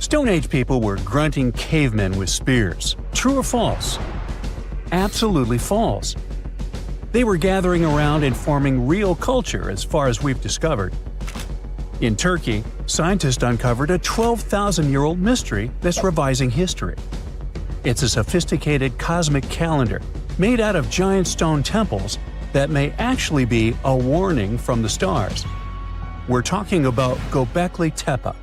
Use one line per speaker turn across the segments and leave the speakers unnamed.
Stone Age people were grunting cavemen with spears. True or false? Absolutely false. They were gathering around and forming real culture as far as we've discovered. In Turkey, scientists uncovered a 12,000-year-old mystery that's revising history. It's a sophisticated cosmic calendar made out of giant stone temples that may actually be a warning from the stars. We're talking about Gobekli Tepe.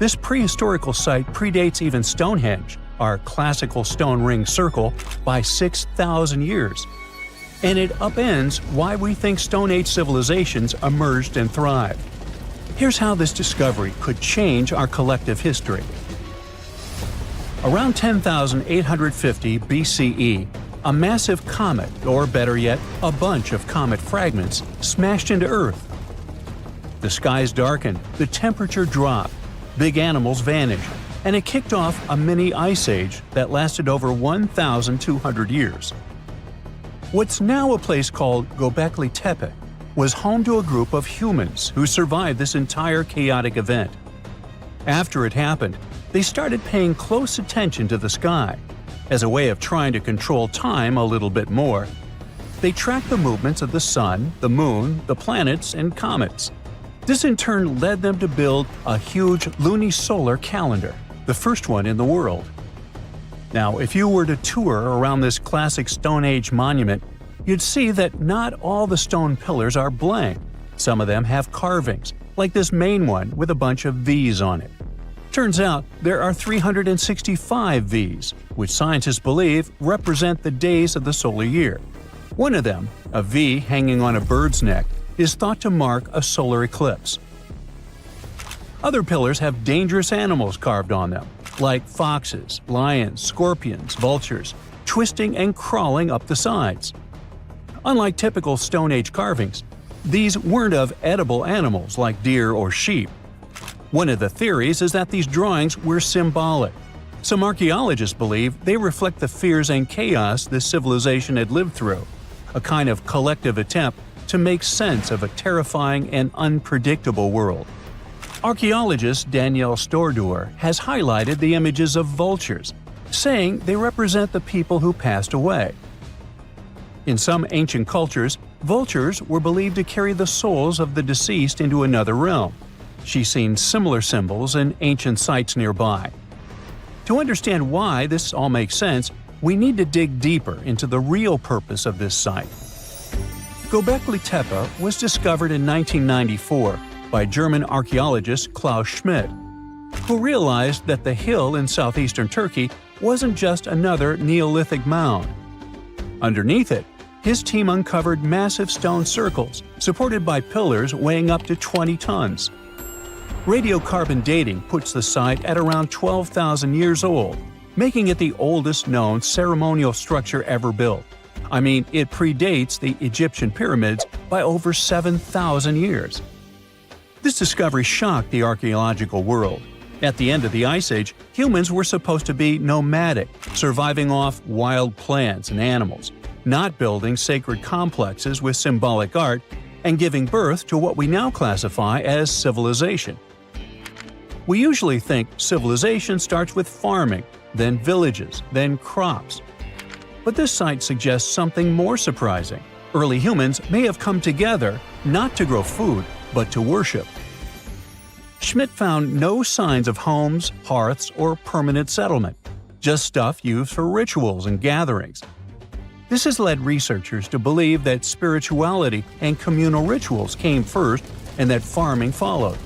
This prehistorical site predates even Stonehenge, our classical stone ring circle, by 6,000 years. And it upends why we think Stone Age civilizations emerged and thrived. Here's how this discovery could change our collective history. Around 10,850 BCE, a massive comet, or better yet, a bunch of comet fragments, smashed into Earth. The skies darkened, the temperature dropped, big animals vanished, and it kicked off a mini ice age that lasted over 1,200 years. What's now a place called Gobekli Tepe was home to a group of humans who survived this entire chaotic event. After it happened, they started paying close attention to the sky. As a way of trying to control time a little bit more, they tracked the movements of the sun, the moon, the planets, and comets. This in turn led them to build a huge lunisolar calendar, the first one in the world. Now, if you were to tour around this classic Stone Age monument, you'd see that not all the stone pillars are blank. Some of them have carvings, like this main one with a bunch of V's on it. Turns out there are 365 V's, which scientists believe represent the days of the solar year. One of them, a V hanging on a bird's neck, is thought to mark a solar eclipse. Other pillars have dangerous animals carved on them, like foxes, lions, scorpions, vultures, twisting and crawling up the sides. Unlike typical Stone Age carvings, these weren't of edible animals like deer or sheep. One of the theories is that these drawings were symbolic. Some archaeologists believe they reflect the fears and chaos this civilization had lived through, a kind of collective attempt to make sense of a terrifying and unpredictable world. Archaeologist Danielle Stordour has highlighted the images of vultures, saying they represent the people who passed away. In some ancient cultures, vultures were believed to carry the souls of the deceased into another realm. She's seen similar symbols in ancient sites nearby. To understand why this all makes sense, we need to dig deeper into the real purpose of this site. Gobekli Tepe was discovered in 1994 by German archaeologist Klaus Schmidt, who realized that the hill in southeastern Turkey wasn't just another Neolithic mound. Underneath it, his team uncovered massive stone circles supported by pillars weighing up to 20 tons. Radiocarbon dating puts the site at around 12,000 years old, making it the oldest known ceremonial structure ever built. I mean, it predates the Egyptian pyramids by over 7,000 years. This discovery shocked the archaeological world. At the end of the Ice Age, humans were supposed to be nomadic, surviving off wild plants and animals, not building sacred complexes with symbolic art, and giving birth to what we now classify as civilization. We usually think civilization starts with farming, then villages, then crops. But this site suggests something more surprising. Early humans may have come together not to grow food, but to worship. Schmidt found no signs of homes, hearths, or permanent settlement, just stuff used for rituals and gatherings. This has led researchers to believe that spirituality and communal rituals came first and that farming followed.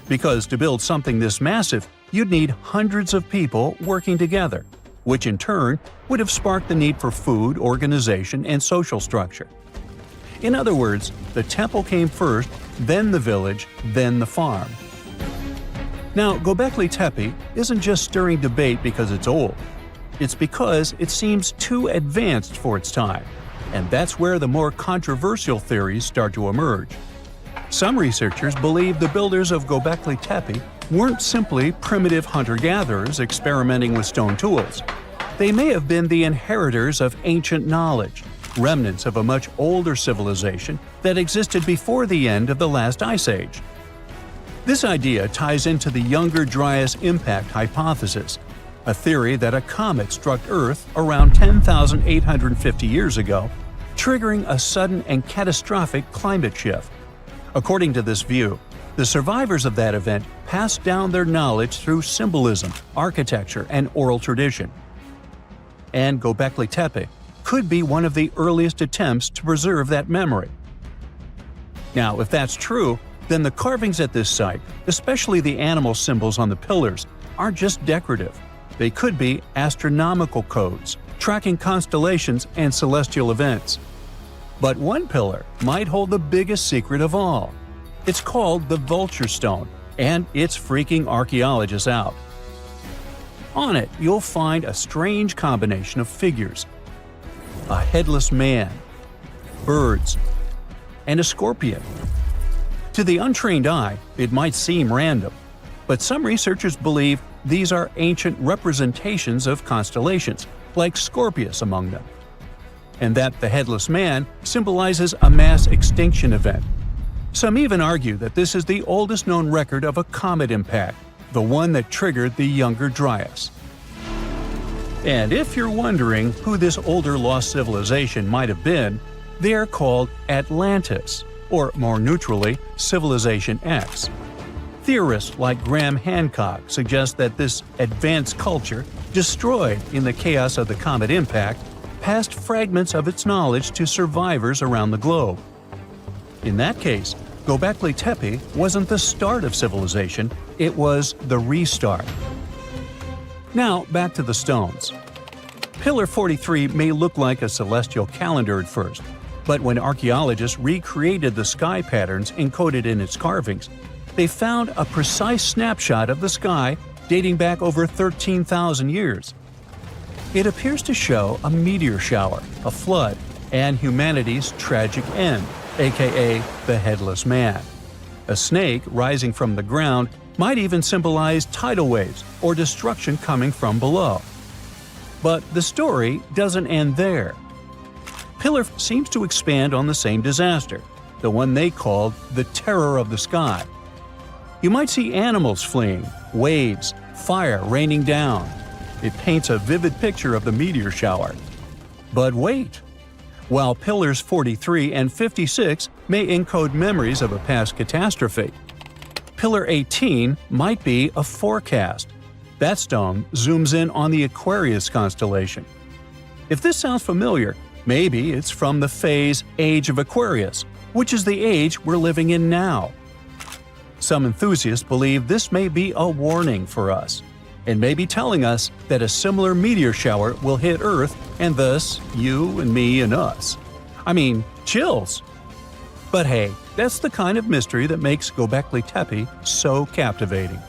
Because to build something this massive, you'd need hundreds of people working together, which in turn would have sparked the need for food, organization, and social structure. In other words, the temple came first, then the village, then the farm. Now, Gobekli Tepe isn't just stirring debate because it's old. It's because it seems too advanced for its time, and that's where the more controversial theories start to emerge. Some researchers believe the builders of Gobekli Tepe weren't simply primitive hunter-gatherers experimenting with stone tools. They may have been the inheritors of ancient knowledge, remnants of a much older civilization that existed before the end of the last ice age. This idea ties into the Younger Dryas impact hypothesis, a theory that a comet struck Earth around 10,850 years ago, triggering a sudden and catastrophic climate shift. According to this view, the survivors of that event passed down their knowledge through symbolism, architecture, and oral tradition. And Gobekli Tepe could be one of the earliest attempts to preserve that memory. Now, if that's true, then the carvings at this site, especially the animal symbols on the pillars, aren't just decorative. They could be astronomical codes, tracking constellations and celestial events. But one pillar might hold the biggest secret of all. It's called the Vulture Stone, and it's freaking archaeologists out. On it, you'll find a strange combination of figures: a headless man, birds, and a scorpion. To the untrained eye, it might seem random, but some researchers believe these are ancient representations of constellations, like Scorpius among them, and that the headless man symbolizes a mass extinction event. Some even argue that this is the oldest known record of a comet impact, the one that triggered the Younger Dryas. And if you're wondering who this older lost civilization might have been, they are called Atlantis, or more neutrally, Civilization X. Theorists like Graham Hancock suggest that this advanced culture, destroyed in the chaos of the comet impact, passed fragments of its knowledge to survivors around the globe. In that case, Gobekli Tepe wasn't the start of civilization, it was the restart. Now, back to the stones. Pillar 43 may look like a celestial calendar at first, but when archaeologists recreated the sky patterns encoded in its carvings, they found a precise snapshot of the sky dating back over 13,000 years. It appears to show a meteor shower, a flood, and humanity's tragic end, aka the Headless Man. A snake rising from the ground might even symbolize tidal waves or destruction coming from below. But the story doesn't end there. Pillar seems to expand on the same disaster, the one they called the Terror of the Sky. You might see animals fleeing, waves, fire raining down. It paints a vivid picture of the meteor shower. But wait! While Pillars 43 and 56 may encode memories of a past catastrophe, Pillar 18 might be a forecast. That stone zooms in on the Aquarius constellation. If this sounds familiar, maybe it's from the phase Age of Aquarius, which is the age we're living in now. Some enthusiasts believe this may be a warning for us, and may be telling us that a similar meteor shower will hit Earth and thus you and me and us. I mean, chills! But hey, that's the kind of mystery that makes Gobekli Tepe so captivating.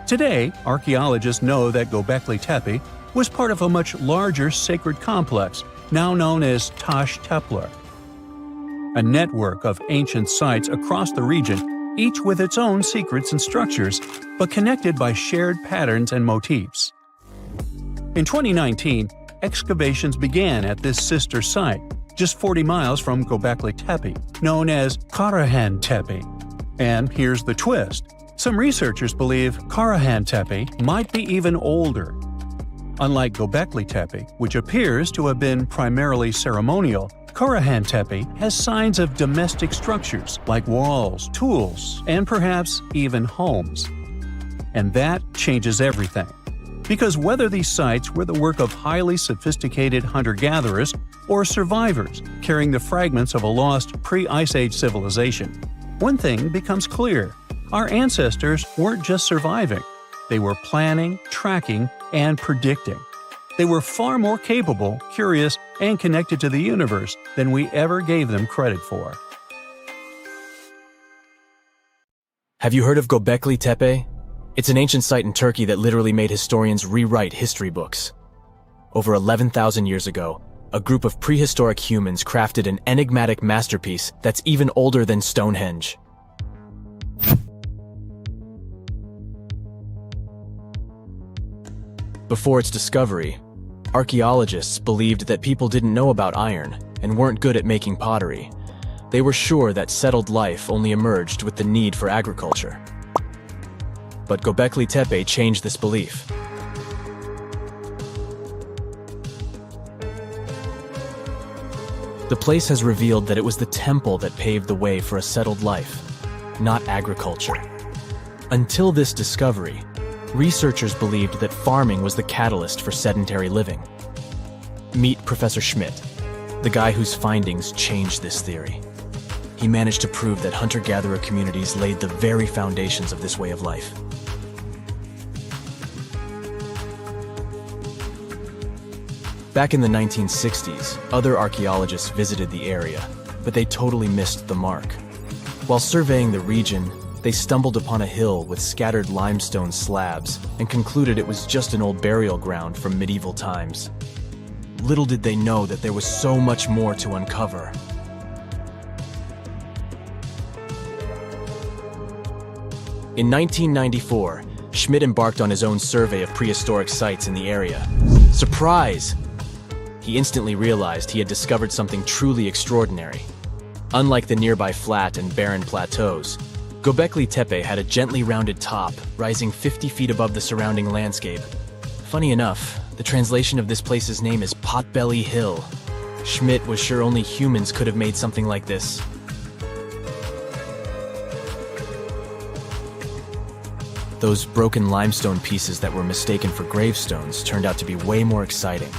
Today, archaeologists know that Gobekli Tepe was part of a much larger sacred complex, now known as Tash Tepler, a network of ancient sites across the region, each with its own secrets and structures, but connected by shared patterns and motifs. In 2019, excavations began at this sister site, just 40 miles from Gobekli Tepe, known as Karahan Tepe. And here's the twist. Some researchers believe Karahan Tepe might be even older. Unlike Gobekli Tepe, which appears to have been primarily ceremonial, Karahan Tepe has signs of domestic structures like walls, tools, and perhaps even homes. And that changes everything. Because whether these sites were the work of highly sophisticated hunter-gatherers or survivors carrying the fragments of a lost pre-Ice Age civilization, one thing becomes clear. Our ancestors weren't just surviving. They were planning, tracking, and predicting. They were far more capable, curious, and connected to the universe than we ever gave them credit for.
Have you heard of Gobekli Tepe? It's an ancient site in Turkey that literally made historians rewrite history books. Over 11,000 years ago, a group of prehistoric humans crafted an enigmatic masterpiece that's even older than Stonehenge. Before its discovery, archaeologists believed that people didn't know about iron and weren't good at making pottery. They were sure that settled life only emerged with the need for agriculture. But Gobekli Tepe changed this belief. The place has revealed that it was the temple that paved the way for a settled life, not agriculture. Until this discovery, researchers believed that farming was the catalyst for sedentary living. Meet Professor Schmidt, the guy whose findings changed this theory. He managed to prove that hunter-gatherer communities laid the very foundations of this way of life. Back in the 1960s, other archaeologists visited the area, but they totally missed the mark. While surveying the region, they stumbled upon a hill with scattered limestone slabs and concluded it was just an old burial ground from medieval times. Little did they know that there was so much more to uncover. In 1994, Schmidt embarked on his own survey of prehistoric sites in the area. Surprise! He instantly realized he had discovered something truly extraordinary. Unlike the nearby flat and barren plateaus, Gobekli Tepe had a gently rounded top, rising 50 feet above the surrounding landscape. Funny enough, the translation of this place's name is Potbelly Hill. Schmidt was sure only humans could have made something like this. Those broken limestone pieces that were mistaken for gravestones turned out to be way more exciting.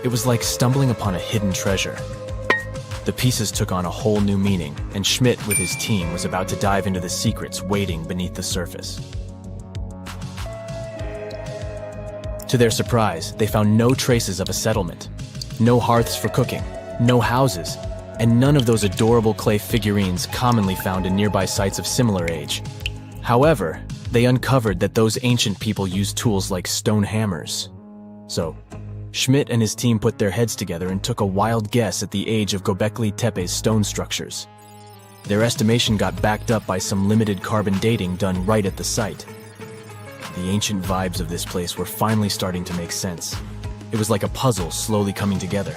It was like stumbling upon a hidden treasure. The pieces took on a whole new meaning, and Schmidt with his team was about to dive into the secrets waiting beneath the surface. To their surprise, they found no traces of a settlement. No hearths for cooking, no houses, and none of those adorable clay figurines commonly found in nearby sites of similar age. However, they uncovered that those ancient people used tools like stone hammers. So, Schmidt and his team put their heads together and took a wild guess at the age of Gobekli Tepe's stone structures. Their estimation got backed up by some limited carbon dating done right at the site. The ancient vibes of this place were finally starting to make sense. It was like a puzzle slowly coming together.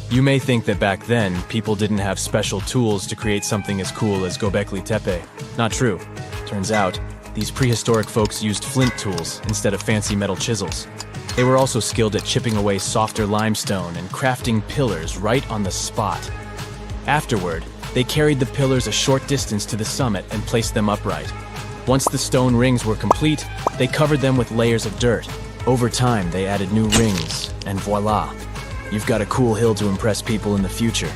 You may think that back then, people didn't have special tools to create something as cool as Gobekli Tepe. Not true. Turns out, these prehistoric folks used flint tools instead of fancy metal chisels. They were also skilled at chipping away softer limestone and crafting pillars right on the spot. Afterward, they carried the pillars a short distance to the summit and placed them upright. Once the stone rings were complete, they covered them with layers of dirt. Over time, they added new rings, and voila! You've got a cool hill to impress people in the future.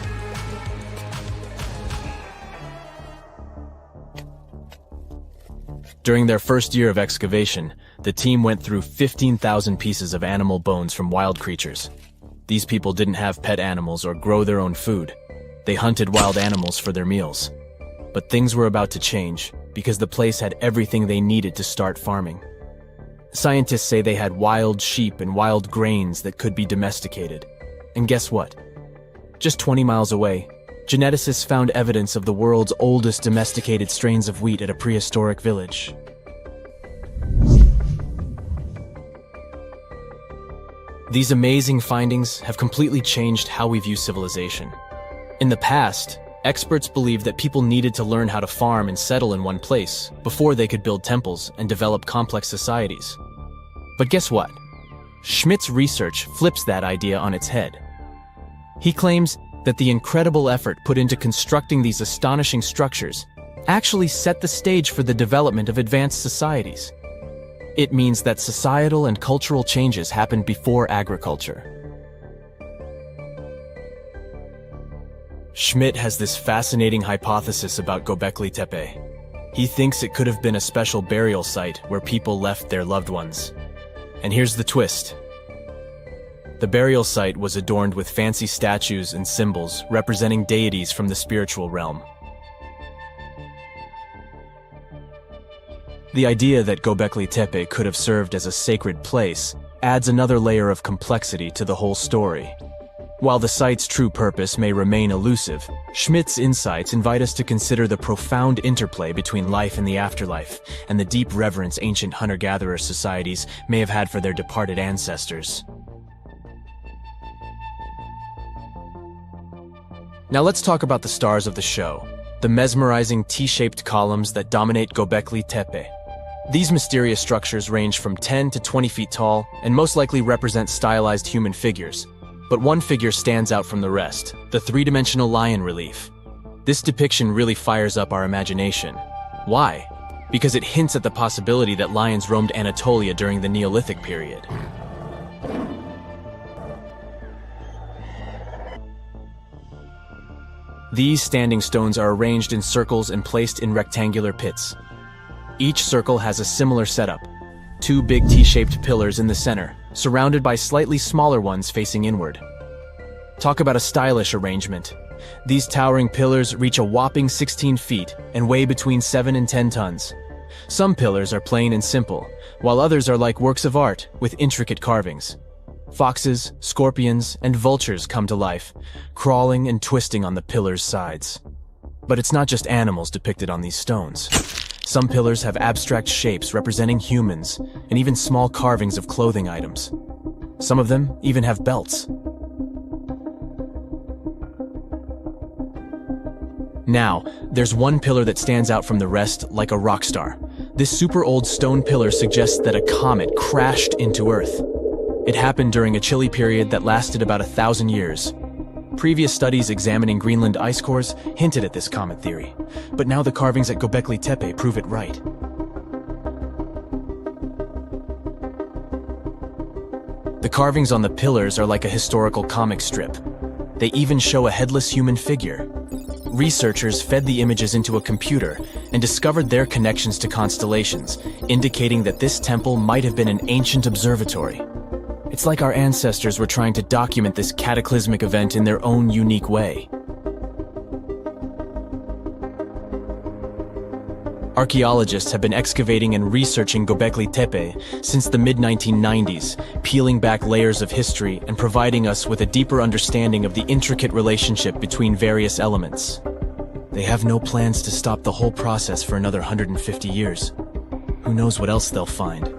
During their first year of excavation, the team went through 15,000 pieces of animal bones from wild creatures. These people didn't have pet animals or grow their own food. They hunted wild animals for their meals. But things were about to change, because the place had everything they needed to start farming. Scientists say they had wild sheep and wild grains that could be domesticated. And guess what? Just 20 miles away, geneticists found evidence of the world's oldest domesticated strains of wheat at a prehistoric village. These amazing findings have completely changed how we view civilization. In the past, experts believed that people needed to learn how to farm and settle in one place before they could build temples and develop complex societies. But guess what? Schmidt's research flips that idea on its head. He claims that the incredible effort put into constructing these astonishing structures actually set the stage for the development of advanced societies. It means that societal and cultural changes happened before agriculture. Schmidt has this fascinating hypothesis about Gobekli Tepe. He thinks it could have been a special burial site where people left their loved ones. And here's the twist. The burial site was adorned with fancy statues and symbols representing deities from the spiritual realm. The idea that Gobekli Tepe could have served as a sacred place adds another layer of complexity to the whole story. While the site's true purpose may remain elusive, Schmidt's insights invite us to consider the profound interplay between life and the afterlife, and the deep reverence ancient hunter-gatherer societies may have had for their departed ancestors. Now let's talk about the stars of the show, the mesmerizing T-shaped columns that dominate Gobekli Tepe. These mysterious structures range from 10 to 20 feet tall and most likely represent stylized human figures. But one figure stands out from the rest, the three-dimensional lion relief. This depiction really fires up our imagination. Why? Because it hints at the possibility that lions roamed Anatolia during the Neolithic period. These standing stones are arranged in circles and placed in rectangular pits. Each circle has a similar setup, two big T-shaped pillars in the center, surrounded by slightly smaller ones facing inward. Talk about a stylish arrangement. These towering pillars reach a whopping 16 feet and weigh between 7 and 10 tons. Some pillars are plain and simple, while others are like works of art with intricate carvings. Foxes, scorpions, and vultures come to life, crawling and twisting on the pillars' sides. But it's not just animals depicted on these stones. Some pillars have abstract shapes representing humans, and even small carvings of clothing items. Some of them even have belts. Now, there's one pillar that stands out from the rest like a rock star. This super old stone pillar suggests that a comet crashed into Earth. It happened during a chilly period that lasted about 1,000 years. Previous studies examining Greenland ice cores hinted at this comet theory, but now the carvings at Gobekli Tepe prove it right. The carvings on the pillars are like a historical comic strip. They even show a headless human figure. Researchers fed the images into a computer and discovered their connections to constellations, indicating that this temple might have been an ancient observatory. It's like our ancestors were trying to document this cataclysmic event in their own unique way. Archaeologists have been excavating and researching Gobekli Tepe since the mid-1990s, peeling back layers of history and providing us with a deeper understanding of the intricate relationship between various elements. They have no plans to stop the whole process for another 150 years. Who knows what else they'll find?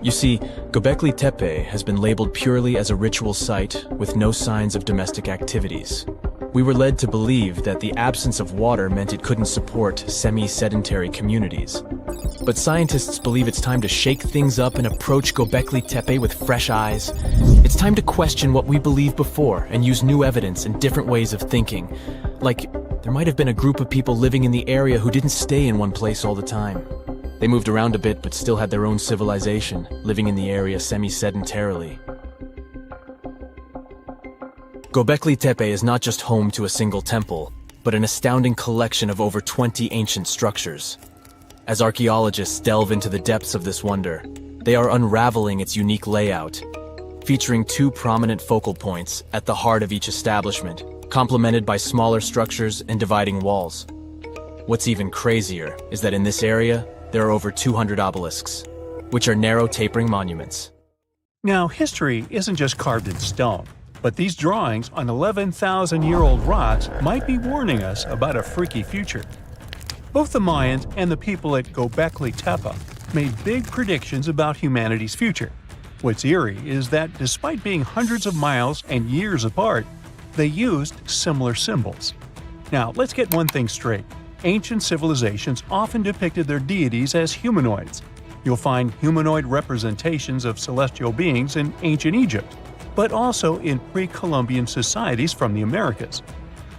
You see, Gobekli Tepe has been labeled purely as a ritual site with no signs of domestic activities. We were led to believe that the absence of water meant it couldn't support semi-sedentary communities. But scientists believe it's time to shake things up and approach Gobekli Tepe with fresh eyes. It's time to question what we believed before and use new evidence and different ways of thinking. Like, there might have been a group of people living in the area who didn't stay in one place all the time. They moved around a bit but still had their own civilization, living in the area semi-sedentarily. Gobekli Tepe is not just home to a single temple, but an astounding collection of over 20 ancient structures. As archaeologists delve into the depths of this wonder, they are unraveling its unique layout, featuring two prominent focal points at the heart of each establishment, complemented by smaller structures and dividing walls. What's even crazier is that in this area, there are over 200 obelisks, which are narrow tapering monuments.
Now, history isn't just carved in stone, but these drawings on 11,000-year-old rocks might be warning us about a freaky future. Both the Mayans and the people at Gobekli Tepe made big predictions about humanity's future. What's eerie is that despite being hundreds of miles and years apart, they used similar symbols. Now, let's get one thing straight. Ancient civilizations often depicted their deities as humanoids. You'll find humanoid representations of celestial beings in ancient Egypt, but also in pre-Columbian societies from the Americas.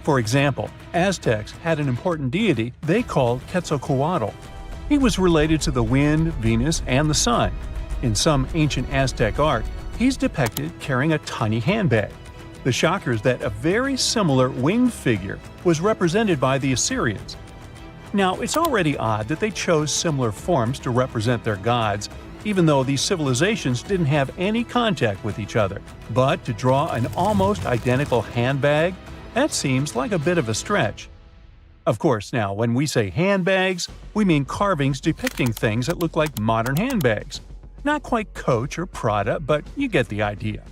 For example, Aztecs had an important deity they called Quetzalcoatl. He was related to the wind, Venus, and the sun. In some ancient Aztec art, he's depicted carrying a tiny handbag. The shocker is that a very similar winged figure was represented by the Assyrians. Now, it's already odd that they chose similar forms to represent their gods, even though these civilizations didn't have any contact with each other. But to draw an almost identical handbag, that seems like a bit of a stretch. Of course, now, when we say handbags, we mean carvings depicting things that look like modern handbags. Not quite Coach or Prada, but you get the idea.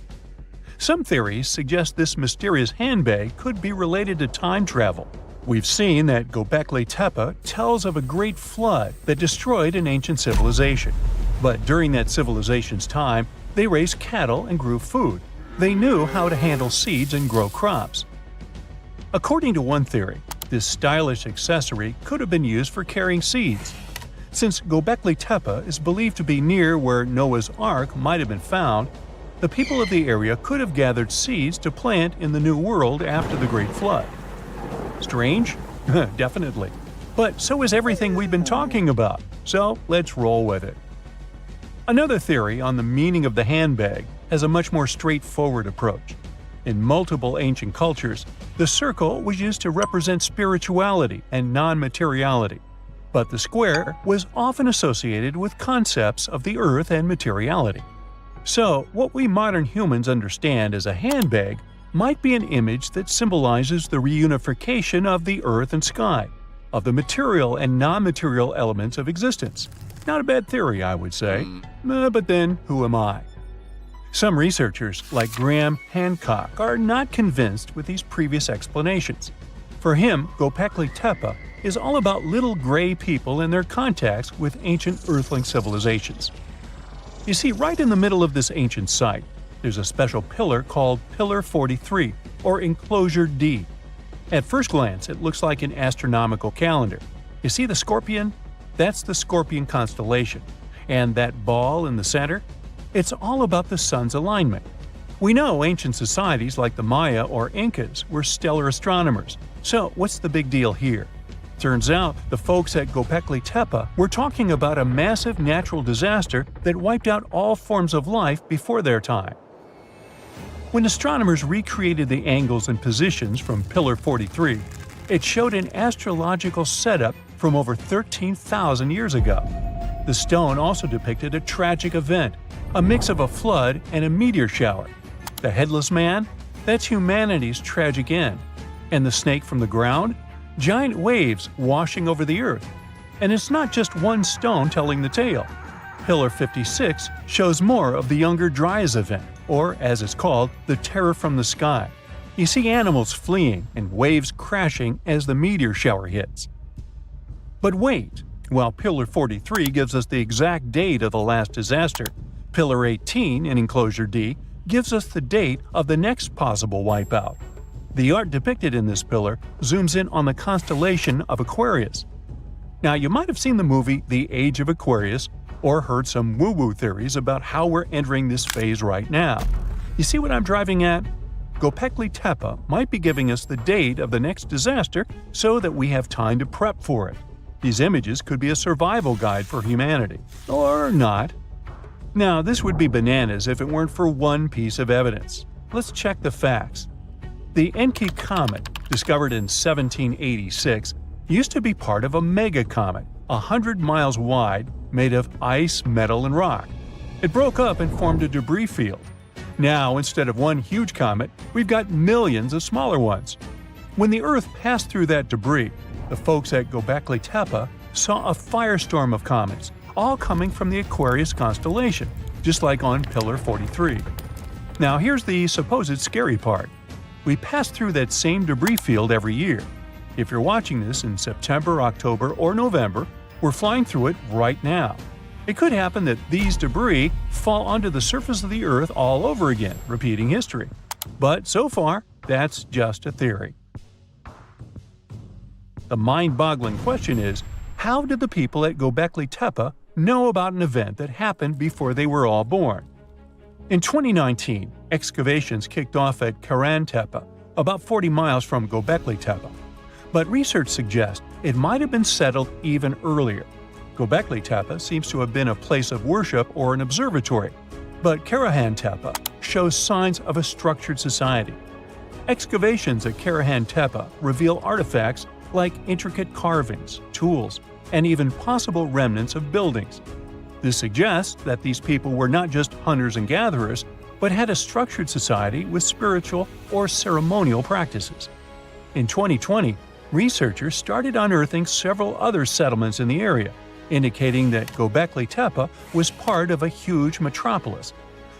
Some theories suggest this mysterious handbag could be related to time travel. We've seen that Gobekli Tepe tells of a great flood that destroyed an ancient civilization. But during that civilization's time, they raised cattle and grew food. They knew how to handle seeds and grow crops. According to one theory, this stylish accessory could have been used for carrying seeds. Since Gobekli Tepe is believed to be near where Noah's Ark might have been found, the people of the area could have gathered seeds to plant in the New World after the Great Flood. Strange? Definitely. But so is everything we've been talking about, so let's roll with it. Another theory on the meaning of the handbag has a much more straightforward approach. In multiple ancient cultures, the circle was used to represent spirituality and non-materiality, but the square was often associated with concepts of the earth and materiality. So, what we modern humans understand as a handbag might be an image that symbolizes the reunification of the earth and sky, of the material and non-material elements of existence. Not a bad theory, I would say. But then, who am I? Some researchers, like Graham Hancock, are not convinced with these previous explanations. For him, Gobekli Tepe is all about little gray people and their contacts with ancient earthling civilizations. You see, right in the middle of this ancient site, there's a special pillar called Pillar 43, or Enclosure D. At first glance, it looks like an astronomical calendar. You see the scorpion? That's the Scorpion constellation. And that ball in the center? It's all about the sun's alignment. We know ancient societies like the Maya or Incas were stellar astronomers, so what's the big deal here? Turns out, the folks at Gobekli Tepe were talking about a massive natural disaster that wiped out all forms of life before their time. When astronomers recreated the angles and positions from Pillar 43, it showed an astrological setup from over 13,000 years ago. The stone also depicted a tragic event, a mix of a flood and a meteor shower. The headless man? That's humanity's tragic end. And the snake from the ground? Giant waves washing over the earth. And it's not just one stone telling the tale. Pillar 56 shows more of the Younger Dryas event, or as it's called, the terror from the sky. You see animals fleeing and waves crashing as the meteor shower hits. But wait, while Pillar 43 gives us the exact date of the last disaster, Pillar 18 in Enclosure D gives us the date of the next possible wipeout. The art depicted in this pillar zooms in on the constellation of Aquarius. Now, you might have seen the movie The Age of Aquarius or heard some woo-woo theories about how we're entering this phase right now. You see what I'm driving at? Gobekli Tepe might be giving us the date of the next disaster so that we have time to prep for it. These images could be a survival guide for humanity. Or not. Now, this would be bananas if it weren't for one piece of evidence. Let's check the facts. The Enki comet, discovered in 1786, used to be part of a megacomet, 100 miles wide, made of ice, metal, and rock. It broke up and formed a debris field. Now, instead of one huge comet, we've got millions of smaller ones. When the Earth passed through that debris, the folks at Gobekli Tepe saw a firestorm of comets, all coming from the Aquarius constellation, just like on Pillar 43. Now, here's the supposed scary part. We pass through that same debris field every year. If you're watching this in September, October, or November, we're flying through it right now. It could happen that these debris fall onto the surface of the Earth all over again, repeating history. But so far, that's just a theory. The mind-boggling question is, how did the people at Gobekli Tepe know about an event that happened before they were all born? In 2019, excavations kicked off at Karan Tepe, about 40 miles from Gobekli Tepe. But research suggests it might have been settled even earlier. Gobekli Tepe seems to have been a place of worship or an observatory, but Karahan Tepe shows signs of a structured society. Excavations at Karahan Tepe reveal artifacts like intricate carvings, tools, and even possible remnants of buildings. This suggests that these people were not just hunters and gatherers, but had a structured society with spiritual or ceremonial practices. In 2020, researchers started unearthing several other settlements in the area, indicating that Gobekli Tepe was part of a huge metropolis.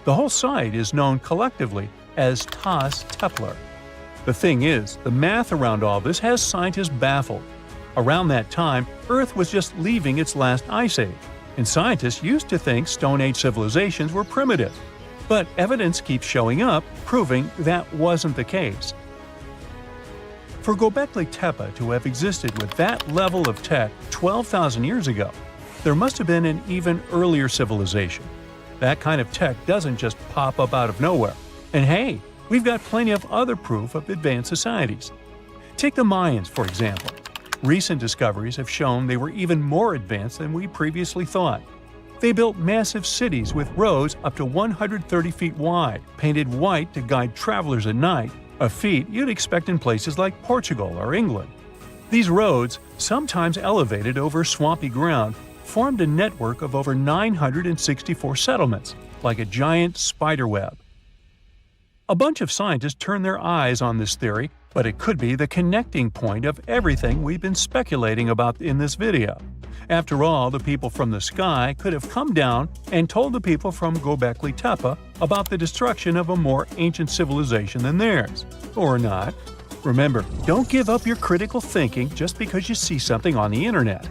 The whole site is known collectively as Tas Tepler. The thing is, the math around all this has scientists baffled. Around that time, Earth was just leaving its last ice age, and scientists used to think Stone Age civilizations were primitive. But evidence keeps showing up, proving that wasn't the case. For Gobekli Tepe to have existed with that level of tech 12,000 years ago, there must have been an even earlier civilization. That kind of tech doesn't just pop up out of nowhere. And hey, we've got plenty of other proof of advanced societies. Take the Mayans, for example. Recent discoveries have shown they were even more advanced than we previously thought. They built massive cities with roads up to 130 feet wide, painted white to guide travelers at night, a feat you'd expect in places like Portugal or England. These roads, sometimes elevated over swampy ground, formed a network of over 964 settlements, like a giant spider web. A bunch of scientists turned their eyes on this theory, but it could be the connecting point of everything we've been speculating about in this video. After all, the people from the sky could have come down and told the people from Gobekli Tepe about the destruction of a more ancient civilization than theirs. Or not. Remember, don't give up your critical thinking just because you see something on the internet.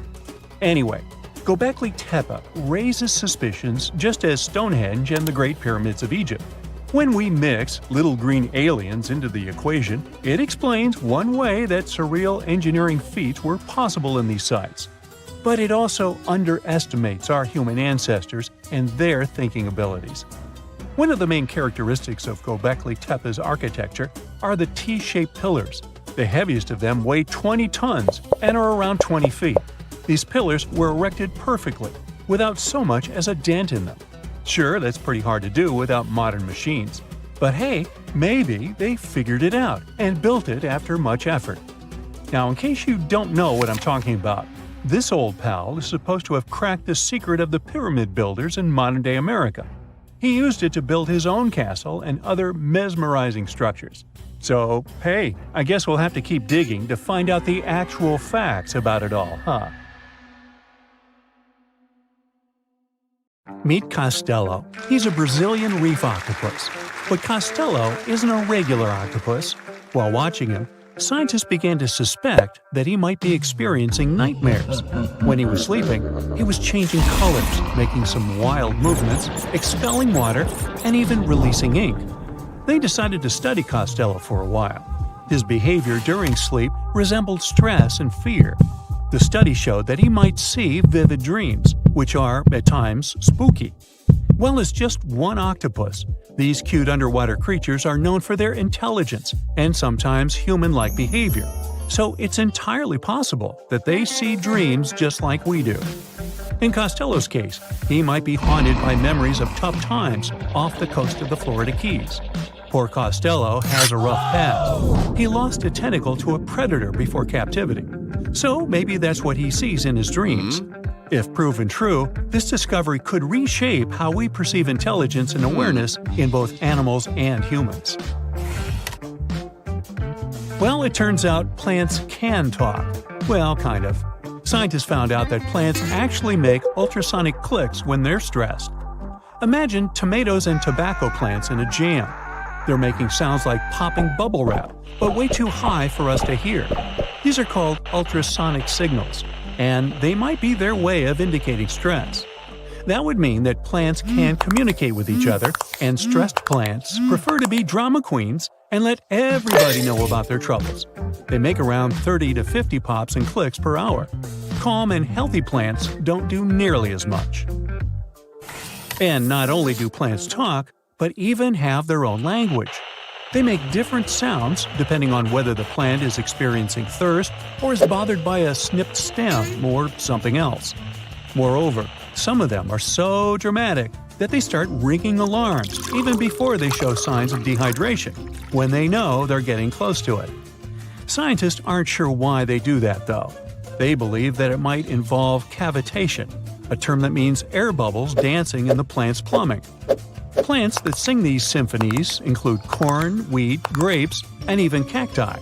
Anyway, Gobekli Tepe raises suspicions just as Stonehenge and the Great Pyramids of Egypt. When we mix little green aliens into the equation, it explains one way that surreal engineering feats were possible in these sites. But it also underestimates our human ancestors and their thinking abilities. One of the main characteristics of Gobekli Tepe's architecture are the T-shaped pillars. The heaviest of them weigh 20 tons and are around 20 feet. These pillars were erected perfectly, without so much as a dent in them. Sure, that's pretty hard to do without modern machines. But hey, maybe they figured it out and built it after much effort. Now, in case you don't know what I'm talking about, this old pal is supposed to have cracked the secret of the pyramid builders in modern-day America. He used it to build his own castle and other mesmerizing structures. So, hey, I guess we'll have to keep digging to find out the actual facts about it all, huh? Meet Castello. He's a Brazilian reef octopus. But Castello isn't a regular octopus. While watching him, scientists began to suspect that he might be experiencing nightmares. When he was sleeping, he was changing colors, making some wild movements, expelling water, and even releasing ink. They decided to study Castello for a while. His behavior during sleep resembled stress and fear. The study showed that he might see vivid dreams, which are, at times, spooky. Well, as just one octopus, these cute underwater creatures are known for their intelligence and sometimes human-like behavior, so it's entirely possible that they see dreams just like we do. In Castello's case, he might be haunted by memories of tough times off the coast of the Florida Keys. Poor Castello has a rough past. He lost a tentacle to a predator before captivity, so maybe that's what he sees in his dreams. If proven true, this discovery could reshape how we perceive intelligence and awareness in both animals and humans. Well, it turns out plants can talk. Well, kind of. Scientists found out that plants actually make ultrasonic clicks when they're stressed. Imagine tomatoes and tobacco plants in a jam. They're making sounds like popping bubble wrap, but way too high for us to hear. These are called ultrasonic signals, and they might be their way of indicating stress. That would mean that plants can communicate with each other, and stressed plants prefer to be drama queens and let everybody know about their troubles. They make around 30 to 50 pops and clicks per hour. Calm and healthy plants don't do nearly as much. And not only do plants talk, but even have their own language. They make different sounds depending on whether the plant is experiencing thirst or is bothered by a snipped stem or something else. Moreover, some of them are so dramatic that they start ringing alarms even before they show signs of dehydration, when they know they're getting close to it. Scientists aren't sure why they do that, though. They believe that it might involve cavitation, a term that means air bubbles dancing in the plant's plumbing. Plants that sing these symphonies include corn, wheat, grapes, and even cacti.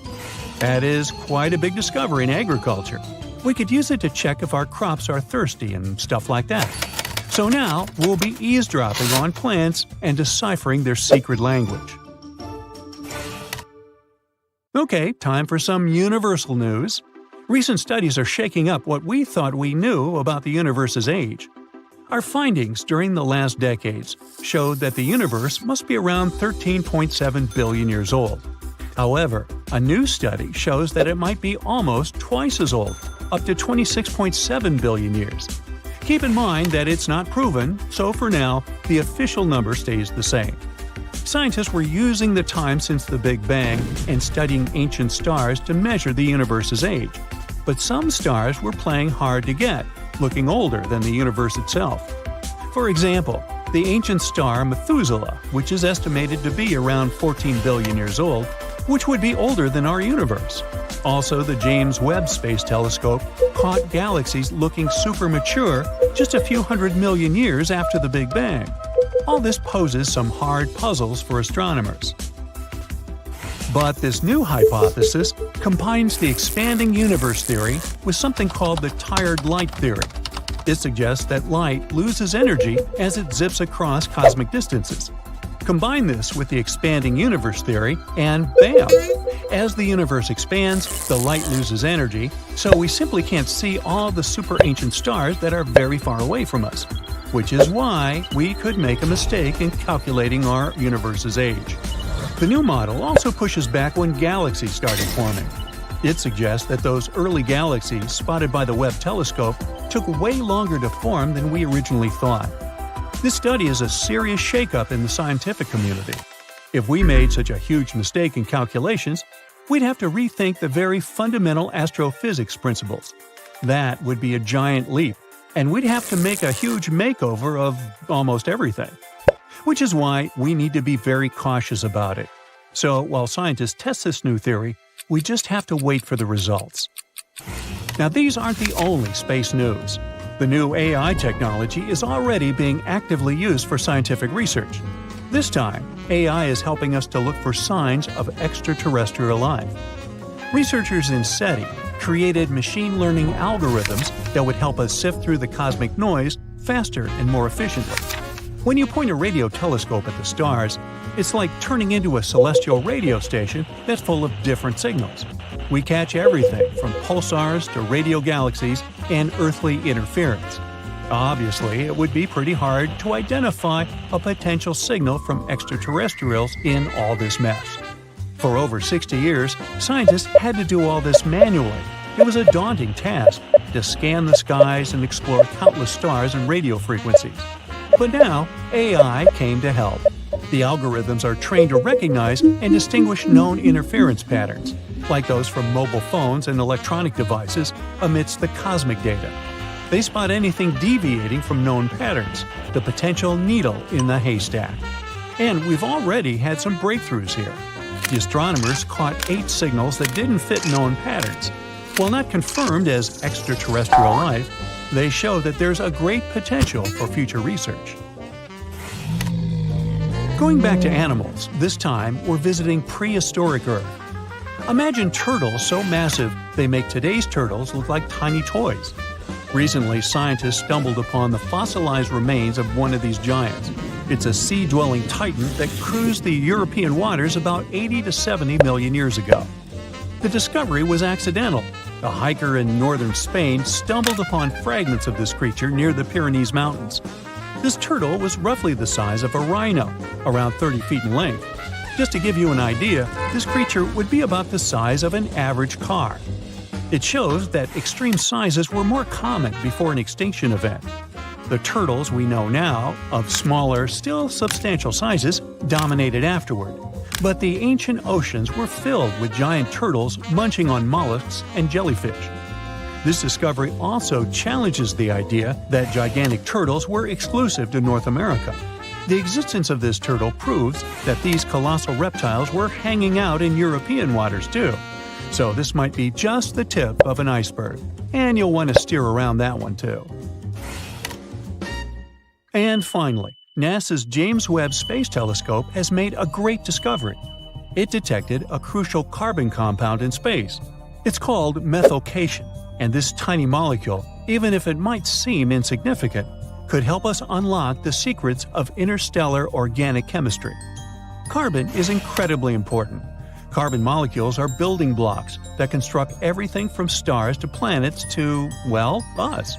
That is quite a big discovery in agriculture. We could use it to check if our crops are thirsty and stuff like that. So now we'll be eavesdropping on plants and deciphering their secret language. Okay, time for some universal news. Recent studies are shaking up what we thought we knew about the universe's age. Our findings during the last decades showed that the universe must be around 13.7 billion years old. However, a new study shows that it might be almost twice as old, up to 26.7 billion years. Keep in mind that it's not proven, so for now, the official number stays the same. Scientists were using the time since the Big Bang and studying ancient stars to measure the universe's age. But some stars were playing hard to get, looking older than the universe itself. For example, the ancient star Methuselah, which is estimated to be around 14 billion years old, which would be older than our universe. Also, the James Webb Space Telescope caught galaxies looking super mature just a few hundred million years after the Big Bang. All this poses some hard puzzles for astronomers. But this new hypothesis combines the expanding universe theory with something called the tired light theory. It suggests that light loses energy as it zips across cosmic distances. Combine this with the expanding universe theory, and bam! As the universe expands, the light loses energy, so we simply can't see all the super ancient stars that are very far away from us, which is why we could make a mistake in calculating our universe's age. The new model also pushes back when galaxies started forming. It suggests that those early galaxies spotted by the Webb telescope took way longer to form than we originally thought. This study is a serious shakeup in the scientific community. If we made such a huge mistake in calculations, we'd have to rethink the very fundamental astrophysics principles. That would be a giant leap, and we'd have to make a huge makeover of almost everything. Which is why we need to be very cautious about it. So while scientists test this new theory, we just have to wait for the results. Now, these aren't the only space news. The new AI technology is already being actively used for scientific research. This time, AI is helping us to look for signs of extraterrestrial life. Researchers in SETI created machine learning algorithms that would help us sift through the cosmic noise faster and more efficiently. When you point a radio telescope at the stars, it's like turning into a celestial radio station that's full of different signals. We catch everything from pulsars to radio galaxies and earthly interference. Obviously, it would be pretty hard to identify a potential signal from extraterrestrials in all this mess. For over 60 years, scientists had to do all this manually. It was a daunting task to scan the skies and explore countless stars and radio frequencies. But now, AI came to help. The algorithms are trained to recognize and distinguish known interference patterns, like those from mobile phones and electronic devices, amidst the cosmic data. They spot anything deviating from known patterns, the potential needle in the haystack. And we've already had some breakthroughs here. The astronomers caught 8 signals that didn't fit known patterns. While not confirmed as extraterrestrial life, they show that there's a great potential for future research. Going back to animals, this time we're visiting prehistoric Earth. Imagine turtles so massive they make today's turtles look like tiny toys. Recently, scientists stumbled upon the fossilized remains of one of these giants. It's a sea-dwelling titan that cruised the European waters about 80 to 70 million years ago. The discovery was accidental. A hiker in northern Spain stumbled upon fragments of this creature near the Pyrenees Mountains. This turtle was roughly the size of a rhino, around 30 feet in length. Just to give you an idea, this creature would be about the size of an average car. It shows that extreme sizes were more common before an extinction event. The turtles we know now, of smaller, still substantial sizes, dominated afterward. But the ancient oceans were filled with giant turtles munching on mollusks and jellyfish. This discovery also challenges the idea that gigantic turtles were exclusive to North America. The existence of this turtle proves that these colossal reptiles were hanging out in European waters too. So this might be just the tip of an iceberg, and you'll want to steer around that one too. And finally, NASA's James Webb Space Telescope has made a great discovery. It detected a crucial carbon compound in space. It's called methylcation, and this tiny molecule, even if it might seem insignificant, could help us unlock the secrets of interstellar organic chemistry. Carbon is incredibly important. Carbon molecules are building blocks that construct everything from stars to planets to, well, us.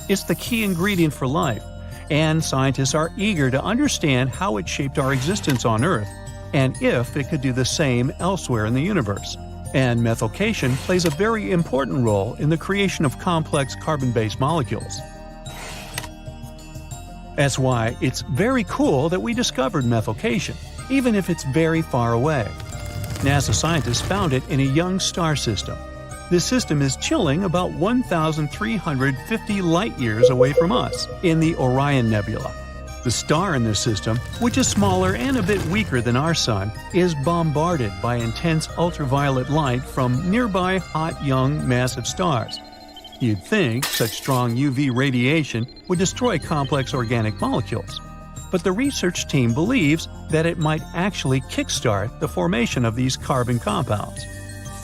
It's the key ingredient for life, and scientists are eager to understand how it shaped our existence on Earth, and if it could do the same elsewhere in the universe. And methycation plays a very important role in the creation of complex carbon-based molecules. That's why it's very cool that we discovered methycation, even if it's very far away. NASA scientists found it in a young star system. This system is chilling about 1,350 light-years away from us, in the Orion Nebula. The star in this system, which is smaller and a bit weaker than our Sun, is bombarded by intense ultraviolet light from nearby hot, young, massive stars. You'd think such strong UV radiation would destroy complex organic molecules. But the research team believes that it might actually kickstart the formation of these carbon compounds.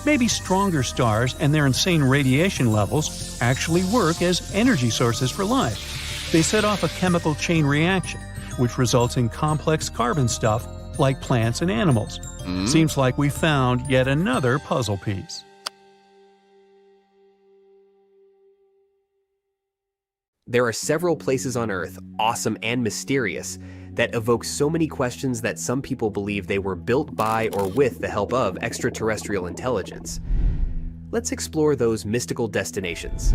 Maybe stronger stars and their insane radiation levels actually work as energy sources for life. They set off a chemical chain reaction, which results in complex carbon stuff like plants and animals. Seems like we found yet another puzzle piece.
There are several places on Earth, awesome and mysterious, that evoke so many questions that some people believe they were built by or with the help of extraterrestrial intelligence. Let's explore those mystical destinations.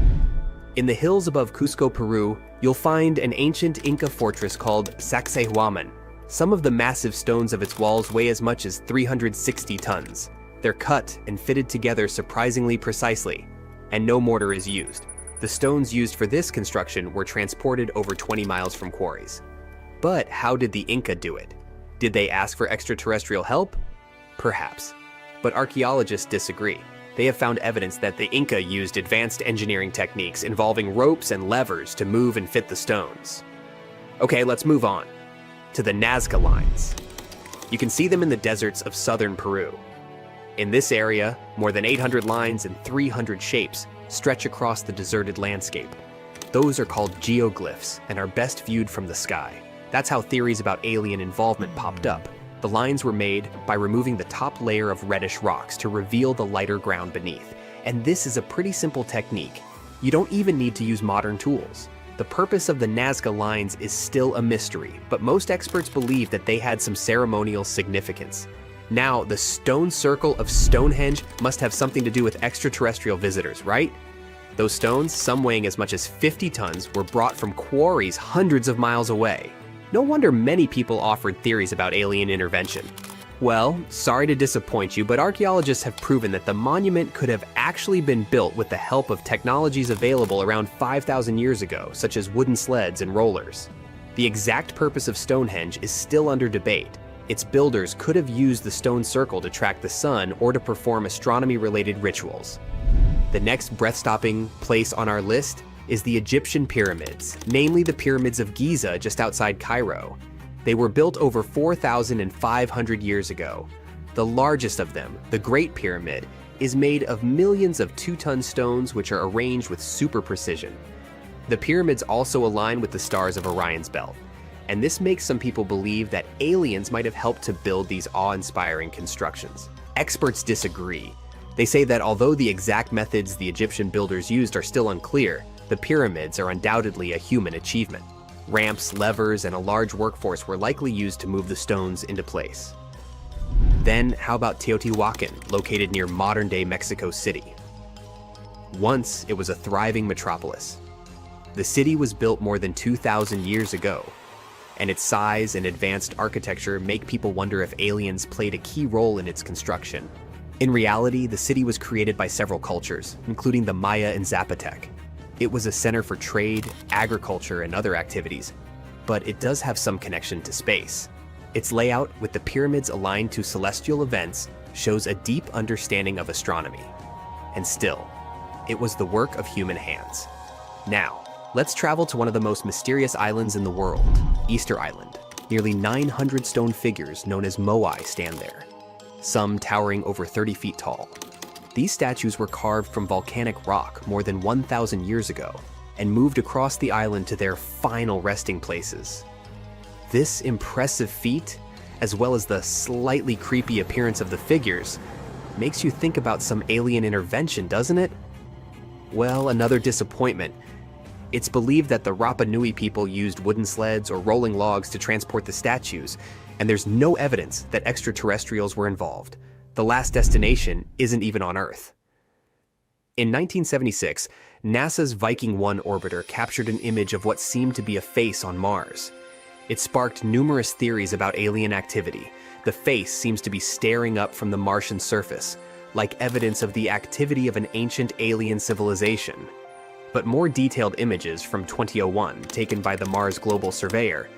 In the hills above Cusco, Peru, you'll find an ancient Inca fortress called Sacsayhuaman. Some of the massive stones of its walls weigh as much as 360 tons. They're cut and fitted together surprisingly precisely, and no mortar is used. The stones used for this construction were transported over 20 miles from quarries. But how did the Inca do it? Did they ask for extraterrestrial help? Perhaps. But archaeologists disagree. They have found evidence that the Inca used advanced engineering techniques involving ropes and levers to move and fit the stones. Okay, let's move on to the Nazca lines. You can see them in the deserts of southern Peru. In this area, more than 800 lines and 300 shapes stretch across the deserted landscape. Those are called geoglyphs and are best viewed from the sky. That's how theories about alien involvement popped up. The lines were made by removing the top layer of reddish rocks to reveal the lighter ground beneath. And this is a pretty simple technique. You don't even need to use modern tools. The purpose of the Nazca lines is still a mystery, but most experts believe that they had some ceremonial significance. Now, the stone circle of Stonehenge must have something to do with extraterrestrial visitors, right? Those stones, some weighing as much as 50 tons, were brought from quarries hundreds of miles away. No wonder many people offered theories about alien intervention. Well, sorry to disappoint you, but archaeologists have proven that the monument could have actually been built with the help of technologies available around 5,000 years ago, such as wooden sleds and rollers. The exact purpose of Stonehenge is still under debate. Its builders could have used the stone circle to track the sun or to perform astronomy-related rituals. The next breath-stopping place on our list is the Egyptian pyramids, namely the pyramids of Giza just outside Cairo. They were built over 4,500 years ago. The largest of them, the Great Pyramid, is made of millions of 2-ton stones which are arranged with super precision. The pyramids also align with the stars of Orion's belt, and this makes some people believe that aliens might have helped to build these awe-inspiring constructions. Experts disagree. They say that although the exact methods the Egyptian builders used are still unclear, the pyramids are undoubtedly a human achievement. Ramps, levers, and a large workforce were likely used to move the stones into place. Then, how about Teotihuacan, located near modern-day Mexico City? Once, it was a thriving metropolis. The city was built more than 2,000 years ago, and its size and advanced architecture make people wonder if aliens played a key role in its construction. In reality, the city was created by several cultures, including the Maya and Zapotec. It was a center for trade, agriculture, and other activities, but it does have some connection to space. Its layout, with the pyramids aligned to celestial events, shows a deep understanding of astronomy. And still, it was the work of human hands. Now, let's travel to one of the most mysterious islands in the world, Easter Island. Nearly 900 stone figures known as moai stand there, some towering over 30 feet tall. These statues were carved from volcanic rock more than 1,000 years ago and moved across the island to their final resting places. This impressive feat, as well as the slightly creepy appearance of the figures, makes you think about some alien intervention, doesn't it? Well, another disappointment. It's believed that the Rapa Nui people used wooden sleds or rolling logs to transport the statues, and there's no evidence that extraterrestrials were involved. The last destination isn't even on Earth. In 1976, NASA's Viking 1 orbiter captured an image of what seemed to be a face on Mars. It sparked numerous theories about alien activity. The face seems to be staring up from the Martian surface, like evidence of the activity of an ancient alien civilization. But more detailed images from 2001, taken by the Mars Global Surveyor,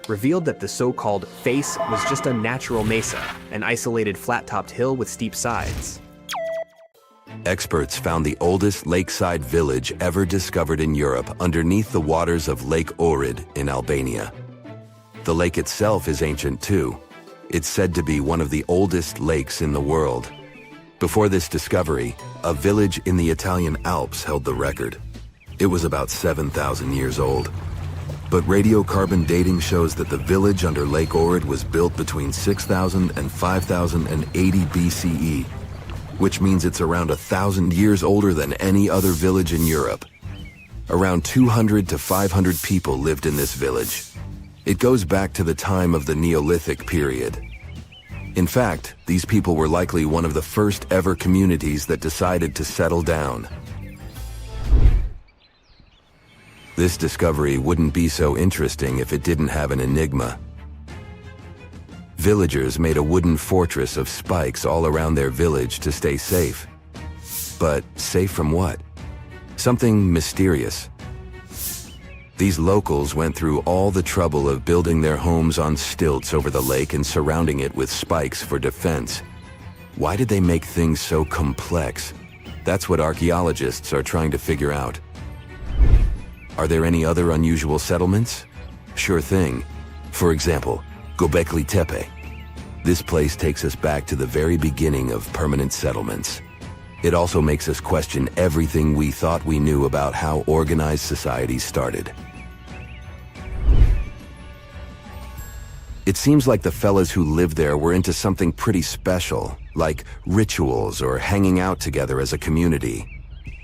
revealed that the so-called face was just a natural mesa, an isolated flat-topped hill with steep sides.
Experts found the oldest lakeside village ever discovered in Europe underneath the waters of Lake Ohrid in Albania. The lake itself is ancient too. It's said to be one of the oldest lakes in the world. Before this discovery, a village in the Italian Alps held the record. It was about 7,000 years old. But radiocarbon dating shows that the village under Lake Ohrid was built between 6,000 and 5,080 BCE, which means it's around 1,000 years older than any other village in Europe. Around 200 to 500 people lived in this village. It goes back to the time of the Neolithic period. In fact, these people were likely one of the first ever communities that decided to settle down. This discovery wouldn't be so interesting if it didn't have an enigma. Villagers made a wooden fortress of spikes all around their village to stay safe. But safe from what? Something mysterious. These locals went through all the trouble of building their homes on stilts over the lake and surrounding it with spikes for defense. Why did they make things so complex? That's what archaeologists are trying to figure out. Are there any other unusual settlements? Sure thing. For example, Göbekli Tepe. This place takes us back to the very beginning of permanent settlements. It also makes us question everything we thought we knew about how organized societies started. It seems like the fellas who lived there were into something pretty special, like rituals or hanging out together as a community.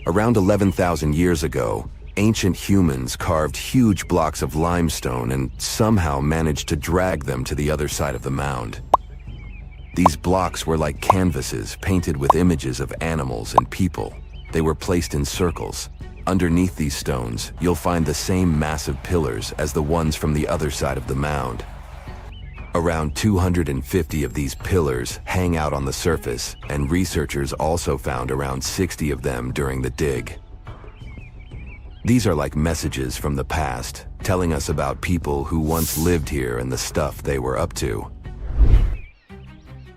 Around 11,000 years ago, ancient humans carved huge blocks of limestone and somehow managed to drag them to the other side of the mound. These blocks were like canvases painted with images of animals and people. They were placed in circles. Underneath these stones, you'll find the same massive pillars as the ones from the other side of the mound. Around 250 of these pillars hang out on the surface, and researchers also found around 60 of them during the dig. These are like messages from the past, telling us about people who once lived here and the stuff they were up to.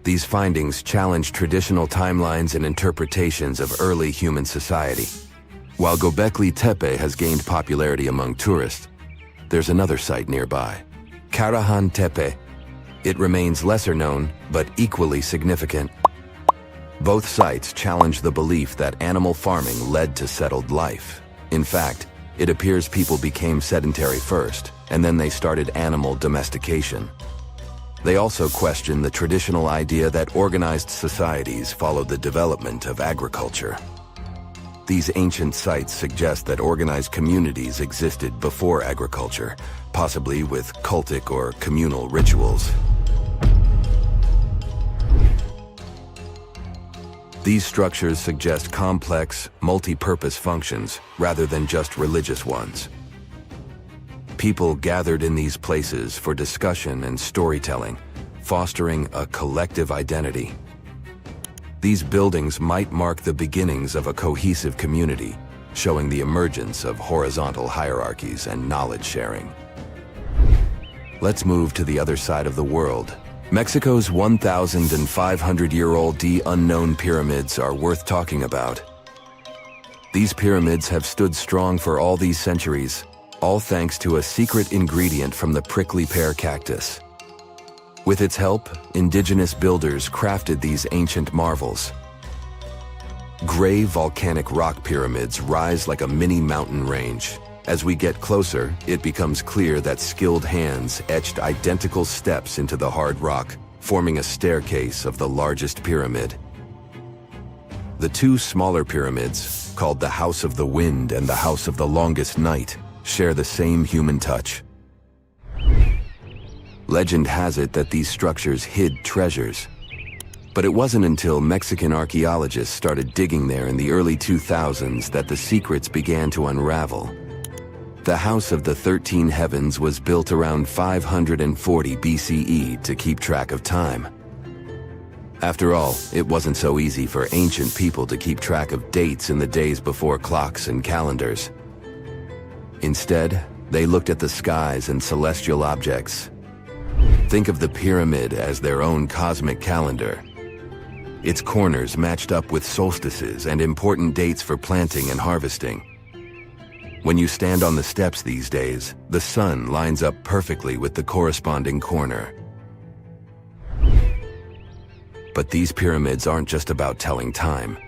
These findings challenge traditional timelines and interpretations of early human society. While Göbekli Tepe has gained popularity among tourists, there's another site nearby, Karahan Tepe. It remains lesser known, but equally significant. Both sites challenge the belief that animal farming led to settled life. In fact, it appears people became sedentary first, and then they started animal domestication. They also question the traditional idea that organized societies followed the development of agriculture. These ancient sites suggest that organized communities existed before agriculture, possibly with cultic or communal rituals. These structures suggest complex, multi-purpose functions rather than just religious ones. People gathered in these places for discussion and storytelling, fostering a collective identity. These buildings might mark the beginnings of a cohesive community, showing the emergence of horizontal hierarchies and knowledge sharing. Let's move to the other side of the world. Mexico's 1,500-year-old unknown pyramids are worth talking about. These pyramids have stood strong for all these centuries, all thanks to a secret ingredient from the prickly pear cactus. With its help, indigenous builders crafted these ancient marvels. Gray volcanic rock pyramids rise like a mini mountain range. As we get closer, it becomes clear that skilled hands etched identical steps into the hard rock, forming a staircase of the largest pyramid. The two smaller pyramids, called the House of the Wind and the House of the Longest Night, share the same human touch. Legend has it that these structures hid treasures. But it wasn't until Mexican archaeologists started digging there in the early 2000s that the secrets began to unravel. The House of the 13 Heavens was built around 540 BCE to keep track of time. After all, it wasn't so easy for ancient people to keep track of dates in the days before clocks and calendars. Instead, they looked at the skies and celestial objects. Think of the pyramid as their own cosmic calendar. Its corners matched up with solstices and important dates for planting and harvesting. When you stand on the steps these days, the sun lines up perfectly with the corresponding corner. But these pyramids aren't just about telling time.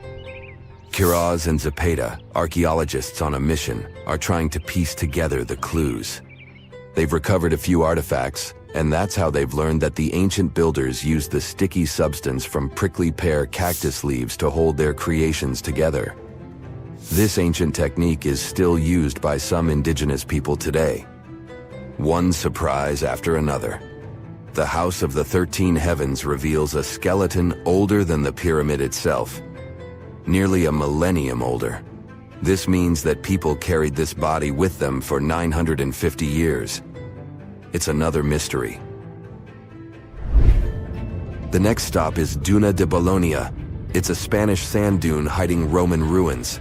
Quiroz and Zepeda, archaeologists on a mission, are trying to piece together the clues. They've recovered a few artifacts, and that's how they've learned that the ancient builders used the sticky substance from prickly pear cactus leaves to hold their creations together. This ancient technique is still used by some indigenous people today. One surprise after another. The House of the 13 Heavens reveals a skeleton older than the pyramid itself. Nearly a millennium older. This means that people carried this body with them for 950 years. It's another mystery. The next stop is Duna de Bologna. It's a Spanish sand dune hiding Roman ruins.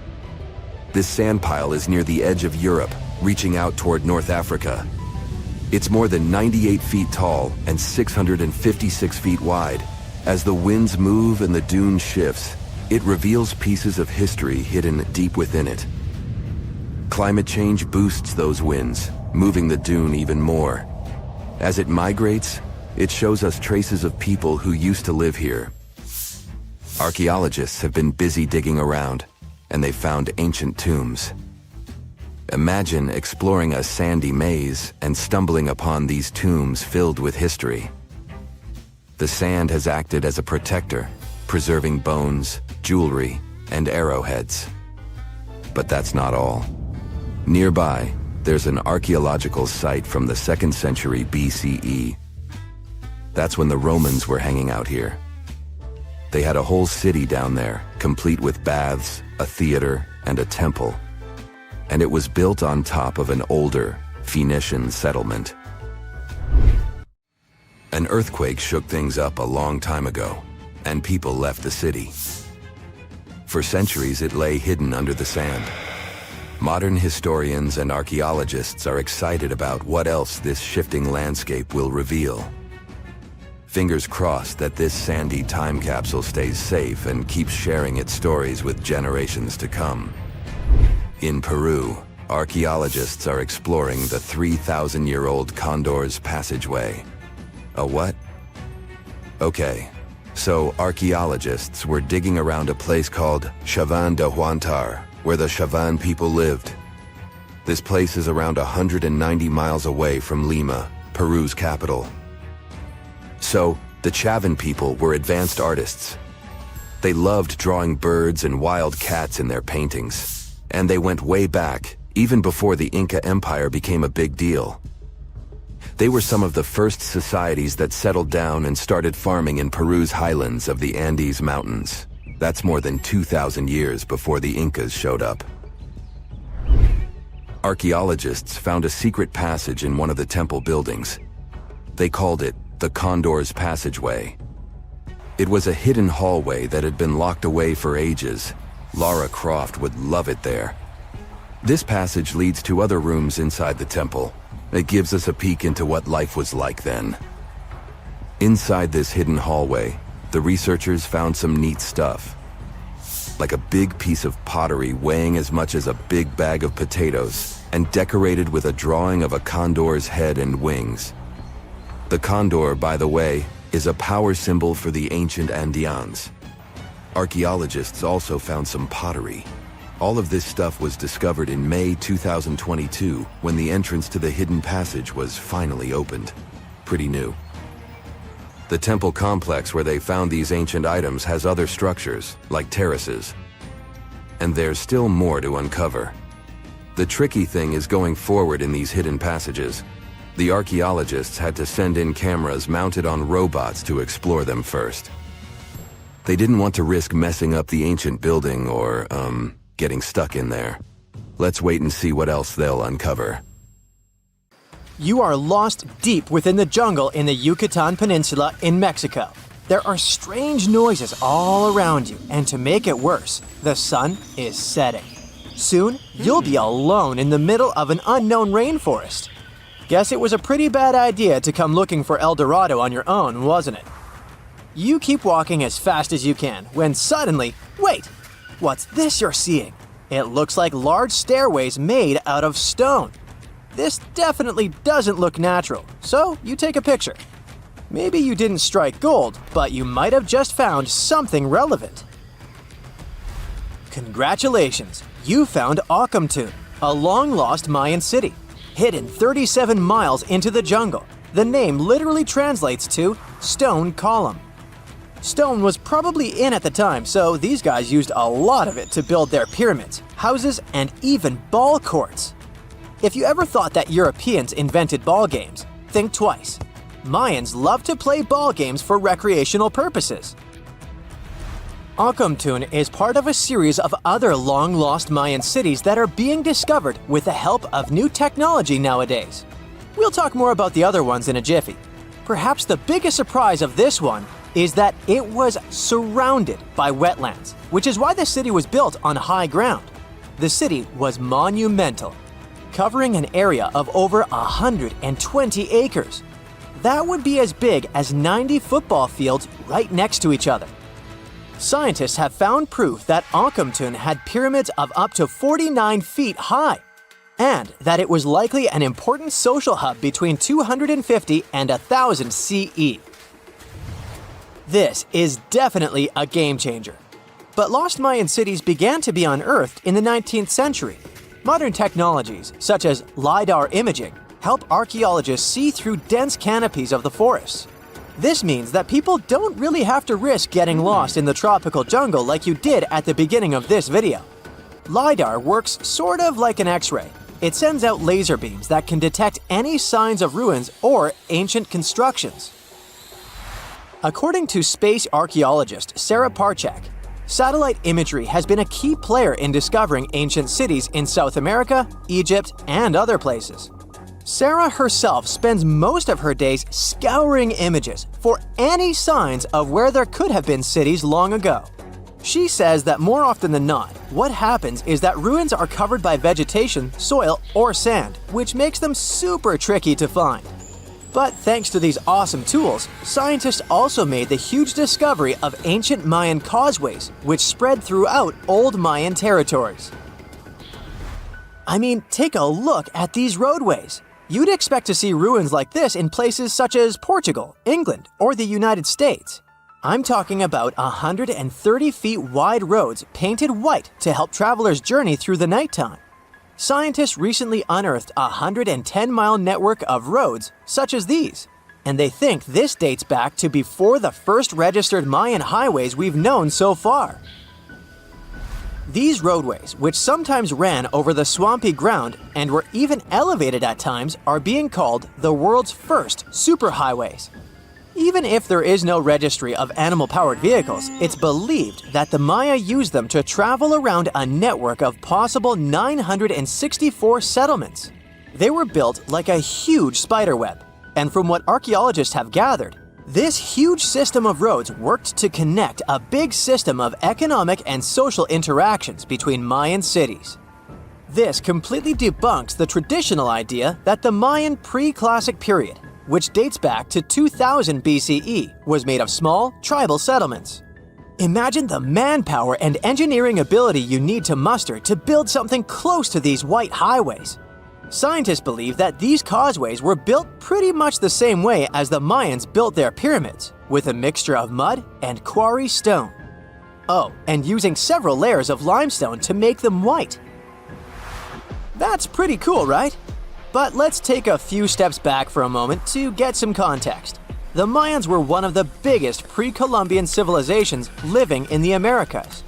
This sand pile is near the edge of Europe, reaching out toward North Africa. It's more than 98 feet tall and 656 feet wide. As the winds move and the dune shifts, it reveals pieces of history hidden deep within it. Climate change boosts those winds, moving the dune even more. As it migrates, it shows us traces of people who used to live here. Archaeologists have been busy digging around, and they found ancient tombs. Imagine exploring a sandy maze and stumbling upon these tombs filled with history. The sand has acted as a protector, preserving bones, jewelry, and arrowheads. But that's not all. Nearby, there's an archaeological site from the 2nd century BCE. That's when the Romans were hanging out here. They had a whole city down there, complete with baths, a theater, and a temple. And it was built on top of an older Phoenician settlement. An earthquake shook things up a long time ago, and people left the city. For centuries, it lay hidden under the sand. Modern historians and archaeologists are excited about what else this shifting landscape will reveal. Fingers crossed that this sandy time capsule stays safe and keeps sharing its stories with generations to come. In Peru, archaeologists are exploring the 3,000-year-old Condor's Passageway. A what? Okay, so archaeologists were digging around a place called Chavan de Huantar, where the Chavan people lived. This place is around 190 miles away from Lima, Peru's capital. So, the Chavan people were advanced artists. They loved drawing birds and wild cats in their paintings. And they went way back, even before the Inca Empire became a big deal. They were some of the first societies that settled down and started farming in Peru's highlands of the Andes Mountains. That's more than 2,000 years before the Incas showed up. Archaeologists found a secret passage in one of the temple buildings. They called it the Condor's Passageway. It was a hidden hallway that had been locked away for ages. Lara Croft would love it there. This passage leads to other rooms inside the temple. It gives us a peek into what life was like then. Inside this hidden hallway, the researchers found some neat stuff. Like a big piece of pottery weighing as much as a big bag of potatoes and decorated with a drawing of a condor's head and wings. The condor, by the way, is a power symbol for the ancient Andeans. Archaeologists also found some pottery. All of this stuff was discovered in May 2022 when the entrance to the hidden passage was finally opened. Pretty new. The temple complex where they found these ancient items has other structures, like terraces. And there's still more to uncover. The tricky thing is going forward in these hidden passages. The archaeologists had to send in cameras mounted on robots to explore them first. They didn't want to risk messing up the ancient building or, getting stuck in there. Let's wait and see what else they'll uncover.
You are lost deep within the jungle in the Yucatan Peninsula in Mexico. There are strange noises all around you, and to make it worse, the sun is setting. Soon, you'll be alone in the middle of an unknown rainforest. Guess it was a pretty bad idea to come looking for El Dorado on your own, wasn't it? You keep walking as fast as you can, when suddenly, wait! What's this you're seeing? It looks like large stairways made out of stone. This definitely doesn't look natural, so you take a picture. Maybe you didn't strike gold, but you might have just found something relevant. Congratulations! You found Akamtun, a long-lost Mayan city, hidden 37 miles into the jungle. The name literally translates to stone column. Stone was probably in at the time, so these guys used a lot of it to build their pyramids, houses, and even ball courts. If you ever thought that Europeans invented ball games, think twice. Mayans loved to play ball games for recreational purposes. Akamtun is part of a series of other long-lost Mayan cities that are being discovered with the help of new technology nowadays. We'll talk more about the other ones in a jiffy. Perhaps the biggest surprise of this one is that it was surrounded by wetlands, which is why the city was built on high ground. The city was monumental, covering an area of over 120 acres. That would be as big as 90 football fields right next to each other. Scientists have found proof that Akamtun had pyramids of up to 49 feet high, and that it was likely an important social hub between 250 and 1000 CE. This is definitely a game changer. But lost Mayan cities began to be unearthed in the 19th century. Modern technologies, such as LiDAR imaging, help archaeologists see through dense canopies of the forests. This means that people don't really have to risk getting lost in the tropical jungle like you did at the beginning of this video. LiDAR works sort of like an X-ray. It sends out laser beams that can detect any signs of ruins or ancient constructions. According to space archaeologist Sarah Parchak, satellite imagery has been a key player in discovering ancient cities in South America, Egypt, and other places. Sarah herself spends most of her days scouring images for any signs of where there could have been cities long ago. She says that more often than not, what happens is that ruins are covered by vegetation, soil, or sand, which makes them super tricky to find. But thanks to these awesome tools, scientists also made the huge discovery of ancient Mayan causeways, which spread throughout old Mayan territories. I mean, take a look at these roadways. You'd expect to see ruins like this in places such as Portugal, England, or the United States. I'm talking about 130 feet wide roads painted white to help travelers journey through the nighttime. Scientists recently unearthed a 110-mile network of roads such as these, and they think this dates back to before the first registered Mayan highways we've known so far. These roadways, which sometimes ran over the swampy ground and were even elevated at times, are being called the world's first superhighways. Even if there is no registry of animal-powered vehicles, it's believed that the Maya used them to travel around a network of possible 964 settlements. They were built like a huge spiderweb, and from what archaeologists have gathered, this huge system of roads worked to connect a big system of economic and social interactions between Mayan cities. This completely debunks the traditional idea that the Mayan pre-classic period, which dates back to 2000 BCE, was made of small, tribal settlements. Imagine the manpower and engineering ability you need to muster to build something close to these white highways. Scientists believe that these causeways were built pretty much the same way as the Mayans built their pyramids, with a mixture of mud and quarry stone. Oh, and using several layers of limestone to make them white. That's pretty cool, right? But let's take a few steps back for a moment to get some context. The Mayans were one of the biggest pre-Columbian civilizations living in the Americas.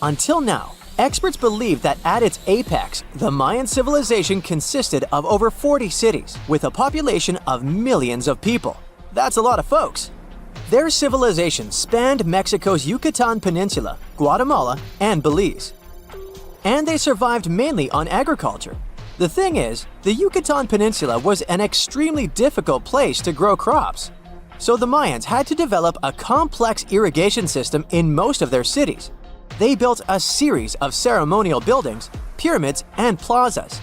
Until now, Experts believe that at its apex, the Mayan civilization consisted of over 40 cities with a population of millions of people. That's a lot of folks. Their civilization spanned Mexico's Yucatan Peninsula, Guatemala, and Belize. And they survived mainly on agriculture. The thing is, the Yucatan Peninsula was an extremely difficult place to grow crops. So the Mayans had to develop a complex irrigation system in most of their cities. They built a series of ceremonial buildings, pyramids, and plazas.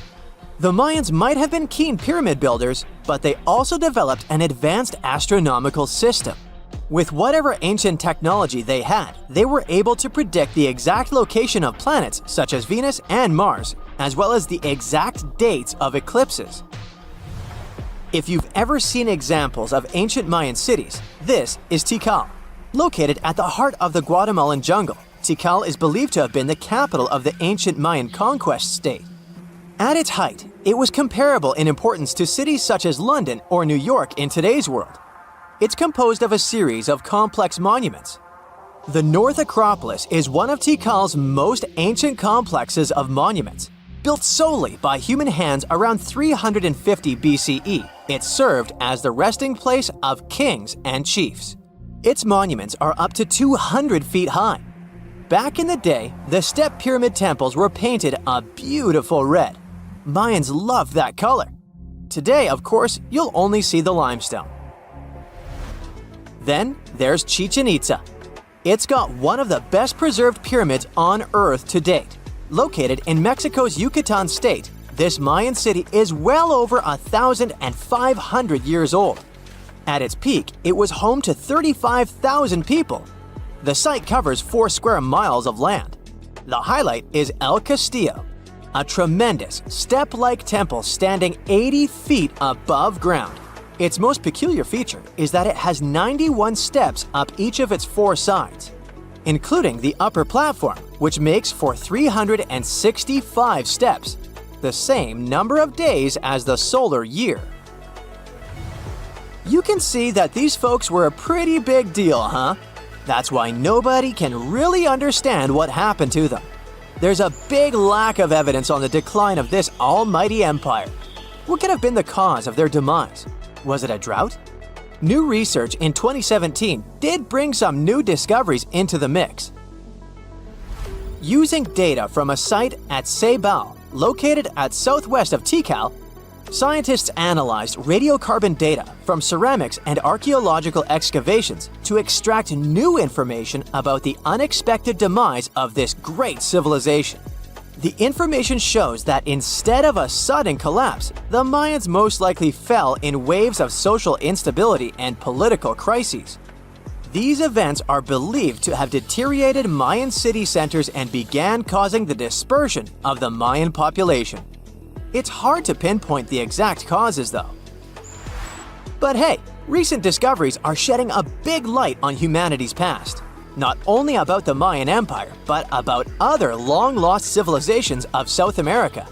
The Mayans might have been keen pyramid builders, but they also developed an advanced astronomical system. With whatever ancient technology they had, they were able to predict the exact location of planets such as Venus and Mars, as well as the exact dates of eclipses. If you've ever seen examples of ancient Mayan cities, this is Tikal. Located at the heart of the Guatemalan jungle, Tikal is believed to have been the capital of the ancient Mayan conquest state. At its height, it was comparable in importance to cities such as London or New York in today's world. It's composed of a series of complex monuments. The North Acropolis is one of Tikal's most ancient complexes of monuments. Built solely by human hands around 350 BCE, it served as the resting place of kings and chiefs. Its monuments are up to 200 feet high. Back in the day, the step pyramid temples were painted a beautiful red. Mayans loved that color. Today, of course, you'll only see the limestone. Then there's Chichen Itza. It's got one of the best preserved pyramids on Earth to date. Located in Mexico's Yucatan state, this Mayan city is well over 1,500 years old. At its peak, it was home to 35,000 people. The site covers 4 square miles of land. The highlight is El Castillo, a tremendous step-like temple standing 80 feet above ground. Its most peculiar feature is that it has 91 steps up each of its 4 sides, including the upper platform, which makes for 365 steps, the same number of days as the solar year. You can see that these folks were a pretty big deal, huh? That's why nobody can really understand what happened to them. There's a big lack of evidence on the decline of this almighty empire. What could have been the cause of their demise? Was it a drought? New research in 2017 did bring some new discoveries into the mix. Using data from a site at Ceibal, located at southwest of Tikal, scientists analyzed radiocarbon data from ceramics and archaeological excavations to extract new information about the unexpected demise of this great civilization. The information shows that instead of a sudden collapse, the Mayans most likely fell in waves of social instability and political crises. These events are believed to have deteriorated Mayan city centers and began causing the dispersion of the Mayan population. It's hard to pinpoint the exact causes, though. But hey, recent discoveries are shedding a big light on humanity's past. Not only about the Mayan Empire, but about other long-lost civilizations of South America.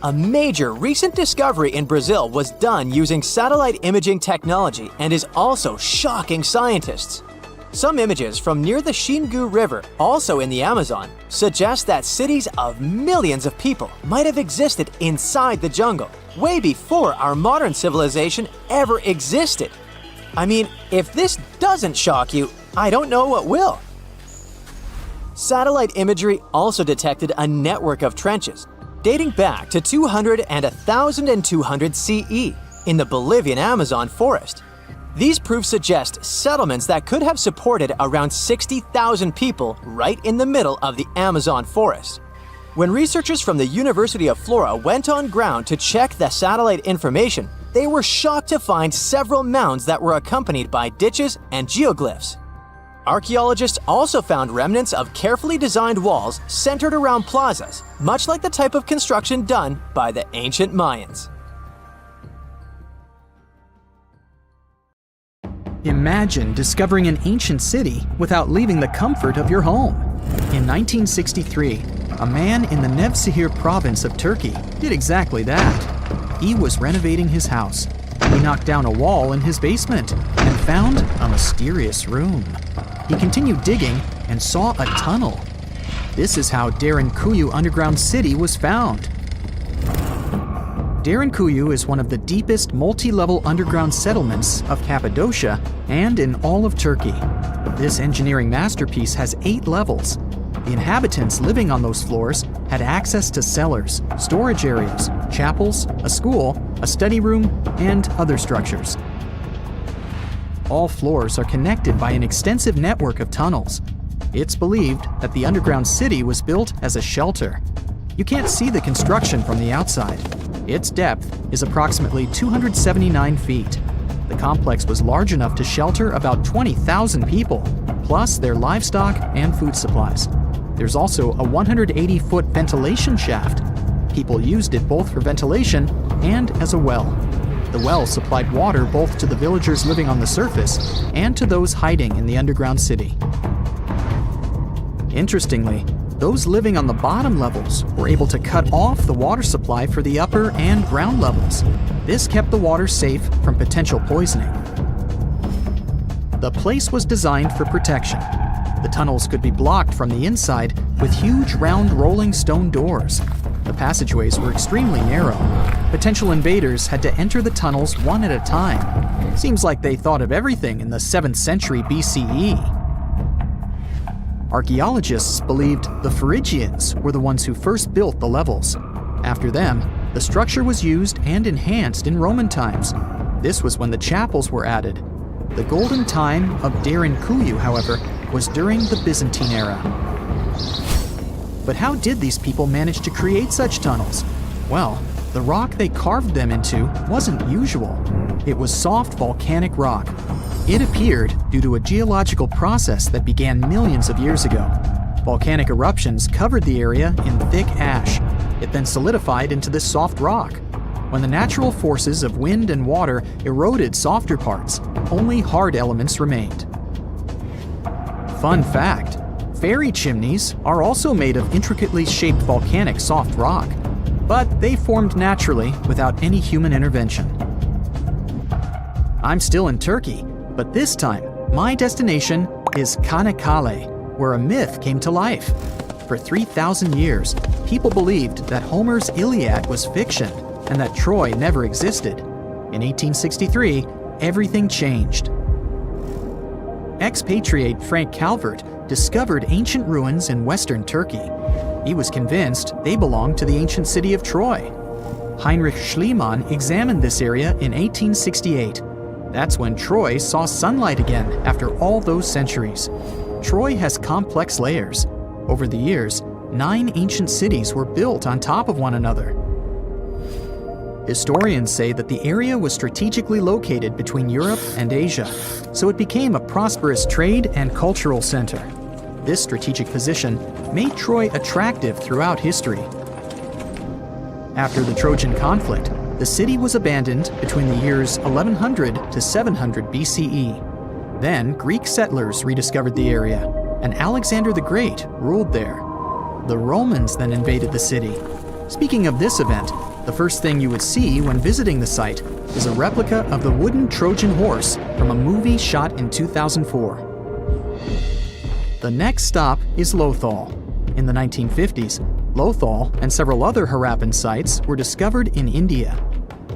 A major recent discovery in Brazil was done using satellite imaging technology and is also shocking scientists. Some images from near the Xingu River, also in the Amazon, suggest that cities of millions of people might have existed inside the jungle, way before our modern civilization ever existed. I mean, if this doesn't shock you, I don't know what will. Satellite imagery also detected a network of trenches dating back to 200 and 1200 CE in the Bolivian Amazon forest. These proofs suggest settlements that could have supported around 60,000 people right in the middle of the Amazon forest. When researchers from the University of Florida went on ground to check the satellite information, they were shocked to find several mounds that were accompanied by ditches and geoglyphs. Archaeologists also found remnants of carefully designed walls centered around plazas, much like the type of construction done by the ancient Mayans.
Imagine discovering an ancient city without leaving the comfort of your home. In 1963, a man in the Nevşehir province of Turkey did exactly that. He was renovating his house. He knocked down a wall in his basement and found a mysterious room. He continued digging and saw a tunnel. This is how Derinkuyu underground city was found. Derinkuyu is one of the deepest multi-level underground settlements of Cappadocia and in all of Turkey. This engineering masterpiece has 8 levels. The inhabitants living on those floors had access to cellars, storage areas, chapels, a school, a study room, and other structures. All floors are connected by an extensive network of tunnels. It's believed that the underground city was built as a shelter. You can't see the construction from the outside. Its depth is approximately 279 feet. The complex was large enough to shelter about 20,000 people, plus their livestock and food supplies. There's also a 180-foot ventilation shaft. People used it both for ventilation and as a well. The well supplied water both to the villagers living on the surface and to those hiding in the underground city. Interestingly, those living on the bottom levels were able to cut off the water supply for the upper and ground levels. This kept the water safe from potential poisoning. The place was designed for protection. The tunnels could be blocked from the inside with huge round rolling stone doors. The passageways were extremely narrow. Potential invaders had to enter the tunnels one at a time. Seems like they thought of everything in the 7th century BCE. Archaeologists believed the Phrygians were the ones who first built the levels. After them, the structure was used and enhanced in Roman times. This was when the chapels were added. The golden time of Derinkuyu, however, was during the Byzantine era. But how did these people manage to create such tunnels? Well, the rock they carved them into wasn't usual. It was soft volcanic rock. It appeared due to a geological process that began millions of years ago. Volcanic eruptions covered the area in thick ash. It then solidified into this soft rock. When the natural forces of wind and water eroded softer parts, only hard elements remained. Fun fact, fairy chimneys are also made of intricately shaped volcanic soft rock, but they formed naturally without any human intervention. I'm still in Turkey, but this time, my destination is Çanakkale, where a myth came to life. For 3,000 years, people believed that Homer's Iliad was fiction and that Troy never existed. In 1863, everything changed. Expatriate Frank Calvert discovered ancient ruins in western Turkey. He was convinced they belonged to the ancient city of Troy. Heinrich Schliemann examined this area in 1868. That's when Troy saw sunlight again after all those centuries. Troy has complex layers. Over the years, 9 ancient cities were built on top of one another. Historians say that the area was strategically located between Europe and Asia, so it became a prosperous trade and cultural center. This strategic position made Troy attractive throughout history. After the Trojan conflict, the city was abandoned between the years 1100 to 700 BCE. Then Greek settlers rediscovered the area, and Alexander the Great ruled there. The Romans then invaded the city. Speaking of this event, the first thing you would see when visiting the site is a replica of the wooden Trojan horse from a movie shot in 2004. The next stop is Lothal. In the 1950s, Lothal and several other Harappan sites were discovered in India.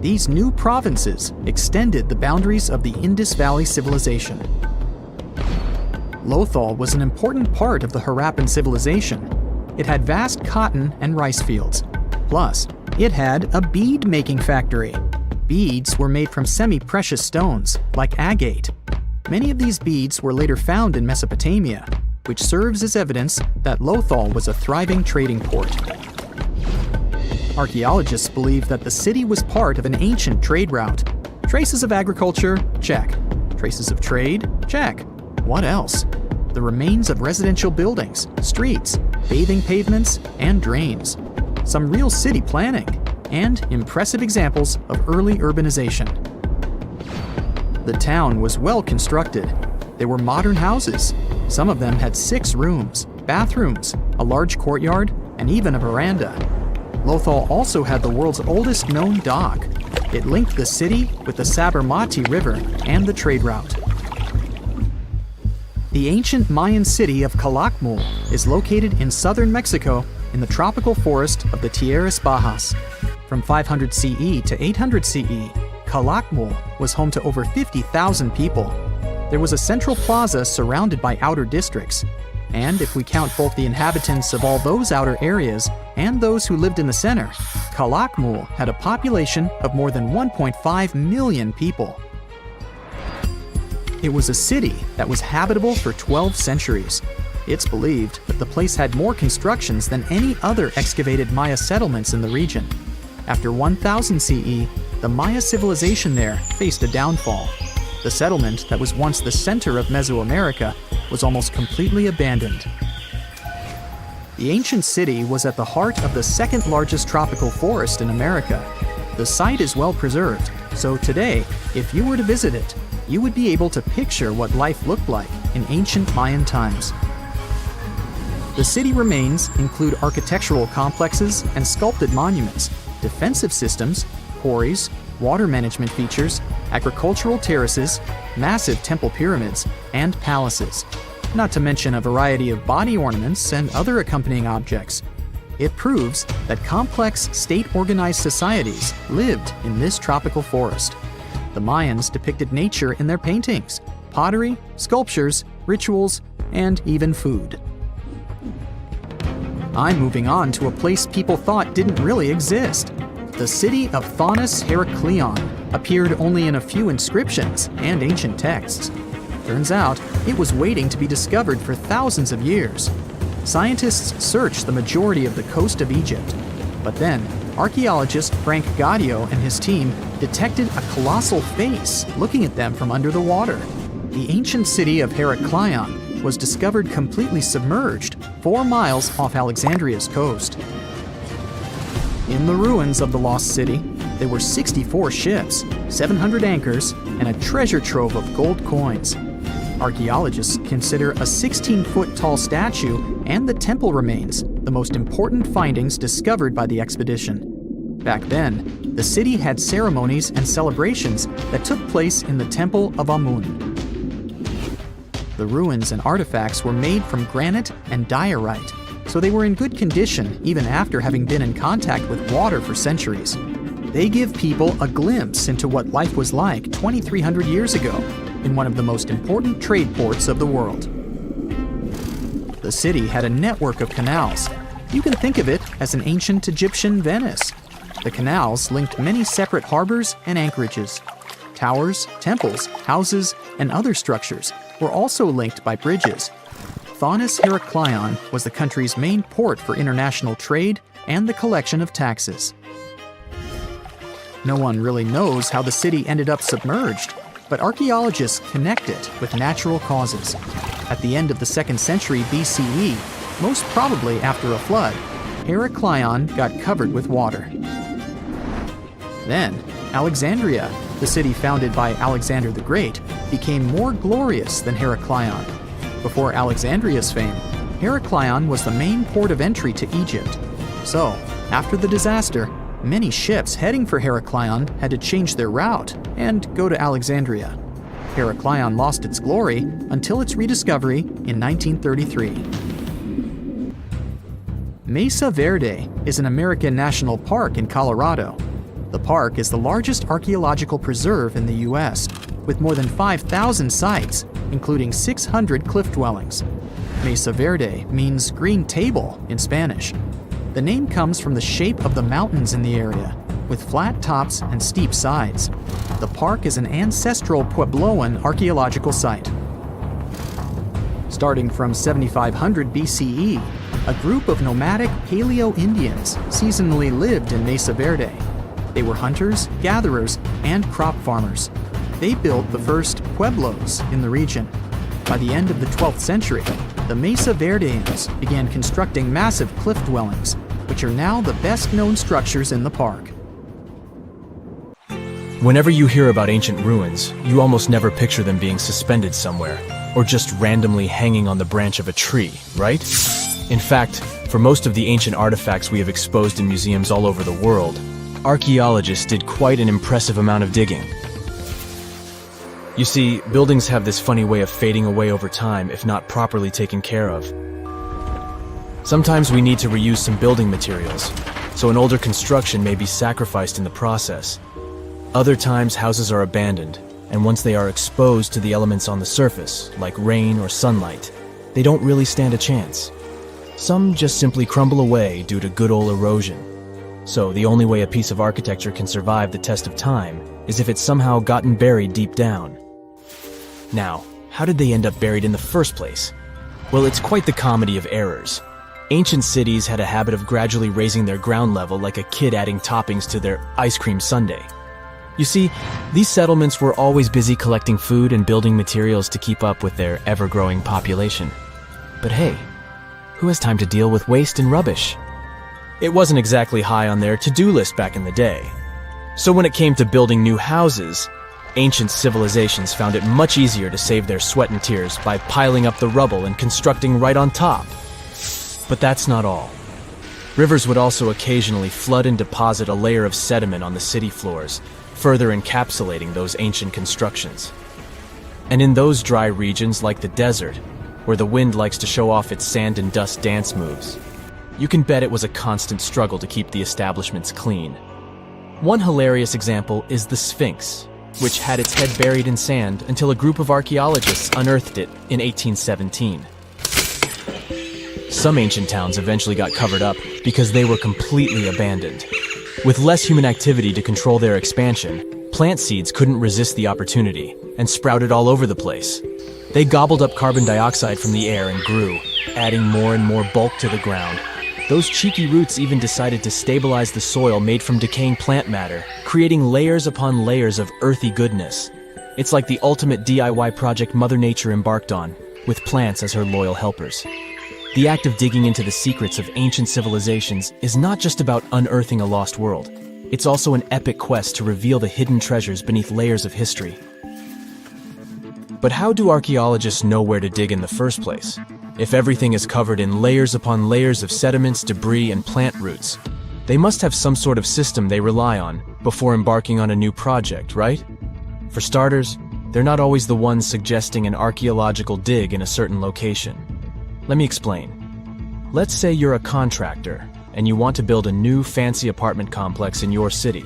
These new provinces extended the boundaries of the Indus Valley civilization. Lothal was an important part of the Harappan civilization. It had vast cotton and rice fields. Plus, it had a bead-making factory. Beads were made from semi-precious stones, like agate. Many of these beads were later found in Mesopotamia, which serves as evidence that Lothal was a thriving trading port. Archaeologists believe that the city was part of an ancient trade route. Traces of agriculture? Check. Traces of trade? Check. What else? The remains of residential buildings, streets, bathing pavements, and drains. Some real city planning, and impressive examples of early urbanization. The town was well constructed. There were modern houses. Some of them had 6 rooms, bathrooms, a large courtyard, and even a veranda. Lothal also had the world's oldest known dock. It linked the city with the Sabarmati River and the trade route. The ancient Mayan city of Calakmul is located in southern Mexico in the tropical forest of the Tierras Bajas. From 500 CE to 800 CE, Calakmul was home to over 50,000 people. There was a central plaza surrounded by outer districts, and if we count both the inhabitants of all those outer areas and those who lived in the center, Calakmul had a population of more than 1.5 million people. It was a city that was habitable for 12 centuries. It's believed that the place had more constructions than any other excavated Maya settlements in the region. After 1000 CE, the Maya civilization there faced a downfall. The settlement that was once the center of Mesoamerica was almost completely abandoned. The ancient city was at the heart of the second largest tropical forest in America. The site is well preserved, so today, if you were to visit it, you would be able to picture what life looked like in ancient Mayan times. The city remains include architectural complexes and sculpted monuments, defensive systems, quarries, water management features, agricultural terraces, massive temple pyramids, and palaces, not to mention a variety of body ornaments and other accompanying objects. It proves that complex, state-organized societies lived in this tropical forest. The Mayans depicted nature in their paintings, pottery, sculptures, rituals, and even food. I'm moving on to a place people thought didn't really exist. The city of Thonis Heracleion appeared only in a few inscriptions and ancient texts. Turns out, it was waiting to be discovered for thousands of years. Scientists searched the majority of the coast of Egypt, but then archaeologist Frank Gaudio and his team detected a colossal face looking at them from under the water. The ancient city of Heracleion was discovered completely submerged 4 miles off Alexandria's coast. In the ruins of the lost city, there were 64 ships, 700 anchors, and a treasure trove of gold coins. Archaeologists consider a 16-foot tall statue and the temple remains the most important findings discovered by the expedition. Back then, the city had ceremonies and celebrations that took place in the Temple of Amun. The ruins and artifacts were made from granite and diorite, so they were in good condition even after having been in contact with water for centuries. They give people a glimpse into what life was like 2,300 years ago in one of the most important trade ports of the world. The city had a network of canals. You can think of it as an ancient Egyptian Venice. The canals linked many separate harbors and anchorages. Towers, temples, houses, and other structures were also linked by bridges. Thonis Heracleion was the country's main port for international trade and the collection of taxes. No one really knows how the city ended up submerged, but archaeologists connect it with natural causes. At the end of the 2nd century BCE, most probably after a flood, Heracleion got covered with water. Then, Alexandria, the city founded by Alexander the Great, became more glorious than Heracleion. Before Alexandria's fame, Heracleion was the main port of entry to Egypt. So, after the disaster, many ships heading for Heracleion had to change their route and go to Alexandria. Heracleion lost its glory until its rediscovery in 1933. Mesa Verde is an American national park in Colorado. The park is the largest archaeological preserve in the U.S., with more than 5,000 sites, including 600 cliff dwellings. Mesa Verde means green table in Spanish. The name comes from the shape of the mountains in the area, with flat tops and steep sides. The park is an ancestral Puebloan archaeological site. Starting from 7500 BCE, a group of nomadic Paleo-Indians seasonally lived in Mesa Verde. They were hunters, gatherers, and crop farmers. They built the first pueblos in the region. By the end of the 12th century, the Mesa Verdeans began constructing massive cliff dwellings, which are now the best-known structures in the park.
Whenever you hear about ancient ruins, you almost never picture them being suspended somewhere, or just randomly hanging on the branch of a tree, right? In fact, for most of the ancient artifacts we have exposed in museums all over the world, archaeologists did quite an impressive amount of digging. You see, buildings have this funny way of fading away over time if not properly taken care of. Sometimes we need to reuse some building materials, so an older construction may be sacrificed in the process. Other times, houses are abandoned, and once they are exposed to the elements on the surface, like rain or sunlight, they don't really stand a chance. Some just simply crumble away due to good old erosion. So the only way a piece of architecture can survive the test of time is if it's somehow gotten buried deep down. Now, how did they end up buried in the first place? Well, it's quite the comedy of errors. Ancient cities had a habit of gradually raising their ground level like a kid adding toppings to their ice cream sundae. You see, these settlements were always busy collecting food and building materials to keep up with their ever-growing population. But hey, who has time to deal with waste and rubbish? It wasn't exactly high on their to-do list back in the day. So when it came to building new houses, ancient civilizations found it much easier to save their sweat and tears by piling up the rubble and constructing right on top. But that's not all. Rivers would also occasionally flood and deposit a layer of sediment on the city floors, further encapsulating those ancient constructions. And in those dry regions like the desert, where the wind likes to show off its sand and dust dance moves, you can bet it was a constant struggle to keep the establishments clean. One hilarious example is the Sphinx, which had its head buried in sand until a group of archaeologists unearthed it in 1817. Some ancient towns eventually got covered up because they were completely abandoned. With less human activity to control their expansion, plant seeds couldn't resist the opportunity and sprouted all over the place. They gobbled up carbon dioxide from the air and grew, adding more and more bulk to the ground. Those cheeky roots even decided to stabilize the soil made from decaying plant matter, creating layers upon layers of earthy goodness. It's like the ultimate DIY project Mother Nature embarked on, with plants as her loyal helpers. The act of digging into the secrets of ancient civilizations is not just about unearthing a lost world. It's also an epic quest to reveal the hidden treasures beneath layers of history. But how do archaeologists know where to dig in the first place? If everything is covered in layers upon layers of sediments, debris, and plant roots, they must have some sort of system they rely on before embarking on a new project, right? For starters, they're not always the ones suggesting an archaeological dig in a certain location. Let me explain. Let's say you're a contractor and you want to build a new fancy apartment complex in your city.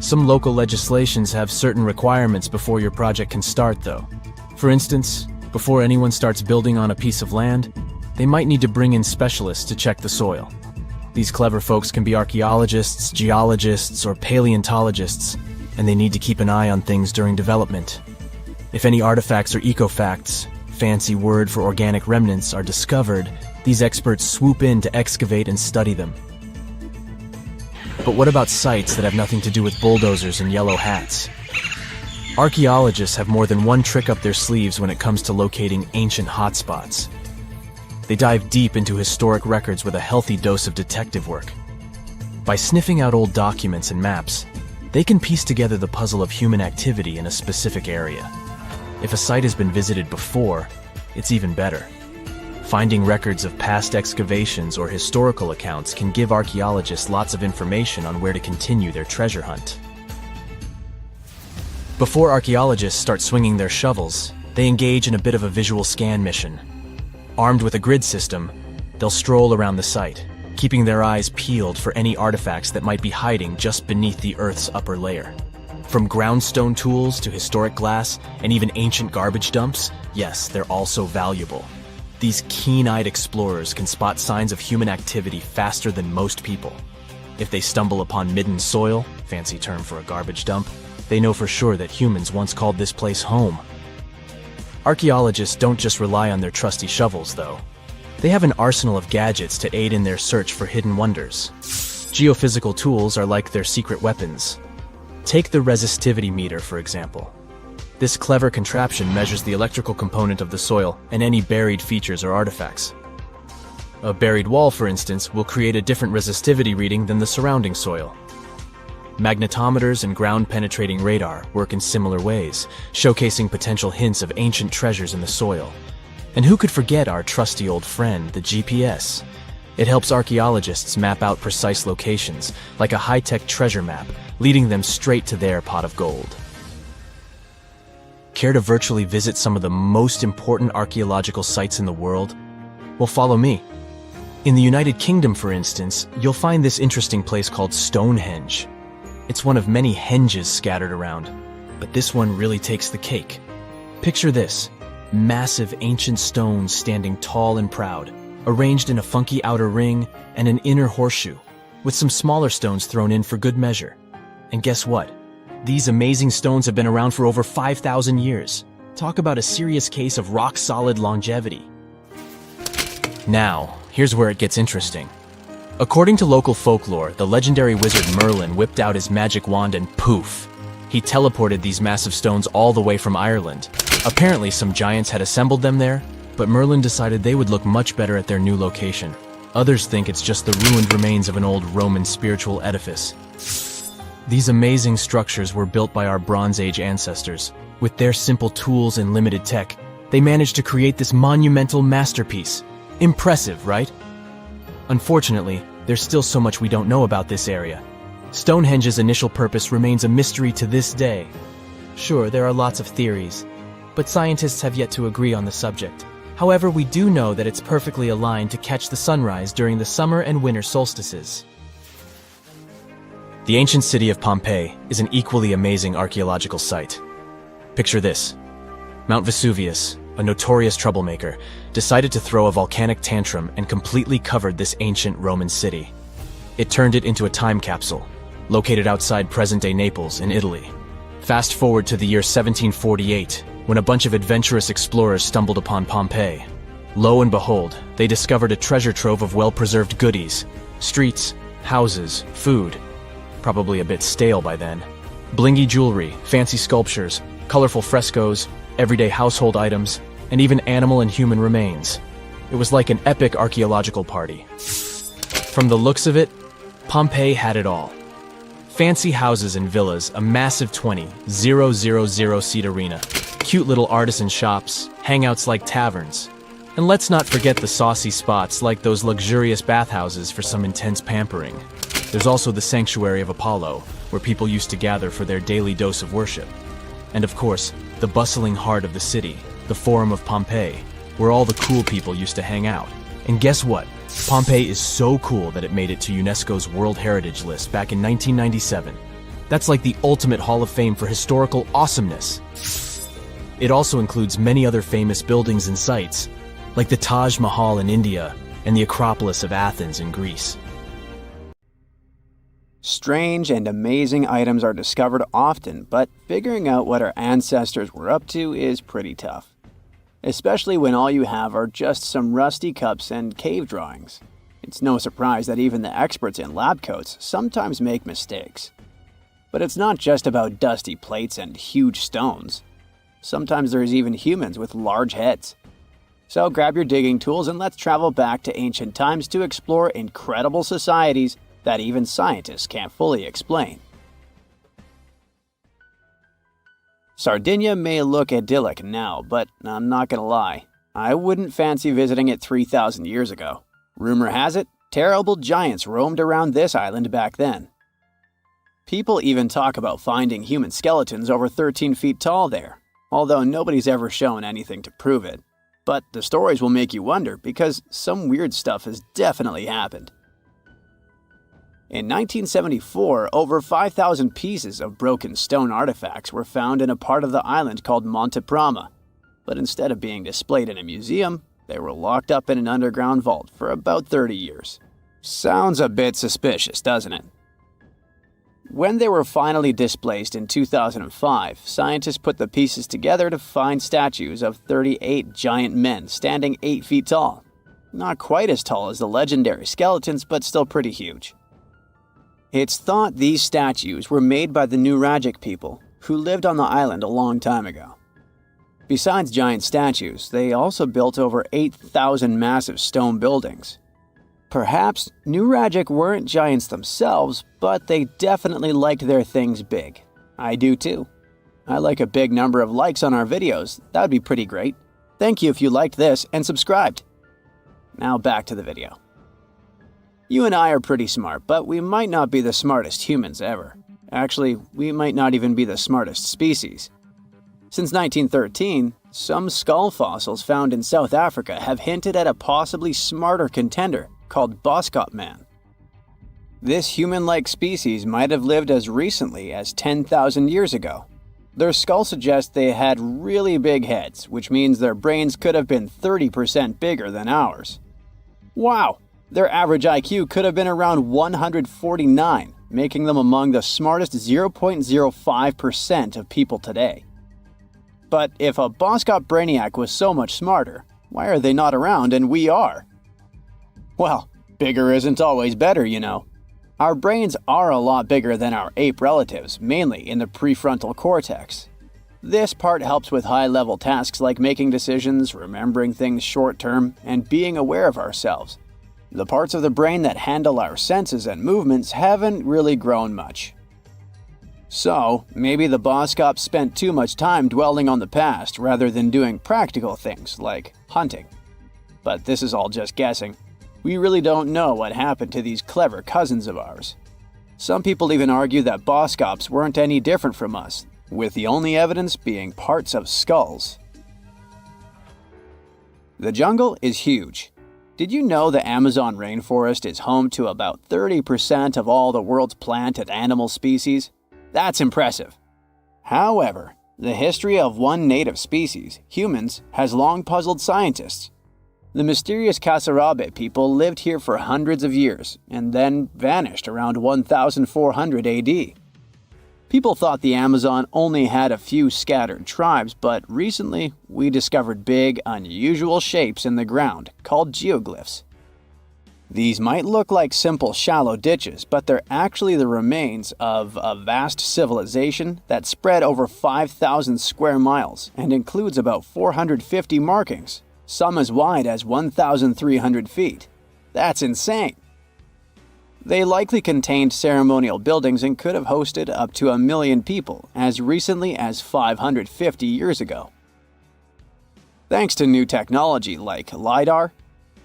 Some local legislations have certain requirements before your project can start, though. For instance, before anyone starts building on a piece of land, they might need to bring in specialists to check the soil. These clever folks can be archaeologists, geologists, or paleontologists, and they need to keep an eye on things during development. If any artifacts or ecofacts, fancy word for organic remnants, are discovered, these experts swoop in to excavate and study them. But what about sites that have nothing to do with bulldozers and yellow hats? Archaeologists have more than one trick up their sleeves when it comes to locating ancient hotspots. They dive deep into historic records with a healthy dose of detective work. By sniffing out old documents and maps, they can piece together the puzzle of human activity in a specific area. If a site has been visited before, it's even better. Finding records of past excavations or historical accounts can give archaeologists lots of information on where to continue their treasure hunt. Before archaeologists start swinging their shovels, they engage in a bit of a visual scan mission. Armed with a grid system, they'll stroll around the site, keeping their eyes peeled for any artifacts that might be hiding just beneath the Earth's upper layer. From groundstone tools to historic glass and even ancient garbage dumps, yes, they're all so valuable. These keen-eyed explorers can spot signs of human activity faster than most people. If they stumble upon midden soil, fancy term for a garbage dump, they know for sure that humans once called this place home. Archaeologists don't just rely on their trusty shovels, though. They have an arsenal of gadgets to aid in their search for hidden wonders. Geophysical tools are like their secret weapons. Take the resistivity meter, for example. This clever contraption measures the electrical component of the soil and any buried features or artifacts. A buried wall, for instance, will create a different resistivity reading than the surrounding soil. Magnetometers and ground-penetrating radar work in similar ways, showcasing potential hints of ancient treasures in the soil. And who could forget our trusty old friend, the GPS? It helps archaeologists map out precise locations, like a high-tech treasure map, leading them straight to their pot of gold. Care to virtually visit some of the most important archaeological sites in the world? Well, follow me. In the United Kingdom, for instance, you'll find this interesting place called Stonehenge. It's one of many henges scattered around, but this one really takes the cake. Picture this: massive ancient stones standing tall and proud, arranged in a funky outer ring and an inner horseshoe, with some smaller stones thrown in for good measure. And guess what? These amazing stones have been around for over 5,000 years. Talk about a serious case of rock-solid longevity. Now, here's where it gets interesting. According to local folklore, the legendary wizard Merlin whipped out his magic wand and poof! He teleported these massive stones all the way from Ireland. Apparently, some giants had assembled them there, but Merlin decided they would look much better at their new location. Others think it's just the ruined remains of an old Roman spiritual edifice. These amazing structures were built by our Bronze Age ancestors. With their simple tools and limited tech, they managed to create this monumental masterpiece. Impressive, right? Unfortunately, there's still so much we don't know about this area. Stonehenge's initial purpose remains a mystery to this day. Sure, there are lots of theories, but scientists have yet to agree on the subject. However, we do know that it's perfectly aligned to catch the sunrise during the summer and winter solstices. The ancient city of Pompeii is an equally amazing archaeological site. Picture this: Mount Vesuvius, a notorious troublemaker, decided to throw a volcanic tantrum and completely covered this ancient Roman city. It turned it into a time capsule, located outside present-day Naples in Italy. Fast forward to the year 1748, when a bunch of adventurous explorers stumbled upon Pompeii. Lo and behold, they discovered a treasure trove of well-preserved goodies: streets, houses, food. Probably a bit stale by then. Blingy jewelry, fancy sculptures, colorful frescoes, everyday household items, and even animal and human remains. It was like an epic archaeological party. From the looks of it, Pompeii had it all. Fancy houses and villas, a massive 20,000-seat arena, cute little artisan shops, hangouts like taverns. And let's not forget the saucy spots like those luxurious bathhouses for some intense pampering. There's also the Sanctuary of Apollo, where people used to gather for their daily dose of worship. And of course, the bustling heart of the city, the Forum of Pompeii, where all the cool people used to hang out. And guess what? Pompeii is so cool that it made it to UNESCO's World Heritage List back in 1997. That's like the ultimate Hall of Fame for historical awesomeness. It also includes many other famous buildings and sites, like the Taj Mahal in India and the Acropolis of Athens in Greece.
Strange and amazing items are discovered often, but figuring out what our ancestors were up to is pretty tough. Especially when all you have are just some rusty cups and cave drawings. It's no surprise that even the experts in lab coats sometimes make mistakes. But it's not just about dusty plates and huge stones. Sometimes there's even humans with large heads. So grab your digging tools and let's travel back to ancient times to explore incredible societies that even scientists can't fully explain. Sardinia may look idyllic now, but I'm not gonna lie, I wouldn't fancy visiting it 3,000 years ago. Rumor has it, terrible giants roamed around this island back then. People even talk about finding human skeletons over 13 feet tall there, although nobody's ever shown anything to prove it. But the stories will make you wonder because some weird stuff has definitely happened. In 1974, over 5,000 pieces of broken stone artifacts were found in a part of the island called Monte Prama, but instead of being displayed in a museum, they were locked up in an underground vault for about 30 years. Sounds a bit suspicious, doesn't it? When they were finally displaced in 2005, scientists put the pieces together to find statues of 38 giant men standing 8 feet tall. Not quite as tall as the legendary skeletons, but still pretty huge. It's thought these statues were made by the Nuragic people, who lived on the island a long time ago. Besides giant statues, they also built over 8,000 massive stone buildings. Perhaps Nuragic weren't giants themselves, but they definitely liked their things big. I do too. I like a big number of likes on our videos. That would be pretty great. Thank you if you liked this and subscribed. Now back to the video. You and I are pretty smart, but we might not be the smartest humans ever. Actually, we might not even be the smartest species. Since 1913, some skull fossils found in South Africa have hinted at a possibly smarter contender called Boskop man. This human-like species might have lived as recently as 10,000 years ago. Their skull suggests they had really big heads, which means their brains could have been 30% bigger than ours. Wow! Their average IQ could have been around 149, making them among the smartest 0.05% of people today. But if a Boskop brainiac was so much smarter, why are they not around and we are? Well, bigger isn't always better, you know. Our brains are a lot bigger than our ape relatives, mainly in the prefrontal cortex. This part helps with high-level tasks like making decisions, remembering things short-term, and being aware of ourselves. The parts of the brain that handle our senses and movements haven't really grown much. So, maybe the Boskops spent too much time dwelling on the past rather than doing practical things like hunting. But this is all just guessing. We really don't know what happened to these clever cousins of ours. Some people even argue that Boskops weren't any different from us, with the only evidence being parts of skulls. The jungle is huge. Did you know the Amazon rainforest is home to about 30% of all the world's plant and animal species? That's impressive. However, the history of one native species, humans, has long puzzled scientists. The mysterious Kasarabe people lived here for hundreds of years and then vanished around 1400 AD. People thought the Amazon only had a few scattered tribes, but recently we discovered big, unusual shapes in the ground called geoglyphs. These might look like simple shallow ditches, but they're actually the remains of a vast civilization that spread over 5,000 square miles and includes about 450 markings, some as wide as 1,300 feet. That's insane! They likely contained ceremonial buildings and could have hosted up to 1 million people as recently as 550 years ago. Thanks to new technology like LiDAR,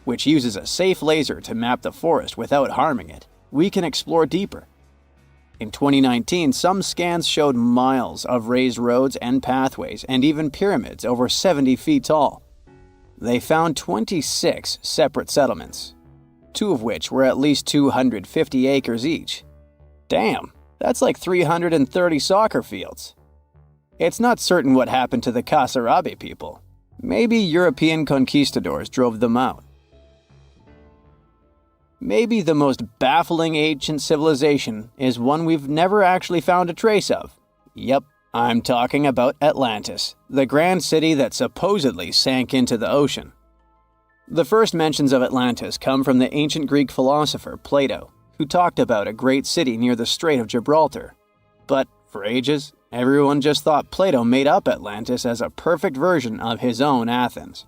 which uses a safe laser to map the forest without harming it, we can explore deeper. In 2019, some scans showed miles of raised roads and pathways and even pyramids over 70 feet tall. They found 26 separate settlements, 2 of which were at least 250 acres each. Damn, that's like 330 soccer fields. It's not certain what happened to the Kasarabe people. Maybe European conquistadors drove them out. Maybe the most baffling ancient civilization is one we've never actually found a trace of. Yep, I'm talking about Atlantis, the grand city that supposedly sank into the ocean. The first mentions of Atlantis come from the ancient Greek philosopher Plato, who talked about a great city near the Strait of Gibraltar. But for ages, everyone just thought Plato made up Atlantis as a perfect version of his own Athens.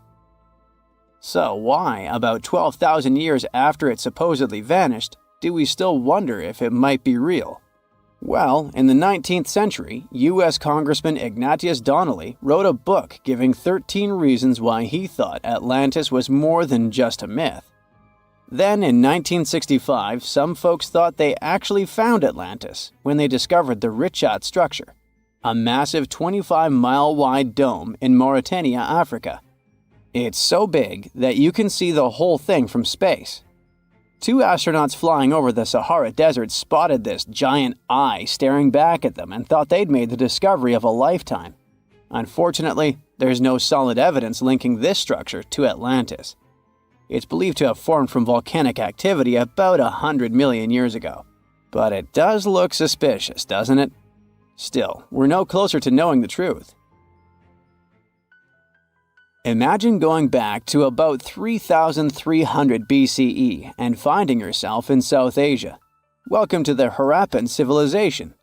So why, about 12,000 years after it supposedly vanished, do we still wonder if it might be real? Well, in the 19th century, U.S. Congressman Ignatius Donnelly wrote a book giving 13 reasons why he thought Atlantis was more than just a myth. Then, in 1965, some folks thought they actually found Atlantis when they discovered the Richat structure, a massive 25-mile-wide dome in Mauritania, Africa. It's so big that you can see the whole thing from space. 2 astronauts flying over the Sahara Desert spotted this giant eye staring back at them and thought they'd made the discovery of a lifetime. Unfortunately, there's no solid evidence linking this structure to Atlantis. It's believed to have formed from volcanic activity about 100 million years ago. But it does look suspicious, doesn't it? Still, we're no closer to knowing the truth. Imagine going back to about 3,300 BCE and finding yourself in South Asia. Welcome to the Harappan civilization.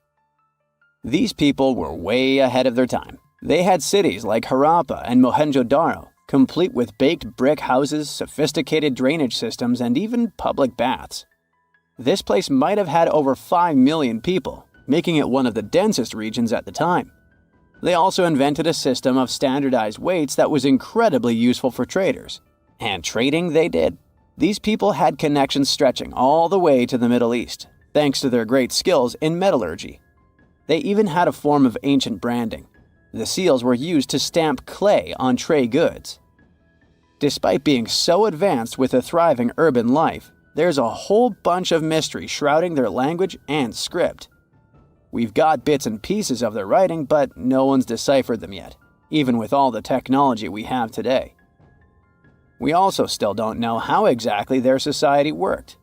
These people were way ahead of their time. They had cities like Harappa and Mohenjo-Daro, complete with baked brick houses, sophisticated drainage systems, and even public baths. This place might have had over 5 million people, making it one of the densest regions at the time. They also invented a system of standardized weights that was incredibly useful for traders. And trading they did. These people had connections stretching all the way to the Middle East, thanks to their great skills in metallurgy. They even had a form of ancient branding. The seals were used to stamp clay on tray goods. Despite being so advanced with a thriving urban life, there's a whole bunch of mystery shrouding their language and script. We've got bits and pieces of their writing, but no one's deciphered them yet, even with all the technology we have today. We also still don't know how exactly their society worked.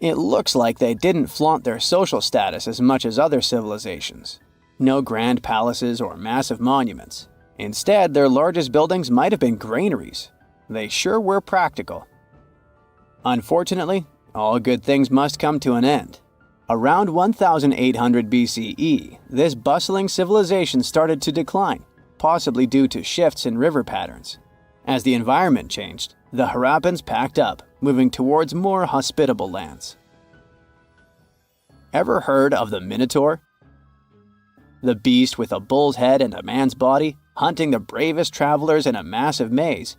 It looks like they didn't flaunt their social status as much as other civilizations. No grand palaces or massive monuments. Instead, their largest buildings might have been granaries. They sure were practical. Unfortunately, all good things must come to an end. Around 1800 BCE, this bustling civilization started to decline, possibly due to shifts in river patterns. As the environment changed, the Harappans packed up, moving towards more hospitable lands. Ever heard of the Minotaur? The beast with a bull's head and a man's body, hunting the bravest travelers in a massive maze.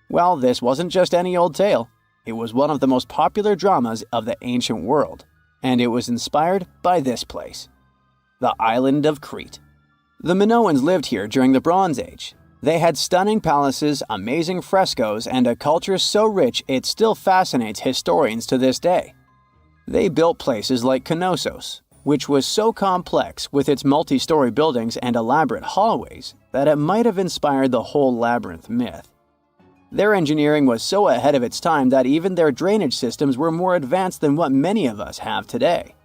Well, this wasn't just any old tale. It was one of the most popular dramas of the ancient world, and it was inspired by this place, the island of Crete. The Minoans lived here during the Bronze Age. They had stunning palaces, amazing frescoes, and a culture so rich it still fascinates historians to this day. They built places like Knossos, which was so complex with its multi-story buildings and elaborate hallways that it might have inspired the whole labyrinth myth. Their engineering was so ahead of its time that even their drainage systems were more advanced than what many of us have today.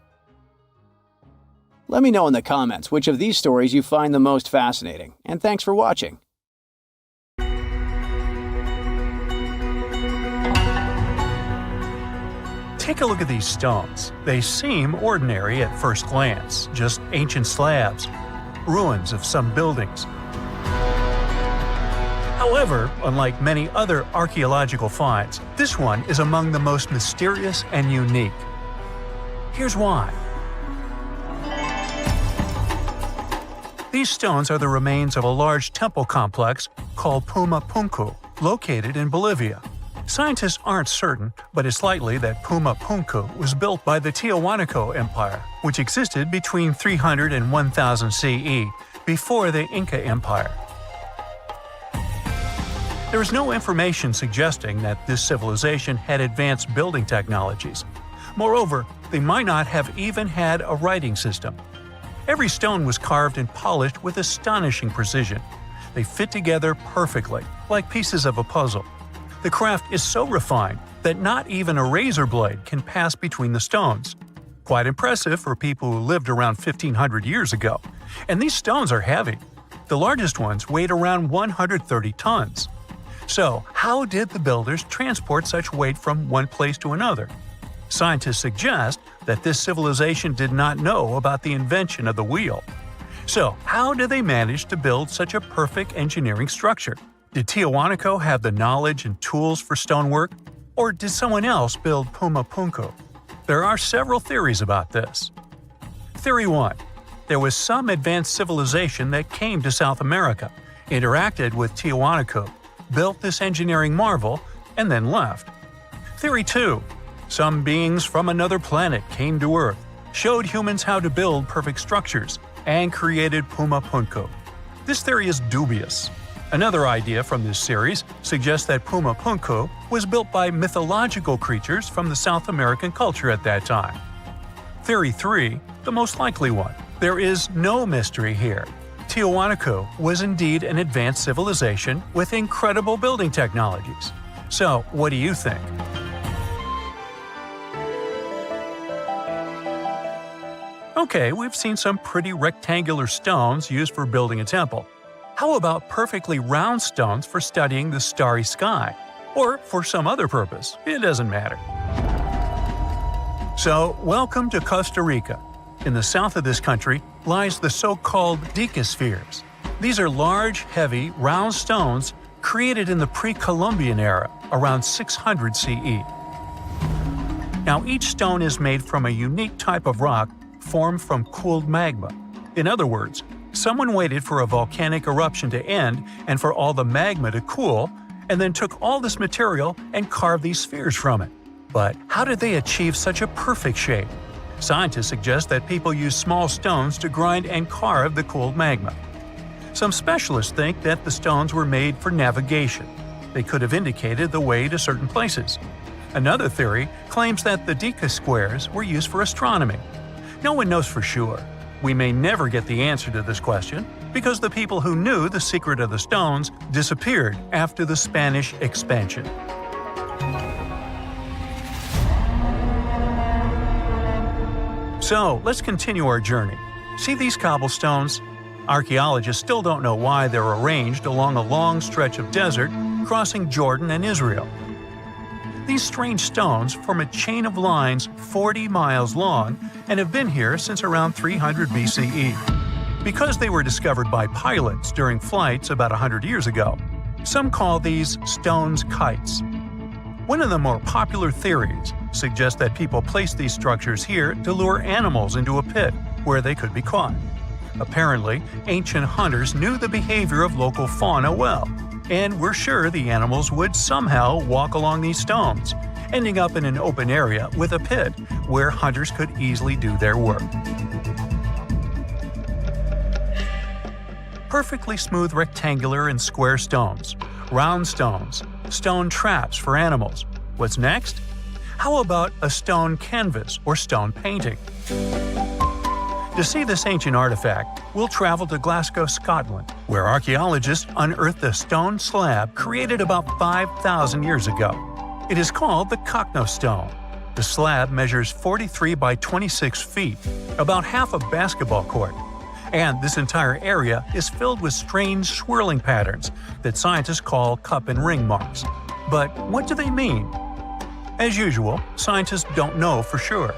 Let me know in the comments which of these stories you find the most fascinating, and thanks for watching.
Take a look at these stones. They seem ordinary at first glance, just ancient slabs, ruins of some buildings. However, unlike many other archaeological finds, this one is among the most mysterious and unique. Here's why. These stones are the remains of a large temple complex called Puma Punku, located in Bolivia. Scientists aren't certain, but it's likely that Puma Punku was built by the Tiahuanaco Empire, which existed between 300 and 1000 CE, before the Inca Empire. There is no information suggesting that this civilization had advanced building technologies. Moreover, they might not have even had a writing system. Every stone was carved and polished with astonishing precision. They fit together perfectly, like pieces of a puzzle. The craft is so refined that not even a razor blade can pass between the stones. Quite impressive for people who lived around 1500 years ago. And these stones are heavy. The largest ones weighed around 130 tons. So, how did the builders transport such weight from one place to another? Scientists suggest that this civilization did not know about the invention of the wheel. So, how did they manage to build such a perfect engineering structure? Did Tiahuanaco have the knowledge and tools for stonework? Or did someone else build Puma Punku? There are several theories about this. Theory 1. There was some advanced civilization that came to South America, interacted with Tiahuanaco, built this engineering marvel, and then left. Theory 2. Some beings from another planet came to Earth, showed humans how to build perfect structures, and created Puma Punku. This theory is dubious. Another idea from this series suggests that Puma Punku was built by mythological creatures from the South American culture at that time. Theory 3, the most likely one. There is no mystery here. Tiahuanaco was indeed an advanced civilization with incredible building technologies. So, what do you think? Okay, we've seen some pretty rectangular stones used for building a temple. How about perfectly round stones for studying the starry sky? Or for some other purpose, it doesn't matter. So, welcome to Costa Rica. In the south of this country lies the so-called decaspheres. These are large, heavy, round stones created in the pre-Columbian era, around 600 CE. Now, each stone is made from a unique type of rock formed from cooled magma. In other words, someone waited for a volcanic eruption to end and for all the magma to cool, and then took all this material and carved these spheres from it. But how did they achieve such a perfect shape? Scientists suggest that people used small stones to grind and carve the cooled magma. Some specialists think that the stones were made for navigation. They could have indicated the way to certain places. Another theory claims that the Dika squares were used for astronomy. No one knows for sure. We may never get the answer to this question because the people who knew the secret of the stones disappeared after the Spanish expansion. So, let's continue our journey. See these cobblestones? Archaeologists still don't know why they're arranged along a long stretch of desert crossing Jordan and Israel. These strange stones form a chain of lines 40 miles long and have been here since around 300 BCE. Because they were discovered by pilots during flights about 100 years ago, some call these stones kites. One of the more popular theories suggests that people placed these structures here to lure animals into a pit where they could be caught. Apparently, ancient hunters knew the behavior of local fauna well, and were sure the animals would somehow walk along these stones, ending up in an open area with a pit where hunters could easily do their work. Perfectly smooth rectangular and square stones, round stones, stone traps for animals. What's next? How about a stone canvas or stone painting? To see this ancient artifact, we'll travel to Glasgow, Scotland, where archaeologists unearthed a stone slab created about 5,000 years ago. It is called the Cockno Stone. The slab measures 43 by 26 feet, about half a basketball court. And this entire area is filled with strange swirling patterns that scientists call cup and ring marks. But what do they mean? As usual, scientists don't know for sure.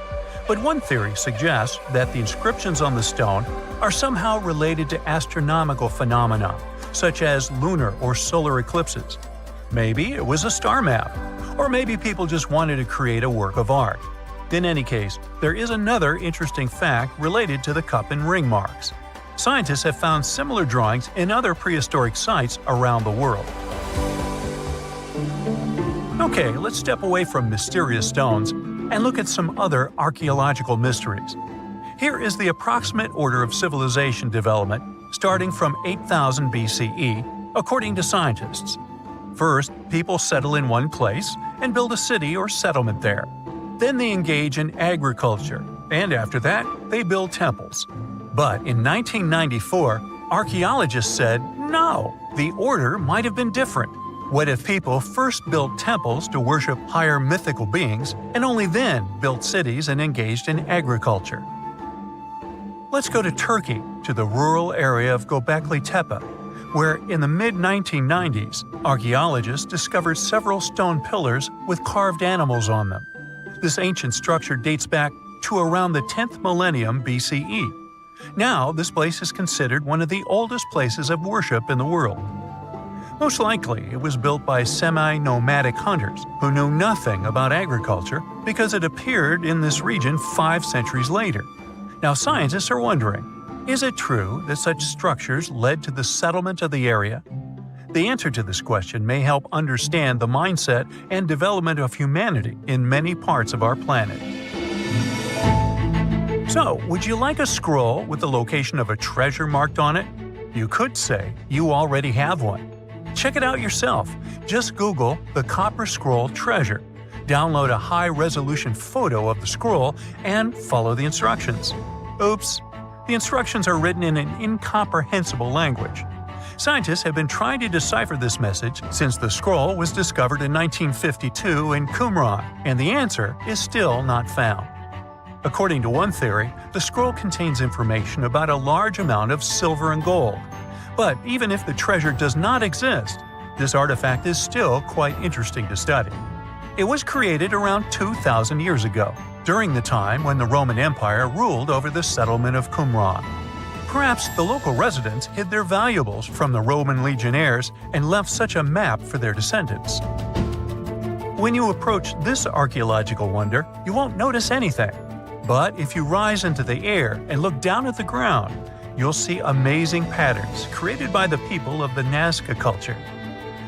But one theory suggests that the inscriptions on the stone are somehow related to astronomical phenomena, such as lunar or solar eclipses. Maybe it was a star map, or maybe people just wanted to create a work of art. In any case, there is another interesting fact related to the cup and ring marks. Scientists have found similar drawings in other prehistoric sites around the world. Okay, let's step away from mysterious stones and look at some other archaeological mysteries. Here is the approximate order of civilization development starting from 8000 BCE, according to scientists. First, people settle in one place and build a city or settlement there. Then they engage in agriculture, and after that, they build temples. But in 1994, archaeologists said, no, the order might have been different. What if people first built temples to worship higher mythical beings and only then built cities and engaged in agriculture? Let's go to Turkey, to the rural area of Göbekli Tepe, where in the mid-1990s, archaeologists discovered several stone pillars with carved animals on them. This ancient structure dates back to around the 10th millennium BCE. Now, this place is considered one of the oldest places of worship in the world. Most likely, it was built by semi-nomadic hunters who knew nothing about agriculture because it appeared in this region 5 centuries later. Now, scientists are wondering, is it true that such structures led to the settlement of the area? The answer to this question may help understand the mindset and development of humanity in many parts of our planet. So, would you like a scroll with the location of a treasure marked on it? You could say you already have one. Check it out yourself. Just Google the Copper Scroll Treasure. Download a high-resolution photo of the scroll and follow the instructions. Oops! The instructions are written in an incomprehensible language. Scientists have been trying to decipher this message since the scroll was discovered in 1952 in Qumran, and the answer is still not found. According to one theory, the scroll contains information about a large amount of silver and gold. But even if the treasure does not exist, this artifact is still quite interesting to study. It was created around 2,000 years ago, during the time when the Roman Empire ruled over the settlement of Qumran. Perhaps the local residents hid their valuables from the Roman legionnaires and left such a map for their descendants. When you approach this archaeological wonder, you won't notice anything. But if you rise into the air and look down at the ground, you'll see amazing patterns created by the people of the Nazca culture.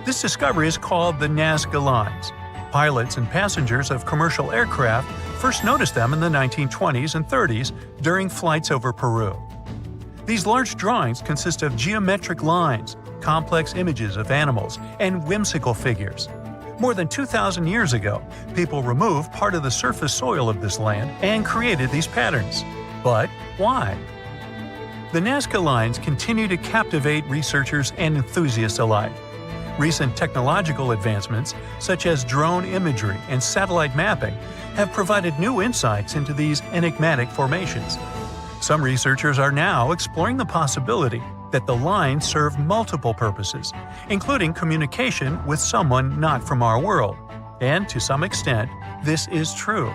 This discovery is called the Nazca Lines. Pilots and passengers of commercial aircraft first noticed them in the 1920s and 30s during flights over Peru. These large drawings consist of geometric lines, complex images of animals, and whimsical figures. More than 2,000 years ago, people removed part of the surface soil of this land and created these patterns. But why? The Nazca lines continue to captivate researchers and enthusiasts alike. Recent technological advancements, such as drone imagery and satellite mapping, have provided new insights into these enigmatic formations. Some researchers are now exploring the possibility that the lines serve multiple purposes, including communication with someone not from our world. And to some extent, this is true.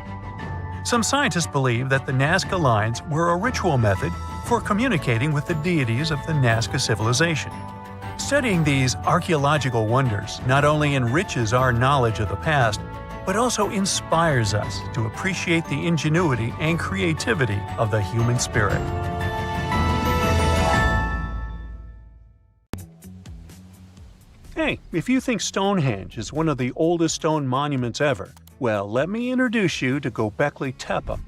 Some scientists believe that the Nazca lines were a ritual method for communicating with the deities of the Nazca civilization. Studying these archaeological wonders not only enriches our knowledge of the past, but also inspires us to appreciate the ingenuity and creativity of the human spirit. Hey, if you think Stonehenge is one of the oldest stone monuments ever, well, let me introduce you to Göbekli Tepe.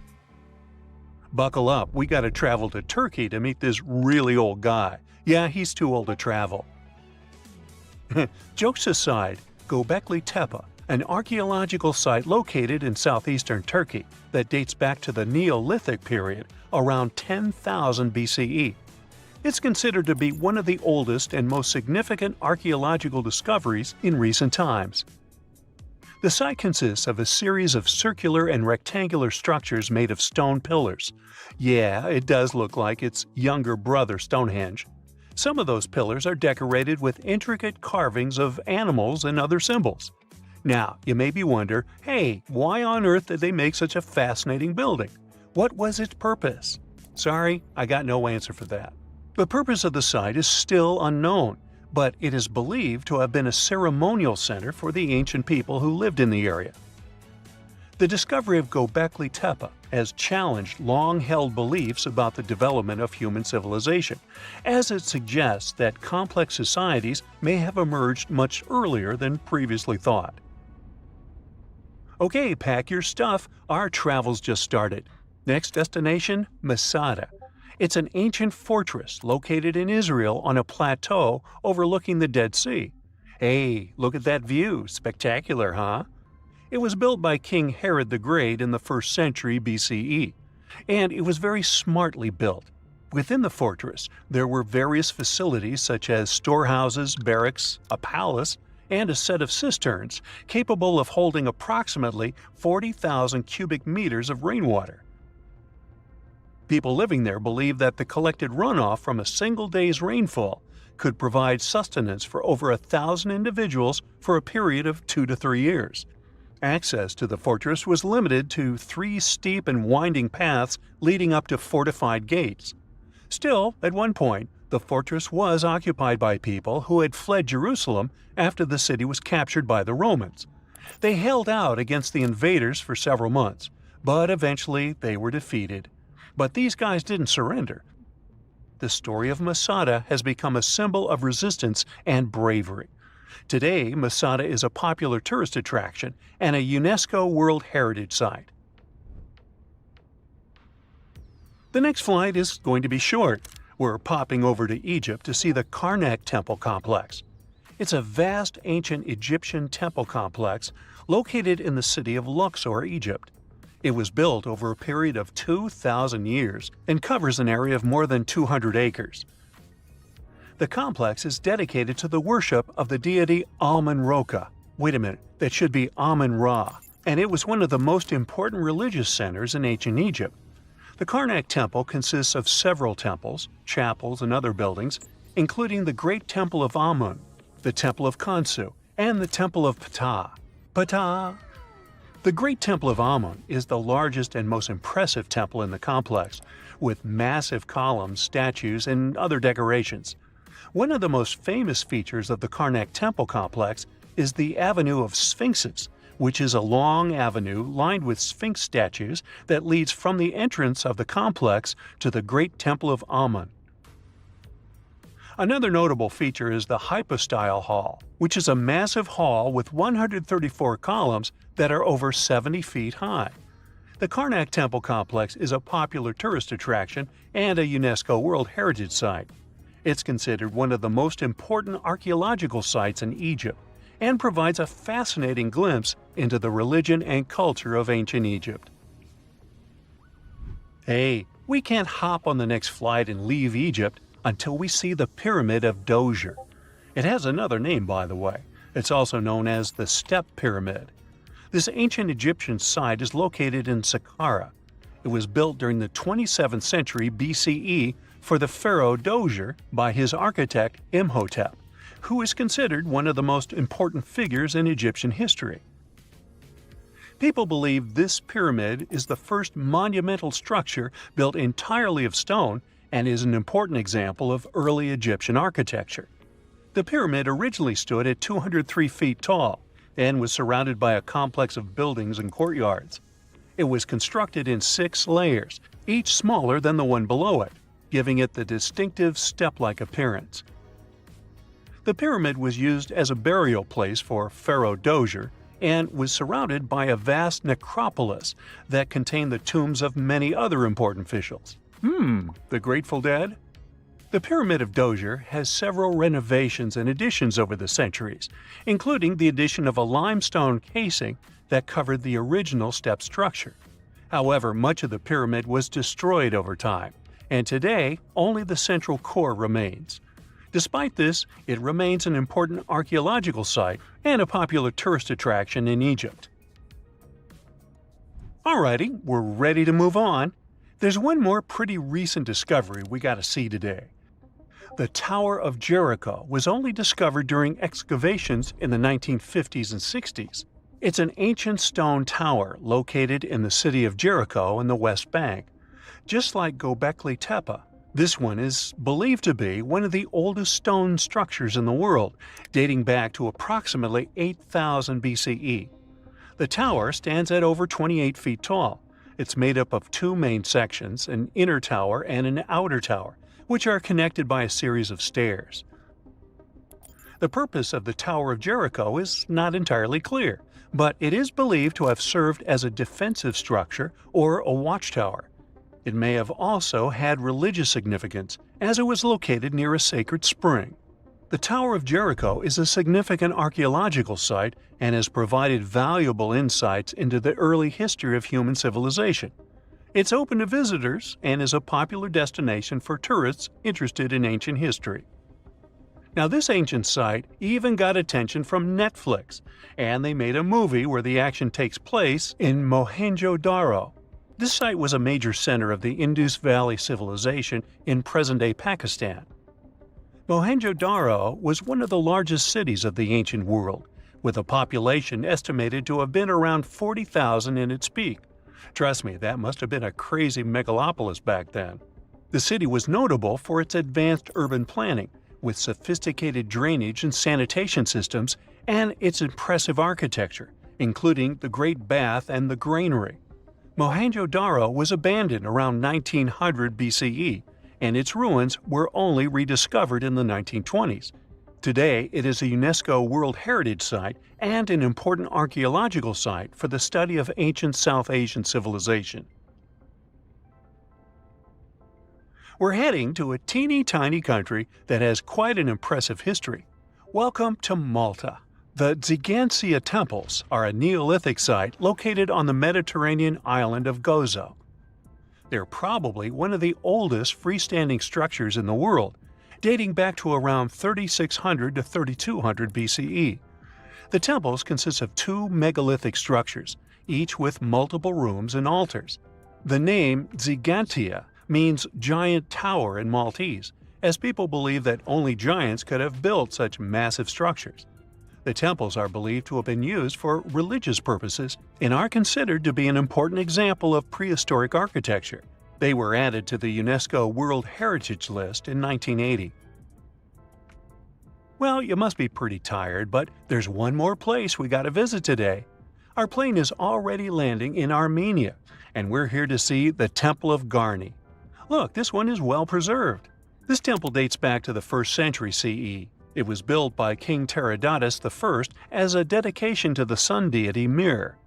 Buckle up, we gotta travel to Turkey to meet this really old guy. Yeah, he's too old to travel. Jokes aside, Göbekli Tepe, an archaeological site located in southeastern Turkey that dates back to the Neolithic period around 10,000 BCE. It's considered to be one of the oldest and most significant archaeological discoveries in recent times. The site consists of a series of circular and rectangular structures made of stone pillars. Yeah, it does look like its younger brother Stonehenge. Some of those pillars are decorated with intricate carvings of animals and other symbols. Now, you maybe wonder, hey, why on earth did they make such a fascinating building? What was its purpose? Sorry, I got no answer for that. The purpose of the site is still unknown, but it is believed to have been a ceremonial center for the ancient people who lived in the area. The discovery of Göbekli Tepe has challenged long-held beliefs about the development of human civilization, as it suggests that complex societies may have emerged much earlier than previously thought. Okay, pack your stuff, our travels just started. Next destination, Masada. It's an ancient fortress located in Israel on a plateau overlooking the Dead Sea. Hey, look at that view, spectacular, huh? It was built by King Herod the Great in the 1st century BCE, and it was very smartly built. Within the fortress, there were various facilities such as storehouses, barracks, a palace, and a set of cisterns capable of holding approximately 40,000 cubic meters of rainwater. People living there believed that the collected runoff from a single day's rainfall could provide sustenance for over 1,000 individuals for a period of 2 to 3 years. Access to the fortress was limited to 3 steep and winding paths leading up to fortified gates. Still, at one point, the fortress was occupied by people who had fled Jerusalem after the city was captured by the Romans. They held out against the invaders for several months, but eventually they were defeated. But these guys didn't surrender. The story of Masada has become a symbol of resistance and bravery. Today, Masada is a popular tourist attraction and a UNESCO World Heritage Site. The next flight is going to be short. We're popping over to Egypt to see the Karnak Temple Complex. It's a vast ancient Egyptian temple complex located in the city of Luxor, Egypt. It was built over a period of 2,000 years and covers an area of more than 200 acres. The complex is dedicated to the worship of the deity Amun-Ra. Wait a minute, that should be Amun-Ra, and it was one of the most important religious centers in ancient Egypt. The Karnak Temple consists of several temples, chapels, and other buildings, including the Great Temple of Amun, the Temple of Khonsu, and the Temple of Ptah. Ptah! The Great Temple of Amun is the largest and most impressive temple in the complex, with massive columns, statues, and other decorations. One of the most famous features of the Karnak Temple complex is the Avenue of Sphinxes, which is a long avenue lined with Sphinx statues that leads from the entrance of the complex to the Great Temple of Amun. Another notable feature is the Hypostyle Hall, which is a massive hall with 134 columns that are over 70 feet high. The Karnak Temple complex is a popular tourist attraction and a UNESCO World Heritage Site. It's considered one of the most important archaeological sites in Egypt and provides a fascinating glimpse into the religion and culture of ancient Egypt. Hey, we can't hop on the next flight and leave Egypt until we see the Pyramid of Djoser. It has another name, by the way. It's also known as the Step Pyramid. This ancient Egyptian site is located in Saqqara. It was built during the 27th century BCE for the pharaoh Djoser by his architect Imhotep, who is considered one of the most important figures in Egyptian history. People believe this pyramid is the first monumental structure built entirely of stone and is an important example of early Egyptian architecture. The pyramid originally stood at 203 feet tall and was surrounded by a complex of buildings and courtyards. It was constructed in 6 layers, each smaller than the one below it, giving it the distinctive step-like appearance. The pyramid was used as a burial place for Pharaoh Djoser and was surrounded by a vast necropolis that contained the tombs of many other important officials. The Grateful Dead? The Pyramid of Djoser has several renovations and additions over the centuries, including the addition of a limestone casing that covered the original step structure. However, much of the pyramid was destroyed over time, and today only the central core remains. Despite this, it remains an important archaeological site and a popular tourist attraction in Egypt. Alrighty, we're ready to move on. There's one more pretty recent discovery we gotta see today. The Tower of Jericho was only discovered during excavations in the 1950s and 60s. It's an ancient stone tower located in the city of Jericho in the West Bank. Just like Göbekli Tepe, this one is believed to be one of the oldest stone structures in the world, dating back to approximately 8000 BCE. The tower stands at over 28 feet tall. It's made up of 2 main sections, an inner tower and an outer tower, which are connected by a series of stairs. The purpose of the Tower of Jericho is not entirely clear, but it is believed to have served as a defensive structure or a watchtower. It may have also had religious significance, as it was located near a sacred spring. The Tower of Jericho is a significant archaeological site and has provided valuable insights into the early history of human civilization. It's open to visitors and is a popular destination for tourists interested in ancient history. Now, this ancient site even got attention from Netflix, and they made a movie where the action takes place in Mohenjo-Daro. This site was a major center of the Indus Valley civilization in present-day Pakistan. Mohenjo-Daro was one of the largest cities of the ancient world, with a population estimated to have been around 40,000 in its peak. Trust me, that must have been a crazy megalopolis back then. The city was notable for its advanced urban planning, with sophisticated drainage and sanitation systems, and its impressive architecture, including the Great Bath and the Granary. Mohenjo-Daro was abandoned around 1900 BCE, and its ruins were only rediscovered in the 1920s. Today, it is a UNESCO World Heritage Site and an important archaeological site for the study of ancient South Asian civilization. We're heading to a teeny-tiny country that has quite an impressive history. Welcome to Malta. The Xigantia Temples are a Neolithic site located on the Mediterranean island of Gozo. They're probably one of the oldest freestanding structures in the world, dating back to around 3600 to 3200 BCE. The temples consist of 2 megalithic structures, each with multiple rooms and altars. The name Xigantia means giant tower in Maltese, as people believe that only giants could have built such massive structures. The temples are believed to have been used for religious purposes and are considered to be an important example of prehistoric architecture. They were added to the UNESCO World Heritage List in 1980. Well, you must be pretty tired, but there's one more place we gotta visit today. Our plane is already landing in Armenia, and we're here to see the Temple of Garni. Look, this one is well preserved. This temple dates back to the 1st century CE. It was built by King Tiridates I as a dedication to the sun deity Mir.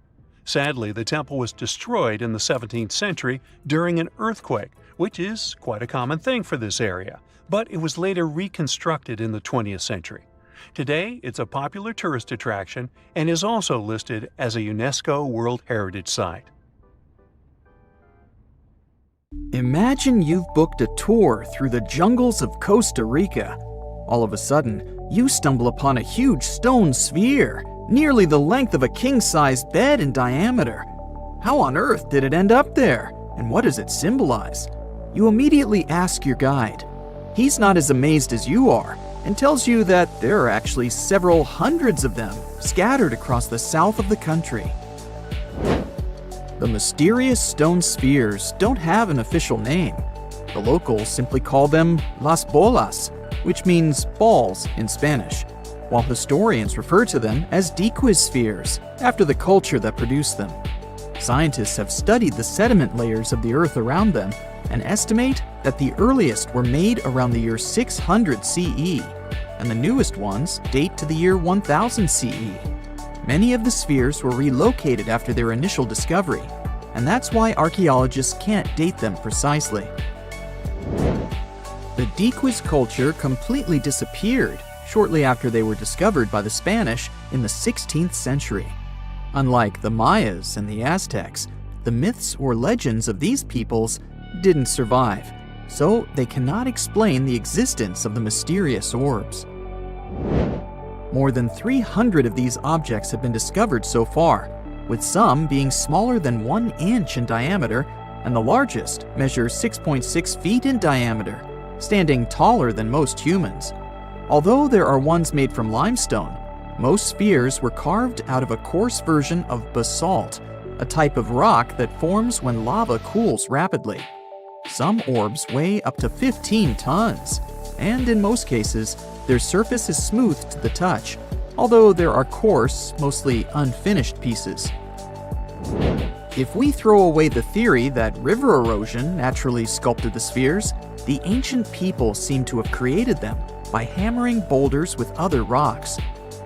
Sadly, the temple was destroyed in the 17th century during an earthquake, which is quite a common thing for this area, but it was later reconstructed in the 20th century. Today, it's a popular tourist attraction and is also listed as a UNESCO World Heritage Site.
Imagine you've booked a tour through the jungles of Costa Rica. All of a sudden, you stumble upon a huge stone sphere, nearly the length of a king-sized bed in diameter. How on earth did it end up there? And what does it symbolize? You immediately ask your guide. He's not as amazed as you are and tells you that there are actually several hundreds of them scattered across the south of the country. The mysterious stone spheres don't have an official name. The locals simply call them las bolas, which means balls in Spanish, while historians refer to them as Diques spheres, after the culture that produced them. Scientists have studied the sediment layers of the Earth around them and estimate that the earliest were made around the year 600 CE, and the newest ones date to the year 1000 CE. Many of the spheres were relocated after their initial discovery, and that's why archaeologists can't date them precisely. The Diques culture completely disappeared shortly after they were discovered by the Spanish in the 16th century. Unlike the Mayas and the Aztecs, the myths or legends of these peoples didn't survive, so they cannot explain the existence of the mysterious orbs. More than 300 of these objects have been discovered so far, with some being smaller than 1 inch in diameter, and the largest measures 6.6 feet in diameter, standing taller than most humans. Although there are ones made from limestone, most spheres were carved out of a coarse version of basalt, a type of rock that forms when lava cools rapidly. Some orbs weigh up to 15 tons, and in most cases, their surface is smooth to the touch, although there are coarse, mostly unfinished pieces. If we throw away the theory that river erosion naturally sculpted the spheres, the ancient people seem to have created them by hammering boulders with other rocks.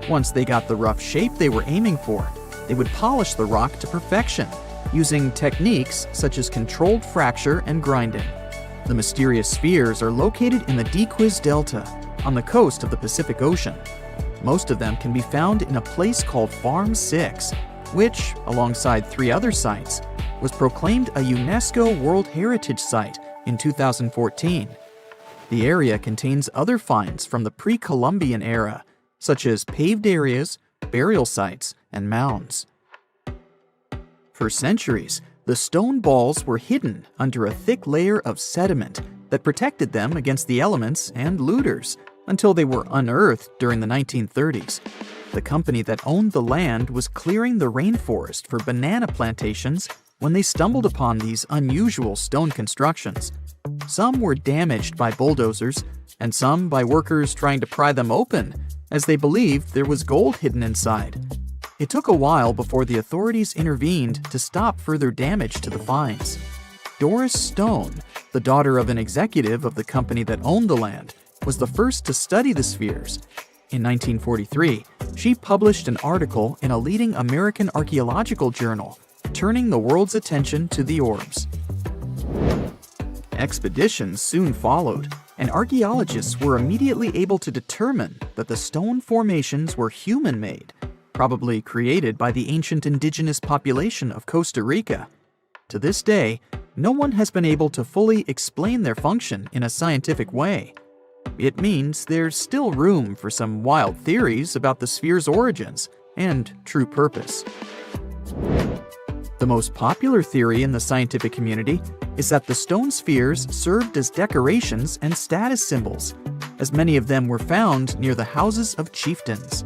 Once they got the rough shape they were aiming for, they would polish the rock to perfection, using techniques such as controlled fracture and grinding. The mysterious spheres are located in the Diques Delta, on the coast of the Pacific Ocean. Most of them can be found in a place called Farm 6, which, alongside 3 other sites, was proclaimed a UNESCO World Heritage Site in 2014. The area contains other finds from the pre-Columbian era, such as paved areas, burial sites, and mounds. For centuries, the stone balls were hidden under a thick layer of sediment that protected them against the elements and looters until they were unearthed during the 1930s. The company that owned the land was clearing the rainforest for banana plantations when they stumbled upon these unusual stone constructions. Some were damaged by bulldozers, and some by workers trying to pry them open, as they believed there was gold hidden inside. It took a while before the authorities intervened to stop further damage to the finds. Doris Stone, the daughter of an executive of the company that owned the land, was the first to study the spheres. In 1943, she published an article in a leading American archaeological journal, turning the world's attention to the orbs. Expeditions soon followed, and archaeologists were immediately able to determine that the stone formations were human-made, probably created by the ancient indigenous population of Costa Rica. To this day, no one has been able to fully explain their function in a scientific way. It means there's still room for some wild theories about the sphere's origins and true purpose. The most popular theory in the scientific community is that the stone spheres served as decorations and status symbols, as many of them were found near the houses of chieftains.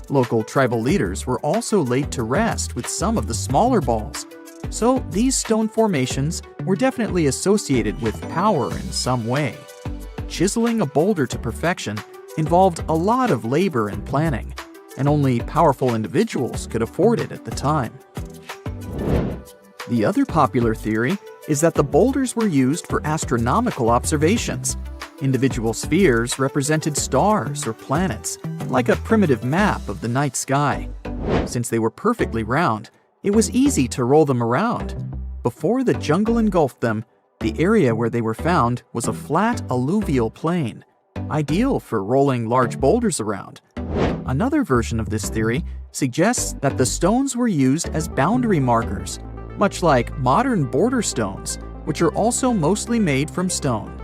Local tribal leaders were also laid to rest with some of the smaller balls, so these stone formations were definitely associated with power in some way. Chiseling a boulder to perfection involved a lot of labor and planning, and only powerful individuals could afford it at the time. The other popular theory is that the boulders were used for astronomical observations. Individual spheres represented stars or planets, like a primitive map of the night sky. Since they were perfectly round, It was easy to roll them around. Before the jungle engulfed them, the area where they were found was a flat alluvial plain, ideal for rolling large boulders around. Another version of this theory suggests that the stones were used as boundary markers, much like modern border stones, which are also mostly made from stone.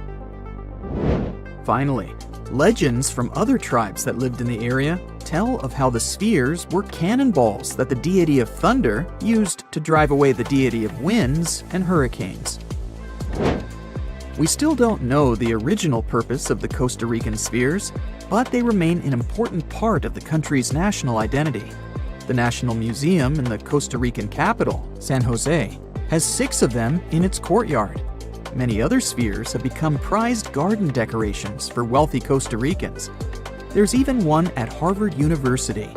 Finally, legends from other tribes that lived in the area tell of how the spheres were cannonballs that the deity of thunder used to drive away the deity of winds and hurricanes. We still don't know the original purpose of the Costa Rican spheres, but they remain an important part of the country's national identity. The National Museum in the Costa Rican capital, San Jose, has 6 of them in its courtyard. Many other spheres have become prized garden decorations for wealthy Costa Ricans. There's even one at Harvard University.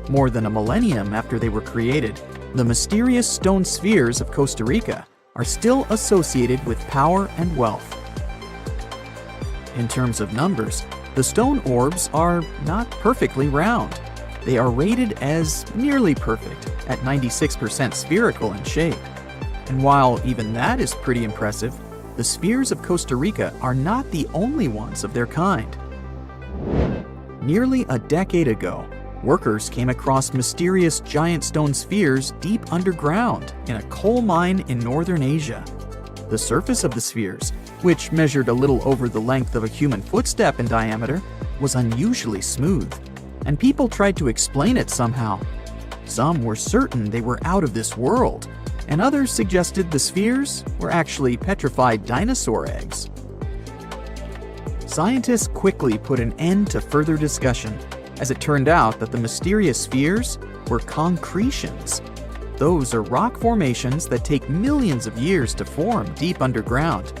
More than a millennium after they were created, the mysterious stone spheres of Costa Rica are still associated with power and wealth. In terms of numbers, the stone orbs are not perfectly round. They are rated as nearly perfect, at 96% spherical in shape. And while even that is pretty impressive, the spheres of Costa Rica are not the only ones of their kind. Nearly a decade ago, workers came across mysterious giant stone spheres deep underground in a coal mine in northern Asia. The surface of the spheres, which measured a little over the length of a human footstep in diameter, was unusually smooth, and people tried to explain it somehow. Some were certain they were out of this world, and others suggested the spheres were actually petrified dinosaur eggs. Scientists quickly put an end to further discussion, as it turned out that the mysterious spheres were concretions. Those are rock formations that take millions of years to form deep underground.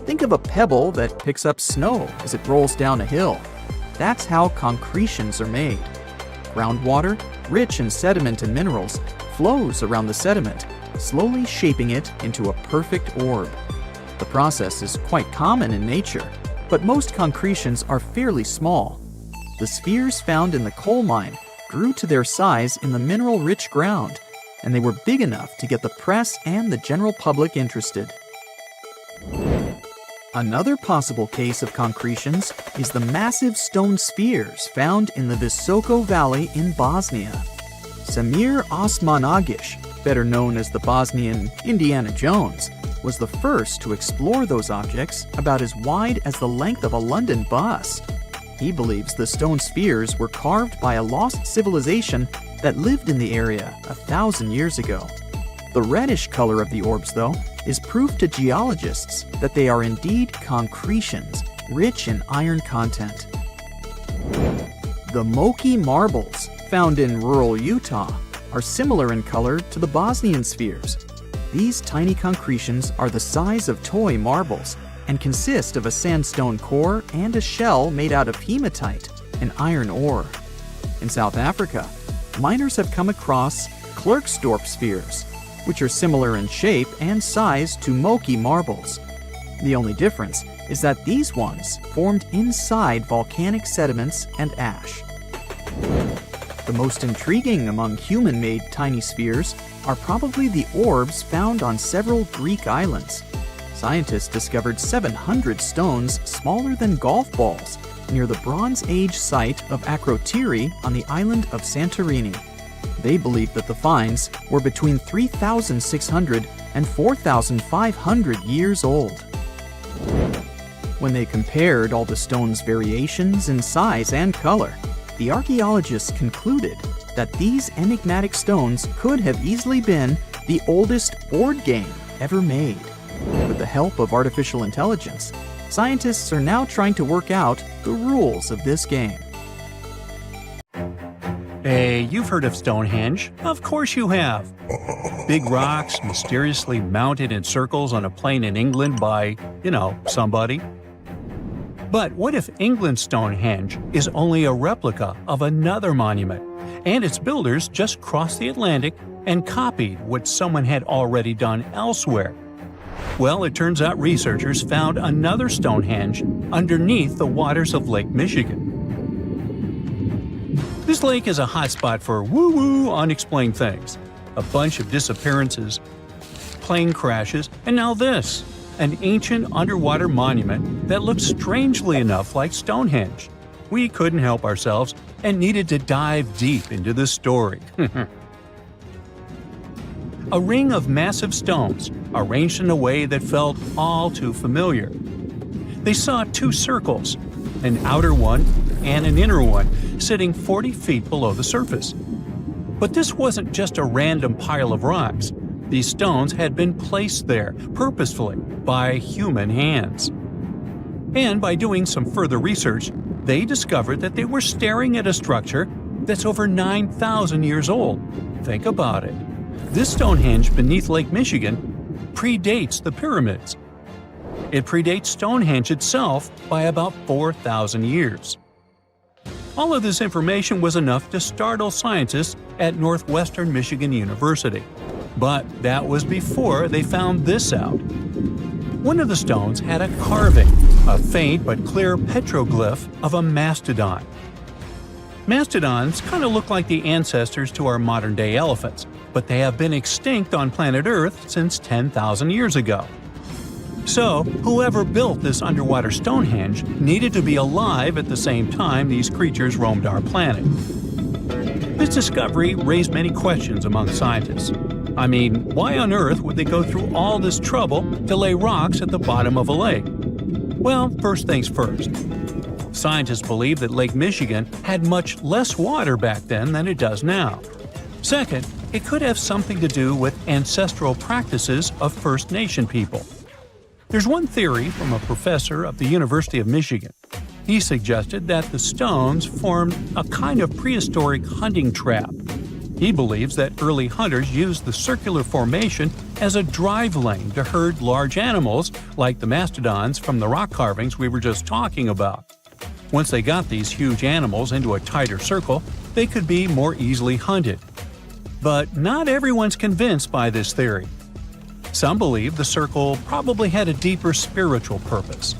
Think of a pebble that picks up snow as it rolls down a hill. That's how concretions are made. Groundwater, rich in sediment and minerals, flows around the sediment, slowly shaping it into a perfect orb. The process is quite common in nature, but most concretions are fairly small. The spheres found in the coal mine grew to their size in the mineral-rich ground, and they were big enough to get the press and the general public interested. Another possible case of concretions is the massive stone spheres found in the Visoko Valley in Bosnia. Samir Osmanagic, better known as the Bosnian Indiana Jones, was the first to explore those objects about as wide as the length of a London bus. He believes the stone spheres were carved by a lost civilization that lived in the area 1,000 years ago. The reddish color of the orbs, though, is proof to geologists that they are indeed concretions, rich in iron content. The Moki marbles, found in rural Utah, are similar in color to the Bosnian spheres. These tiny concretions are the size of toy marbles and consist of a sandstone core and a shell made out of hematite, an iron ore. In South Africa, miners have come across Klerksdorp spheres, which are similar in shape and size to Moki marbles. The only difference is that these ones formed inside volcanic sediments and ash. The most intriguing among human-made tiny spheres are probably the orbs found on several Greek islands. Scientists discovered 700 stones smaller than golf balls near the Bronze Age site of Akrotiri on the island of Santorini. They believe that the finds were between 3,600 and 4,500 years old. When they compared all the stones' variations in size and color, the archaeologists concluded that these enigmatic stones could have easily been the oldest board game ever made. With the help of artificial intelligence, scientists are now trying to work out the rules of this game.
Hey, you've heard of Stonehenge. Of course you have. Big rocks mysteriously mounted in circles on a plain in England by, somebody. But what if England's Stonehenge is only a replica of another monument, and its builders just crossed the Atlantic and copied what someone had already done elsewhere? Well, it turns out researchers found another Stonehenge underneath the waters of Lake Michigan. This lake is a hotspot for woo-woo unexplained things. a bunch of disappearances, plane crashes, and now this, an ancient underwater monument that looks strangely enough like Stonehenge. We couldn't help ourselves and needed to dive deep into this story. A ring of massive stones, arranged in a way that felt all too familiar. They saw two circles, an outer one and an inner one, sitting 40 feet below the surface. But this wasn't just a random pile of rocks. These stones had been placed there, purposefully, by human hands. And by doing some further research, they discovered that they were staring at a structure that's over 9,000 years old. Think about it. This Stonehenge beneath Lake Michigan predates the pyramids. It predates Stonehenge itself by about 4,000 years. All of this information was enough to startle scientists at Northwestern Michigan University. But that was before they found this out. One of the stones had a carving, a faint but clear petroglyph of a mastodon. Mastodons kind of look like the ancestors to our modern-day elephants, but they have been extinct on planet Earth since 10,000 years ago. So, whoever built this underwater Stonehenge needed to be alive at the same time these creatures roamed our planet. This discovery raised many questions among scientists. I mean, why on earth would they go through all this trouble to lay rocks at the bottom of a lake? Well, first things first. Scientists believe that Lake Michigan had much less water back then than it does now. Second, it could have something to do with ancestral practices of First Nation people. There's one theory from a professor of the University of Michigan. He suggested that the stones formed a kind of prehistoric hunting trap. He believes that early hunters used the circular formation as a drive lane to herd large animals like the mastodons from the rock carvings we were just talking about. Once they got these huge animals into a tighter circle, they could be more easily hunted. But not everyone's convinced by this theory. Some believe the circle probably had a deeper spiritual purpose.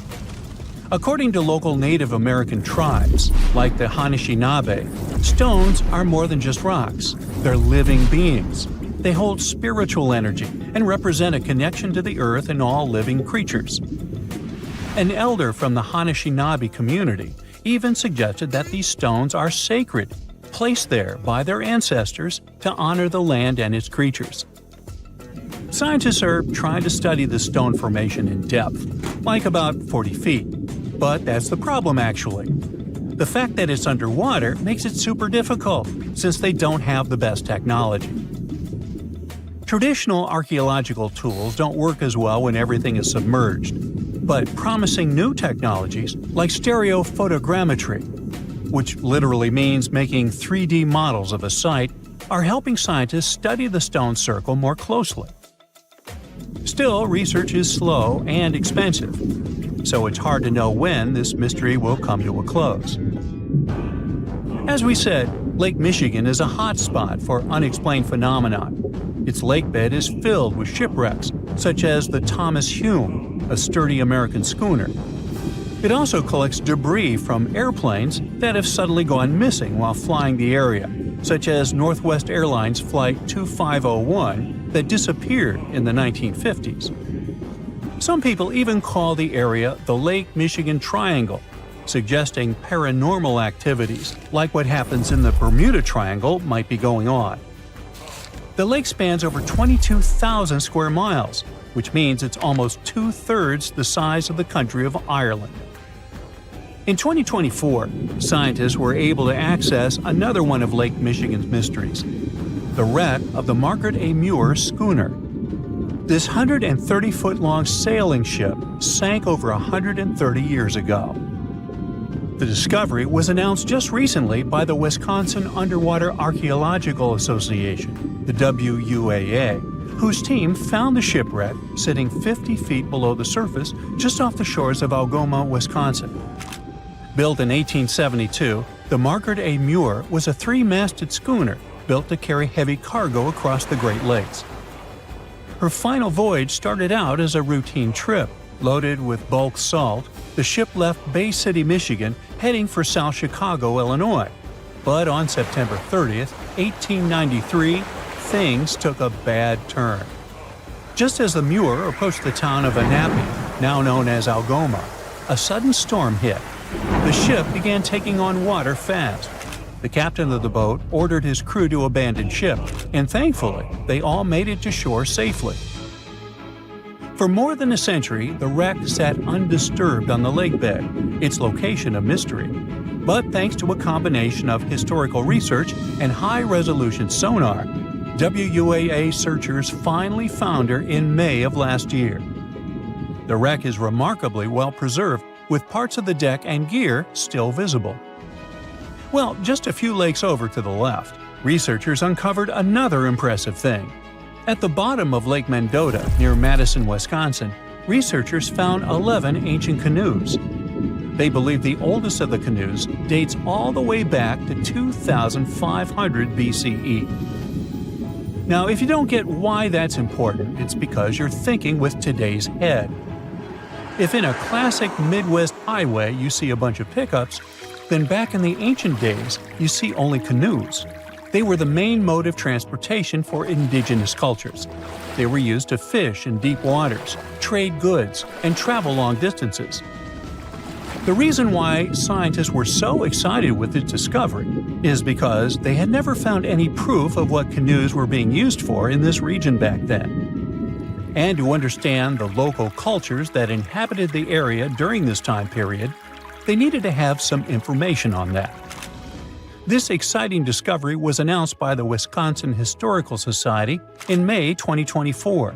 According to local Native American tribes, like the Anishinaabe, stones are more than just rocks. They're living beings. They hold spiritual energy and represent a connection to the earth and all living creatures. An elder from the Anishinaabe community even suggested that these stones are sacred, placed there by their ancestors to honor the land and its creatures. Scientists are trying to study the stone formation in depth, like about 40 feet. But that's the problem, actually. The fact that it's underwater makes it super difficult, since they don't have the best technology. Traditional archaeological tools don't work as well when everything is submerged, but promising new technologies like stereophotogrammetry, which literally means making 3D models of a site, are helping scientists study the stone circle more closely. Still, research is slow and expensive, so it's hard to know when this mystery will come to a close. As we said, Lake Michigan is a hot spot for unexplained phenomena. Its lakebed is filled with shipwrecks, such as the Thomas Hume, a sturdy American schooner. It also collects debris from airplanes that have suddenly gone missing while flying the area, such as Northwest Airlines Flight 2501 that disappeared in the 1950s. Some people even call the area the Lake Michigan Triangle, suggesting paranormal activities like what happens in the Bermuda Triangle might be going on. The lake spans over 22,000 square miles, which means it's almost two-thirds the size of the country of Ireland. In 2024, scientists were able to access another one of Lake Michigan's mysteries, the wreck of the Margaret A. Muir schooner. This 130-foot-long sailing ship sank over 130 years ago. The discovery was announced just recently by the Wisconsin Underwater Archaeological Association, the WUAA, whose team found the shipwreck sitting 50 feet below the surface just off the shores of Algoma, Wisconsin. Built in 1872, the Margaret A. Muir was a three-masted schooner built to carry heavy cargo across the Great Lakes. Her final voyage started out as a routine trip. Loaded with bulk salt, the ship left Bay City, Michigan, heading for South Chicago, Illinois. But on September 30, 1893, things took a bad turn. Just as the Muir approached the town of Anapi, now known as Algoma, a sudden storm hit. The ship began taking on water fast. The captain of the boat ordered his crew to abandon ship, and thankfully, they all made it to shore safely. For more than a century, the wreck sat undisturbed on the lake bed, its location a mystery. But thanks to a combination of historical research and high-resolution sonar, WUAA searchers finally found her in May of last year. The wreck is remarkably well preserved, with parts of the deck and gear still visible. Well, just a few lakes over to the left, researchers uncovered another impressive thing. At the bottom of Lake Mendota, near Madison, Wisconsin, researchers found 11 ancient canoes. They believe the oldest of the canoes dates all the way back to 2500 BCE. Now, if you don't get why that's important, it's because you're thinking with today's head. If in a classic Midwest highway you see a bunch of pickups, then back in the ancient days you see only canoes. They were the main mode of transportation for indigenous cultures. They were used to fish in deep waters, trade goods, and travel long distances. The reason why scientists were so excited with its discovery is because they had never found any proof of what canoes were being used for in this region back then. And to understand the local cultures that inhabited the area during this time period, they needed to have some information on that. This exciting discovery was announced by the Wisconsin Historical Society in May 2024.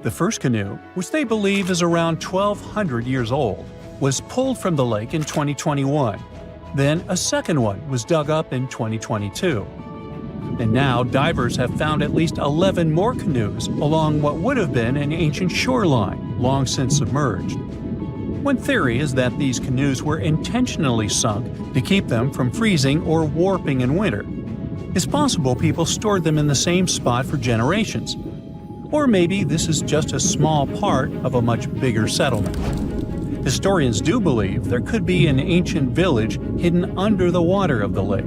The first canoe, which they believe is around 1,200 years old, was pulled from the lake in 2021. Then a second one was dug up in 2022. And now divers have found at least 11 more canoes along what would have been an ancient shoreline, long since submerged. One theory is that these canoes were intentionally sunk to keep them from freezing or warping in winter. It's possible people stored them in the same spot for generations. Or maybe this is just a small part of a much bigger settlement. Historians do believe there could be an ancient village hidden under the water of the lake.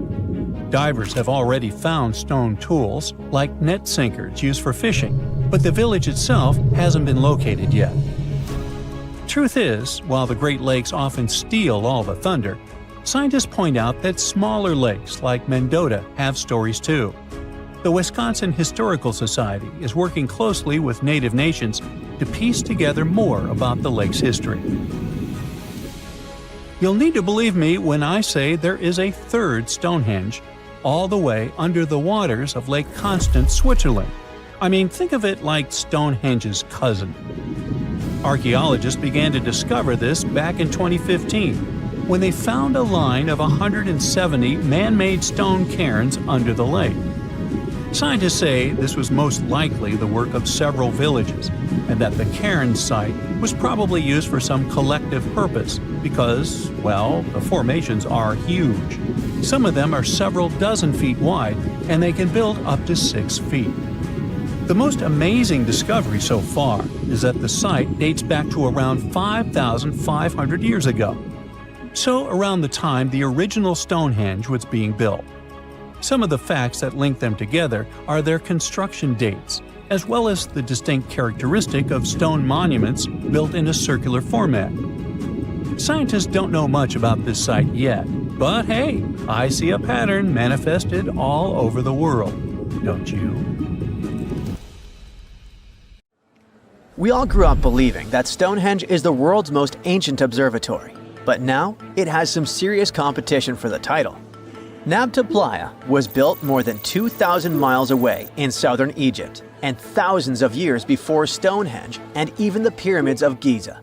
Divers have already found stone tools, like net sinkers used for fishing, but the village itself hasn't been located yet. Truth is, while the Great Lakes often steal all the thunder, scientists point out that smaller lakes like Mendota have stories too. The Wisconsin Historical Society is working closely with Native nations to piece together more about the lake's history. You'll need to believe me when I say there is a third Stonehenge, all the way under the waters of Lake Constance, Switzerland. I mean, think of it like Stonehenge's cousin. Archaeologists began to discover this back in 2015, when they found a line of 170 man-made stone cairns under the lake. Scientists say this was most likely the work of several villages, and that the cairn site was probably used for some collective purpose because, well, the formations are huge. Some of them are several dozen feet wide, and they can build up to 6 feet. The most amazing discovery so far is that the site dates back to around 5,500 years ago. So around the time the original Stonehenge was being built. Some of the facts that link them together are their construction dates, as well as the distinct characteristic of stone monuments built in a circular format. Scientists don't know much about this site yet, but hey, I see a pattern manifested all over the world, don't you?
We all grew up believing that Stonehenge is the world's most ancient observatory, but now it has some serious competition for the title. Nabta Playa was built more than 2,000 miles away in southern Egypt, and thousands of years before Stonehenge and even the pyramids of Giza.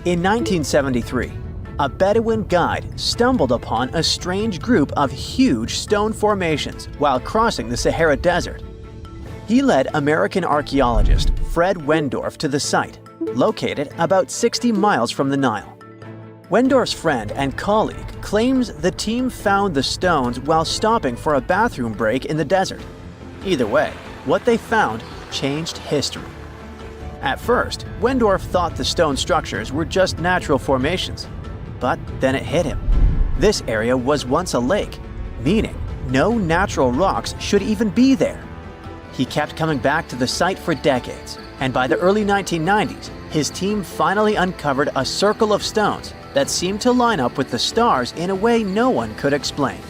In 1973, a Bedouin guide stumbled upon a strange group of huge stone formations while crossing the Sahara Desert. He led American archaeologist Fred Wendorf to the site, located about 60 miles from the Nile. Wendorf's friend and colleague claims the team found the stones while stopping for a bathroom break in the desert. Either way, what they found changed history. At first, Wendorf thought the stone structures were just natural formations, but then it hit him. This area was once a lake, meaning no natural rocks should even be there. He kept coming back to the site for decades, and by the early 1990s, his team finally uncovered a circle of stones that seemed to line up with the stars in a way no one could explain.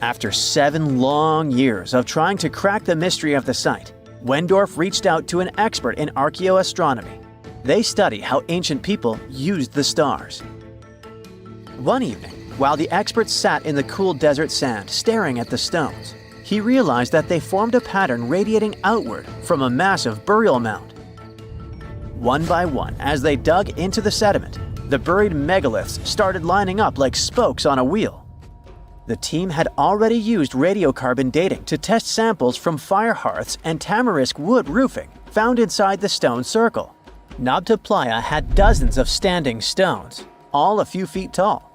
After 7 long years of trying to crack the mystery of the site, Wendorf reached out to an expert in archaeoastronomy. They study how ancient people used the stars. One evening, while the expert sat in the cool desert sand staring at the stones, he realized that they formed a pattern radiating outward from a massive burial mound. One by one, as they dug into the sediment, the buried megaliths started lining up like spokes on a wheel. The team had already used radiocarbon dating to test samples from fire hearths and tamarisk wood roofing found inside the stone circle. Nabta Playa had dozens of standing stones, all a few feet tall.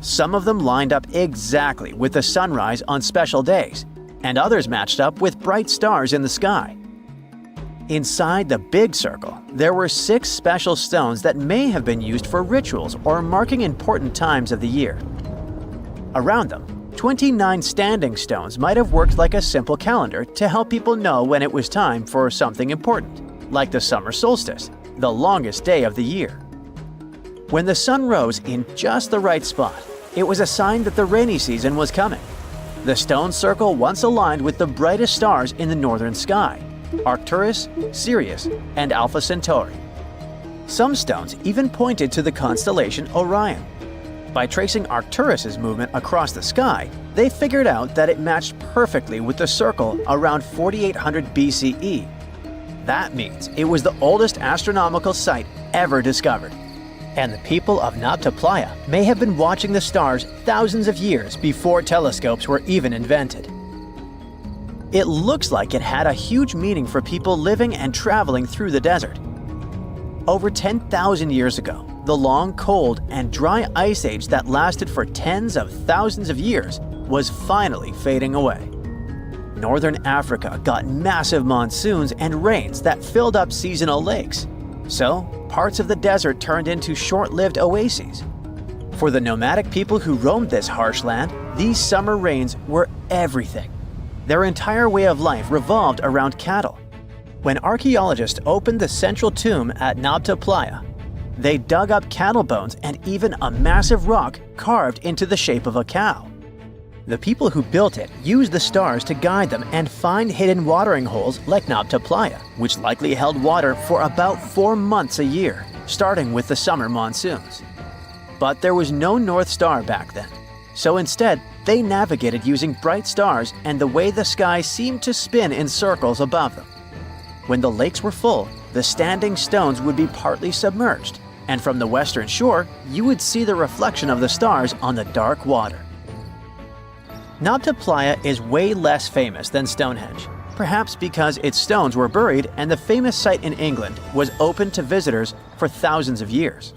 Some of them lined up exactly with the sunrise on special days, and others matched up with bright stars in the sky. Inside the big circle, there were 6 special stones that may have been used for rituals or marking important times of the year. Around them, 29 standing stones might have worked like a simple calendar to help people know when it was time for something important, like the summer solstice, the longest day of the year. When the sun rose in just the right spot, it was a sign that the rainy season was coming. The stone circle once aligned with the brightest stars in the northern sky: Arcturus, Sirius, and Alpha Centauri. Some stones even pointed to the constellation Orion. By tracing Arcturus's movement across the sky, they figured out that it matched perfectly with the circle around 4800 BCE. That means it was the oldest astronomical site ever discovered. And the people of Nabta Playa may have been watching the stars thousands of years before telescopes were even invented. It looks like it had a huge meaning for people living and traveling through the desert. Over 10,000 years ago, the long, cold, and dry ice age that lasted for tens of thousands of years was finally fading away. Northern Africa got massive monsoons and rains that filled up seasonal lakes. So, parts of the desert turned into short-lived oases. For the nomadic people who roamed this harsh land, these summer rains were everything. Their entire way of life revolved around cattle. When archaeologists opened the central tomb at Nabta Playa, they dug up cattle bones and even a massive rock carved into the shape of a cow. The people who built it used the stars to guide them and find hidden watering holes like Nabta Playa, which likely held water for about 4 months a year, starting with the summer monsoons. But there was no North Star back then, so instead they navigated using bright stars and the way the sky seemed to spin in circles above them. When the lakes were full, the standing stones would be partly submerged, and from the western shore, you would see the reflection of the stars on the dark water. Nabta Playa is way less famous than Stonehenge, perhaps because its stones were buried and the famous site in England was open to visitors for thousands of years.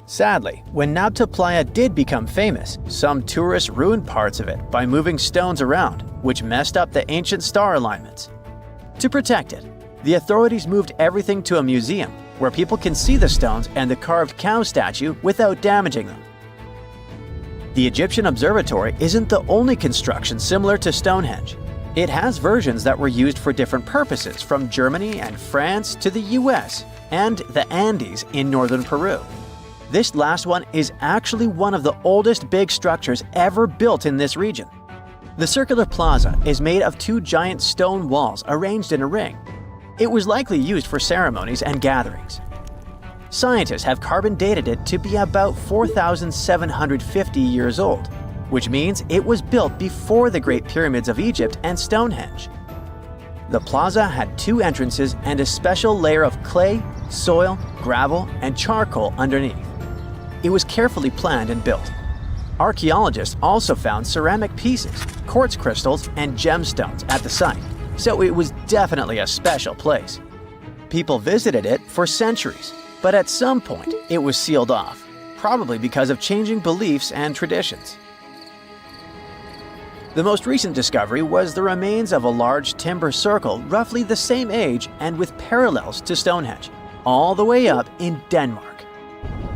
Sadly, when Nabta Playa did become famous, some tourists ruined parts of it by moving stones around, which messed up the ancient star alignments. To protect it, the authorities moved everything to a museum where people can see the stones and the carved cow statue without damaging them. The Egyptian Observatory isn't the only construction similar to Stonehenge. It has versions that were used for different purposes from Germany and France to the US and the Andes in northern Peru. This last one is actually one of the oldest big structures ever built in this region. The circular plaza is made of 2 giant stone walls arranged in a ring. It was likely used for ceremonies and gatherings. Scientists have carbon dated it to be about 4,750 years old, which means it was built before the Great Pyramids of Egypt and Stonehenge. The plaza had 2 entrances and a special layer of clay, soil, gravel, and charcoal underneath. It was carefully planned and built. Archaeologists also found ceramic pieces, quartz crystals, and gemstones at the site, so it was definitely a special place. People visited it for centuries, but at some point it was sealed off, probably because of changing beliefs and traditions. The most recent discovery was the remains of a large timber circle roughly the same age and with parallels to Stonehenge, all the way up in Denmark.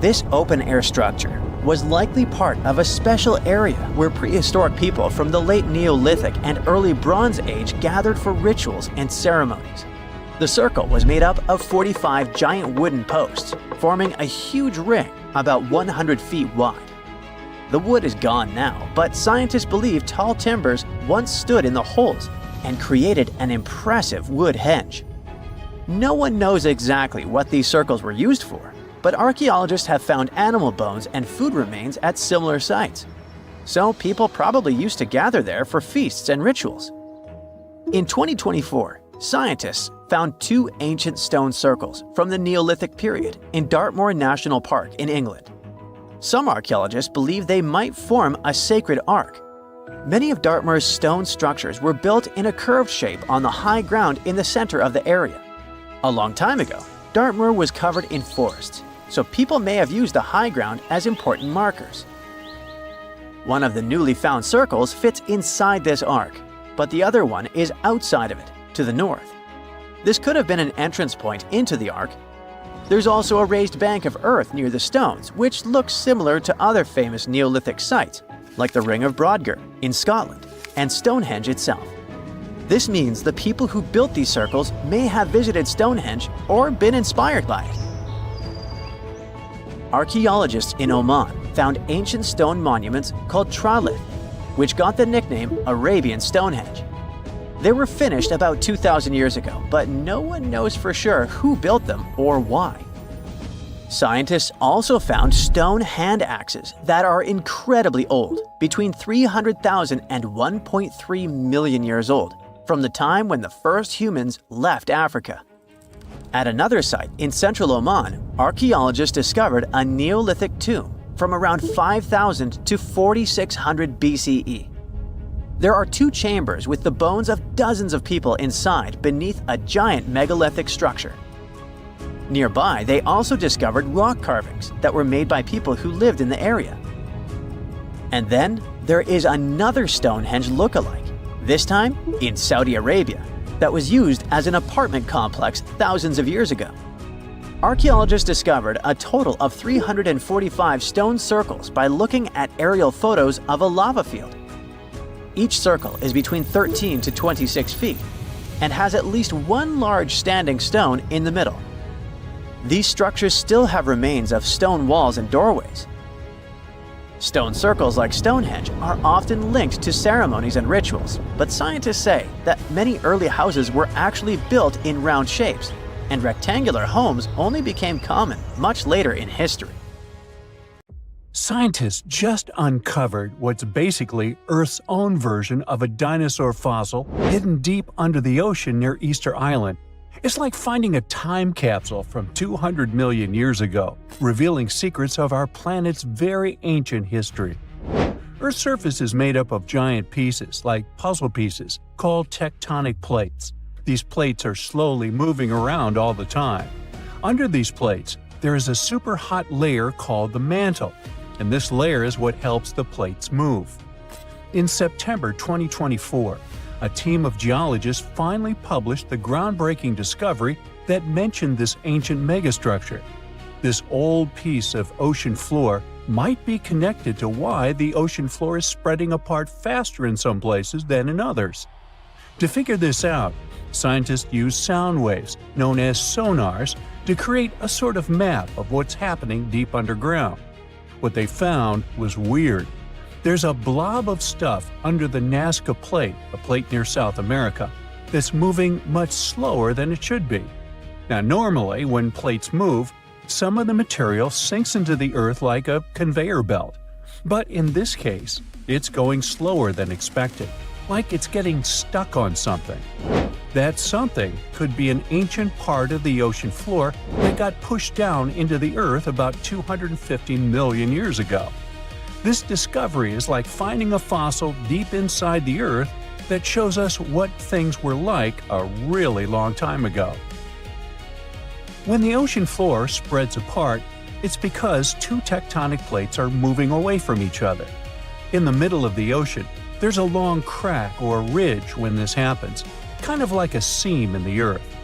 This open-air structure, was likely part of a special area where prehistoric people from the late Neolithic and early Bronze Age gathered for rituals and ceremonies. The circle was made up of 45 giant wooden posts, forming a huge ring about 100 feet wide. The wood is gone now, but scientists believe tall timbers once stood in the holes and created an impressive wood henge. No one knows exactly what these circles were used for, but archaeologists have found animal bones and food remains at similar sites. So people probably used to gather there for feasts and rituals. In 2024, scientists found 2 ancient stone circles from the Neolithic period in Dartmoor National Park in England. Some archaeologists believe they might form a sacred ark. Many of Dartmoor's stone structures were built in a curved shape on the high ground in the center of the area. A long time ago, Dartmoor was covered in forests, so people may have used the high ground as important markers. One of the newly found circles fits inside this ark, but the other one is outside of it, to the north. This could have been an entrance point into the ark. There's also a raised bank of earth near the stones, which looks similar to other famous Neolithic sites, like the Ring of Brodgar in Scotland and Stonehenge itself. This means the people who built these circles may have visited Stonehenge or been inspired by it. Archaeologists in Oman found ancient stone monuments called tralith, which got the nickname Arabian Stonehenge. They were finished about 2,000 years ago, but no one knows for sure who built them or why. Scientists also found stone hand axes that are incredibly old, between 300,000 and 1.3 million years old, from the time when the first humans left Africa. At another site in central Oman, archaeologists discovered a Neolithic tomb from around 5000 to 4600 BCE. There are 2 chambers with the bones of dozens of people inside beneath a giant megalithic structure. Nearby, they also discovered rock carvings that were made by people who lived in the area. And then there is another Stonehenge look-alike, this time in Saudi Arabia, that was used as an apartment complex thousands of years ago. Archaeologists discovered a total of 345 stone circles by looking at aerial photos of a lava field. Each circle is between 13 to 26 feet and has at least one large standing stone in the middle. These structures still have remains of stone walls and doorways. Stone circles like Stonehenge are often linked to ceremonies and rituals, but scientists say that many early houses were actually built in round shapes, and rectangular homes only became common much later in history.
Scientists just uncovered what's basically Earth's own version of a dinosaur fossil hidden deep under the ocean near Easter Island. It's like finding a time capsule from 200 million years ago, revealing secrets of our planet's very ancient history. Earth's surface is made up of giant pieces, like puzzle pieces, called tectonic plates. These plates are slowly moving around all the time. Under these plates, there is a super hot layer called the mantle, and this layer is what helps the plates move. In September 2024, a team of geologists finally published the groundbreaking discovery that mentioned this ancient megastructure. This old piece of ocean floor might be connected to why the ocean floor is spreading apart faster in some places than in others. To figure this out, scientists used sound waves, known as sonars, to create a sort of map of what's happening deep underground. What they found was weird. There's a blob of stuff under the Nazca Plate, a plate near South America, that's moving much slower than it should be. Now, normally, when plates move, some of the material sinks into the earth like a conveyor belt. But in this case, it's going slower than expected, like it's getting stuck on something. That something could be an ancient part of the ocean floor that got pushed down into the earth about 250 million years ago. This discovery is like finding a fossil deep inside the earth that shows us what things were like a really long time ago. When the ocean floor spreads apart, it's because 2 tectonic plates are moving away from each other. In the middle of the ocean, there's a long crack or ridge when this happens, kind of like a seam in the earth.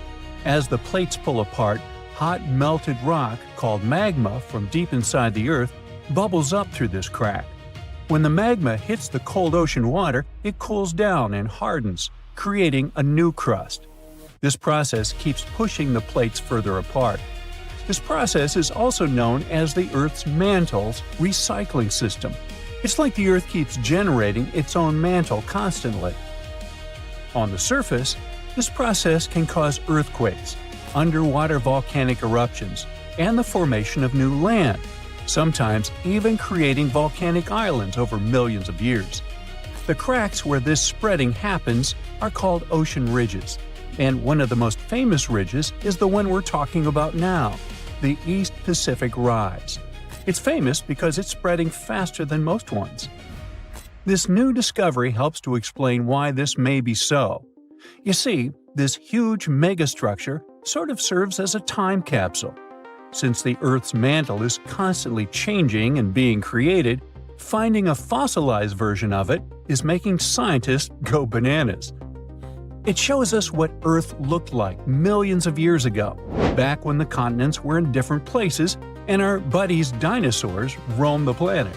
As the plates pull apart, hot melted rock called magma from deep inside the earth bubbles up through this crack. When the magma hits the cold ocean water, it cools down and hardens, creating a new crust. This process keeps pushing the plates further apart. This process is also known as the Earth's mantle's recycling system. It's like the Earth keeps generating its own mantle constantly. On the surface, this process can cause earthquakes, underwater volcanic eruptions, and the formation of new land, sometimes even creating volcanic islands over millions of years. The cracks where this spreading happens are called ocean ridges, and one of the most famous ridges is the one we're talking about now, the East Pacific Rise. It's famous because it's spreading faster than most ones. This new discovery helps to explain why this may be so. You see, this huge megastructure sort of serves as a time capsule. Since the Earth's mantle is constantly changing and being created, finding a fossilized version of it is making scientists go bananas. It shows us what Earth looked like millions of years ago, back when the continents were in different places and our buddies dinosaurs roamed the planet.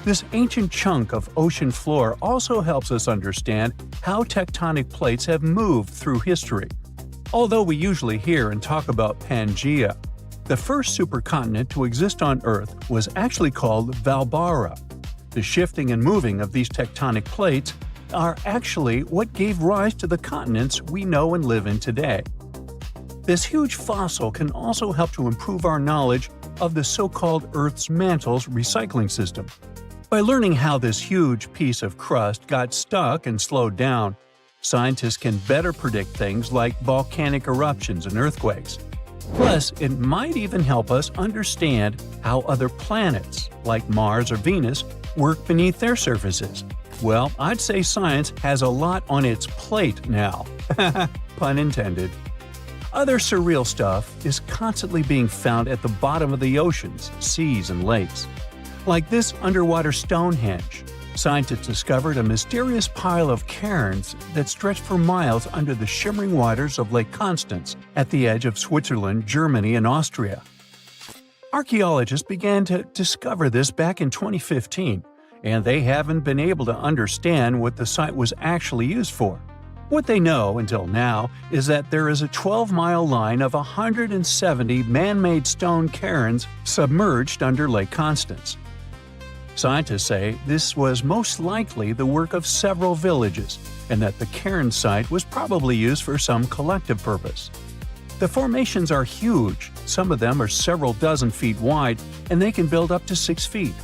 This ancient chunk of ocean floor also helps us understand how tectonic plates have moved through history. Although we usually hear and talk about Pangaea, the first supercontinent to exist on Earth was actually called Valbara. The shifting and moving of these tectonic plates are actually what gave rise to the continents we know and live in today. This huge fossil can also help to improve our knowledge of the so-called Earth's mantle's recycling system. By learning how this huge piece of crust got stuck and slowed down, scientists can better predict things like volcanic eruptions and earthquakes. Plus, it might even help us understand how other planets, like Mars or Venus, work beneath their surfaces. Well, I'd say science has a lot on its plate now. Pun intended. Other surreal stuff is constantly being found at the bottom of the oceans, seas, and lakes. Like this underwater Stonehenge. Scientists discovered a mysterious pile of cairns that stretched for miles under the shimmering waters of Lake Constance at the edge of Switzerland, Germany, and Austria. Archaeologists began to discover this back in 2015, and they haven't been able to understand what the site was actually used for. What they know until now is that there is a 12-mile line of 170 man-made stone cairns submerged under Lake Constance. Scientists say this was most likely the work of several villages, and that the cairn site was probably used for some collective purpose. The formations are huge, some of them are several dozen feet wide, and they can build up to 6 feet.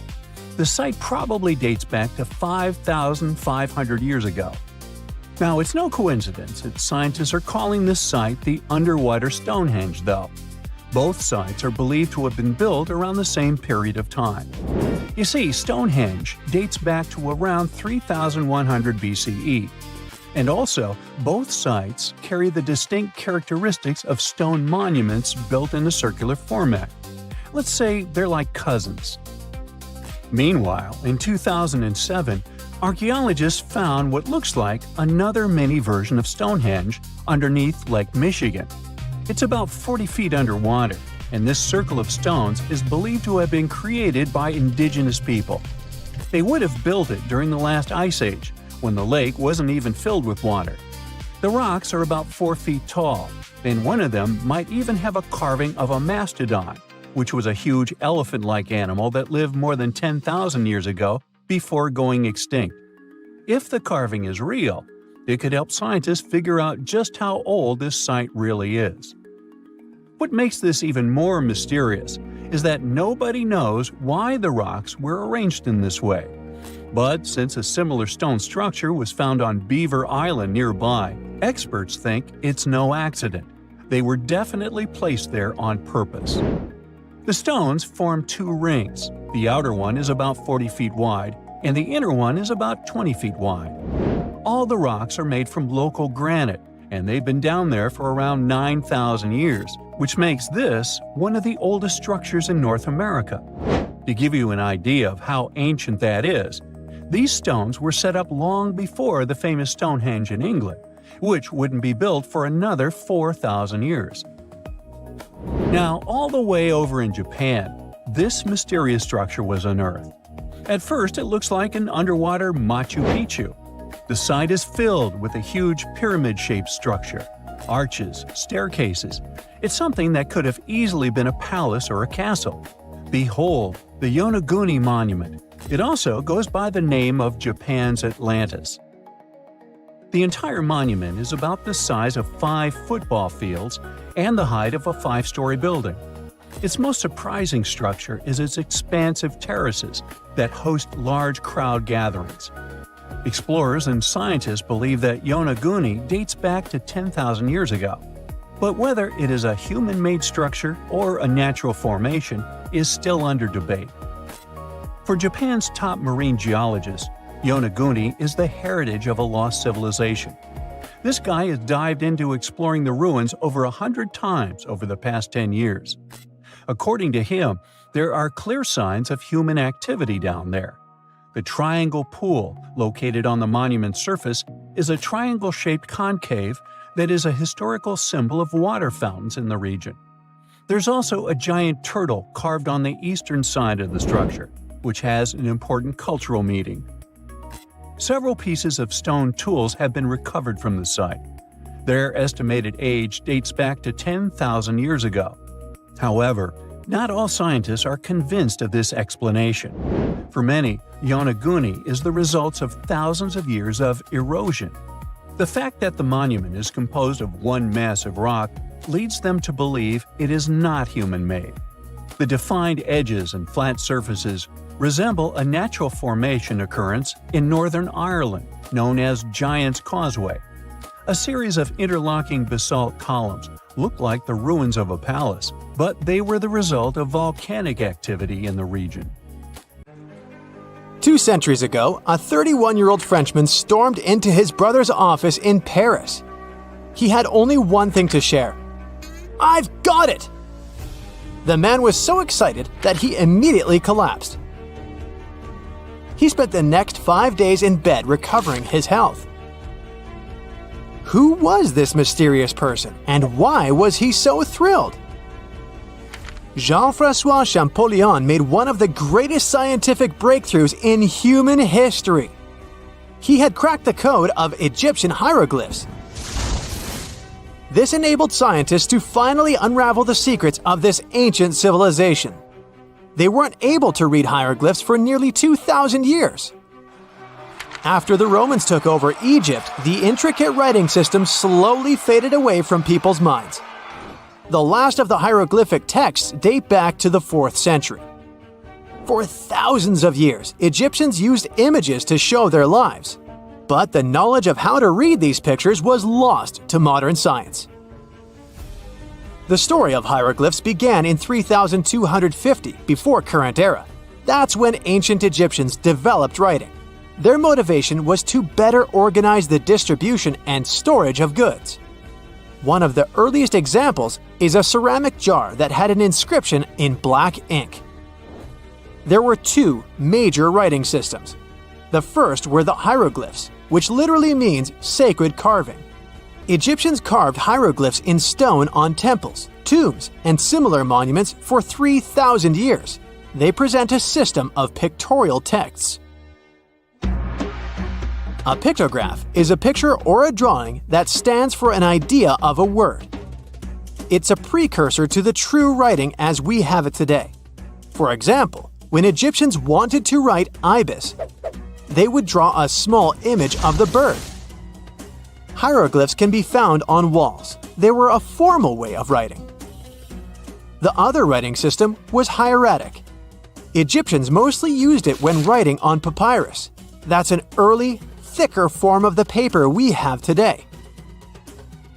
The site probably dates back to 5,500 years ago. Now, it's no coincidence that scientists are calling this site the underwater Stonehenge, though. Both sites are believed to have been built around the same period of time. You see, Stonehenge dates back to around 3,100 BCE. And also, both sites carry the distinct characteristics of stone monuments built in a circular format. Let's say they're like cousins. Meanwhile, in 2007, archaeologists found what looks like another mini version of Stonehenge underneath Lake Michigan. It's about 40 feet underwater, and this circle of stones is believed to have been created by indigenous people. They would have built it during the last ice age, when the lake wasn't even filled with water. The rocks are about 4 feet tall, and one of them might even have a carving of a mastodon, which was a huge elephant-like animal that lived more than 10,000 years ago before going extinct. If the carving is real, it could help scientists figure out just how old this site really is. What makes this even more mysterious is that nobody knows why the rocks were arranged in this way. But since a similar stone structure was found on Beaver Island nearby, experts think it's no accident. They were definitely placed there on purpose. The stones form 2 rings. The outer one is about 40 feet wide, and the inner one is about 20 feet wide. All the rocks are made from local granite, and they've been down there for around 9,000 years, which makes this one of the oldest structures in North America. To give you an idea of how ancient that is, these stones were set up long before the famous Stonehenge in England, which wouldn't be built for another 4,000 years. Now, all the way over in Japan, this mysterious structure was unearthed. At first, it looks like an underwater Machu Picchu. The site is filled with a huge pyramid-shaped structure, arches, staircases. It's something that could have easily been a palace or a castle. Behold, the Yonaguni Monument. It also goes by the name of Japan's Atlantis. The entire monument is about the size of 5 football fields and the height of a 5-story building. Its most surprising structure is its expansive terraces that host large crowd gatherings. Explorers and scientists believe that Yonaguni dates back to 10,000 years ago. But whether it is a human-made structure or a natural formation is still under debate. For Japan's top marine geologists, Yonaguni is the heritage of a lost civilization. This guy has dived into exploring the ruins over 100 times over the past 10 years. According to him, there are clear signs of human activity down there. The triangle pool, located on the monument's surface, is a triangle-shaped concave that is a historical symbol of water fountains in the region. There's also a giant turtle carved on the eastern side of the structure, which has an important cultural meaning. Several pieces of stone tools have been recovered from the site. Their estimated age dates back to 10,000 years ago. However, not all scientists are convinced of this explanation. For many, Yonaguni is the result of thousands of years of erosion. The fact that the monument is composed of one massive rock leads them to believe it is not human-made. The defined edges and flat surfaces resemble a natural formation occurrence in Northern Ireland known as Giant's Causeway. A series of interlocking basalt columns look like the ruins of a palace, but they were the result of volcanic activity in the region.
2 centuries ago, a 31-year-old Frenchman stormed into his brother's office in Paris. He had only one thing to share. "I've got it!" The man was so excited that he immediately collapsed. He spent the next 5 days in bed recovering his health. Who was this mysterious person, and why was he so thrilled? Jean-François Champollion made one of the greatest scientific breakthroughs in human history. He had cracked the code of Egyptian hieroglyphs. This enabled scientists to finally unravel the secrets of this ancient civilization. They weren't able to read hieroglyphs for nearly 2,000 years. After the Romans took over Egypt, the intricate writing system slowly faded away from people's minds. The last of the hieroglyphic texts date back to the 4th century. For thousands of years, Egyptians used images to show their lives. But the knowledge of how to read these pictures was lost to modern science. The story of hieroglyphs began in 3250 before current era. That's when ancient Egyptians developed writing. Their motivation was to better organize the distribution and storage of goods. One of the earliest examples is a ceramic jar that had an inscription in black ink. There were 2 major writing systems. The first were the hieroglyphs, which literally means sacred carving. Egyptians carved hieroglyphs in stone on temples, tombs, and similar monuments for 3,000 years. They present a system of pictorial texts. A pictograph is a picture or a drawing that stands for an idea of a word. It's a precursor to the true writing as we have it today. For example, when Egyptians wanted to write ibis, they would draw a small image of the bird. Hieroglyphs can be found on walls. They were a formal way of writing. The other writing system was hieratic. Egyptians mostly used it when writing on papyrus. That's an early, thicker form of the paper we have today.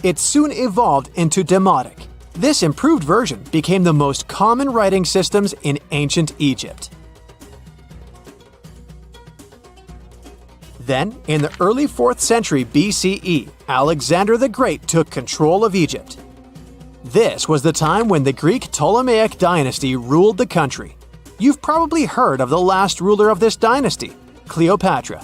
It soon evolved into demotic. This improved version became the most common writing systems in ancient Egypt. Then, in the early 4th century BCE, Alexander the Great took control of Egypt. This was the time when the Greek Ptolemaic dynasty ruled the country. You've probably heard of the last ruler of this dynasty, Cleopatra.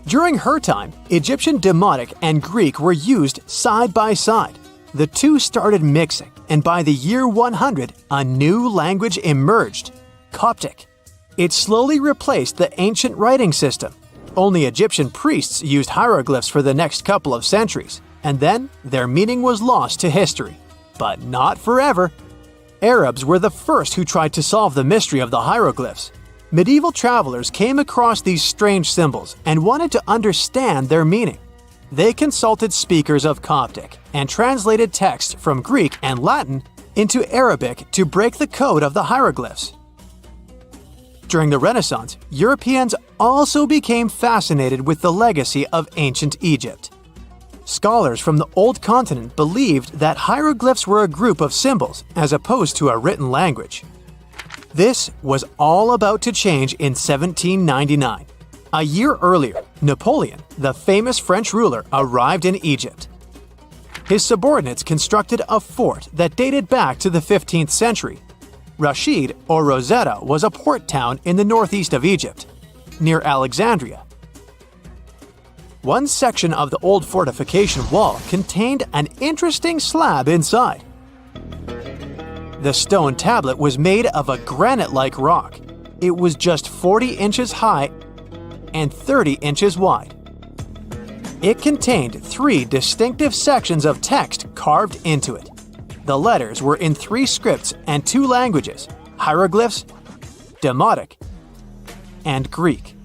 During her time, Egyptian Demotic and Greek were used side by side. the two started mixing, and by the year 100, a new language emerged: Coptic. It slowly replaced the ancient writing system. Only Egyptian priests used hieroglyphs for the next couple of centuries, and then their meaning was lost to history. But not forever. Arabs were the first who tried to solve the mystery of the hieroglyphs. Medieval travelers came across these strange symbols and wanted to understand their meaning. They consulted speakers of Coptic and translated text from Greek and Latin into Arabic to break the code of the hieroglyphs. During the Renaissance, Europeans also became fascinated with the legacy of ancient Egypt. Scholars from the Old Continent believed that hieroglyphs were a group of symbols as opposed to a written language. This was all about to change in 1799. A year earlier, Napoleon, the famous French ruler, arrived in Egypt. His subordinates constructed a fort that dated back to the 15th century. Rashid, or Rosetta, was a port town in the northeast of Egypt, near Alexandria. One section of the old fortification wall contained an interesting slab inside. The stone tablet was made of a granite-like rock. It was just 40 inches high and 30 inches wide. It contained 3 distinctive sections of text carved into it. The letters were in 3 scripts and 2 languages: hieroglyphs, Demotic, and Greek.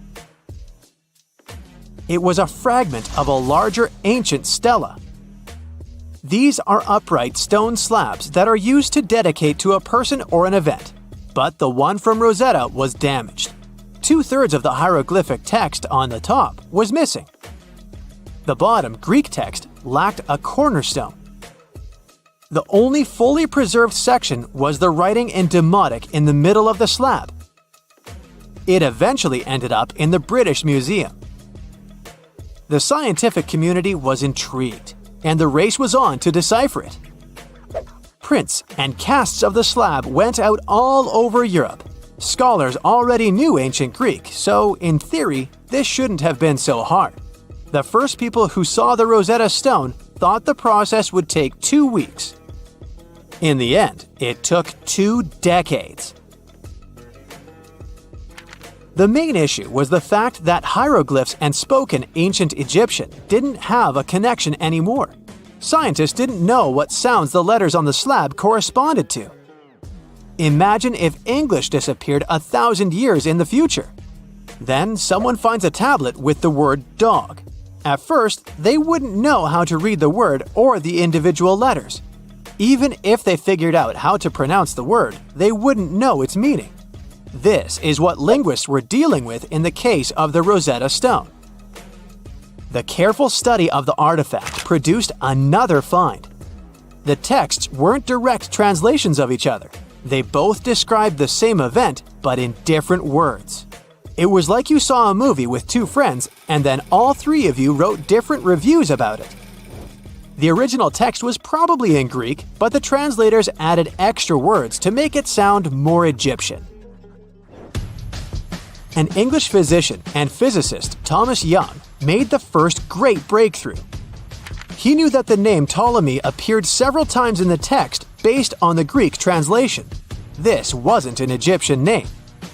It was a fragment of a larger ancient stela. These are upright stone slabs that are used to dedicate to a person or an event, but the one from Rosetta was damaged. 2/3 of the hieroglyphic text on the top was missing. The bottom Greek text lacked a cornerstone. The only fully preserved section was the writing in Demotic in the middle of the slab. It eventually ended up in the British Museum. The scientific community was intrigued, and the race was on to decipher it. Prints and casts of the slab went out all over Europe. Scholars already knew ancient Greek, so in theory, this shouldn't have been so hard. The first people who saw the Rosetta Stone thought the process would take 2 weeks. In the end, it took 2 decades. The main issue was the fact that hieroglyphs and spoken ancient Egyptian didn't have a connection anymore. Scientists didn't know what sounds the letters on the slab corresponded to. Imagine if English disappeared 1,000 years in the future. Then someone finds a tablet with the word dog. At first, they wouldn't know how to read the word or the individual letters. Even if they figured out how to pronounce the word, they wouldn't know its meaning. This is what linguists were dealing with in the case of the Rosetta Stone. The careful study of the artifact produced another find. The texts weren't direct translations of each other. They both described the same event, but in different words. It was like you saw a movie with 2 friends, and then all 3 of you wrote different reviews about it. The original text was probably in Greek, but the translators added extra words to make it sound more Egyptian. An English physician and physicist, Thomas Young, made the first great breakthrough. He knew that the name Ptolemy appeared several times in the text based on the Greek translation. This wasn't an Egyptian name,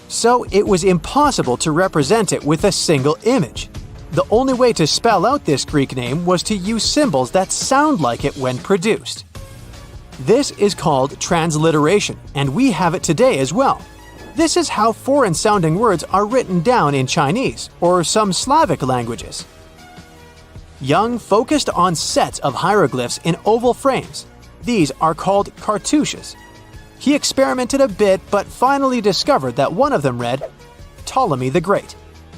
so it was impossible to represent it with a single image. The only way to spell out this Greek name was to use symbols that sound like it when produced. This is called transliteration, and we have it today as well. This is how foreign-sounding words are written down in Chinese or some Slavic languages. Young focused on sets of hieroglyphs in oval frames. These are called cartouches. He experimented a bit but finally discovered that one of them read, Ptolemy the Great.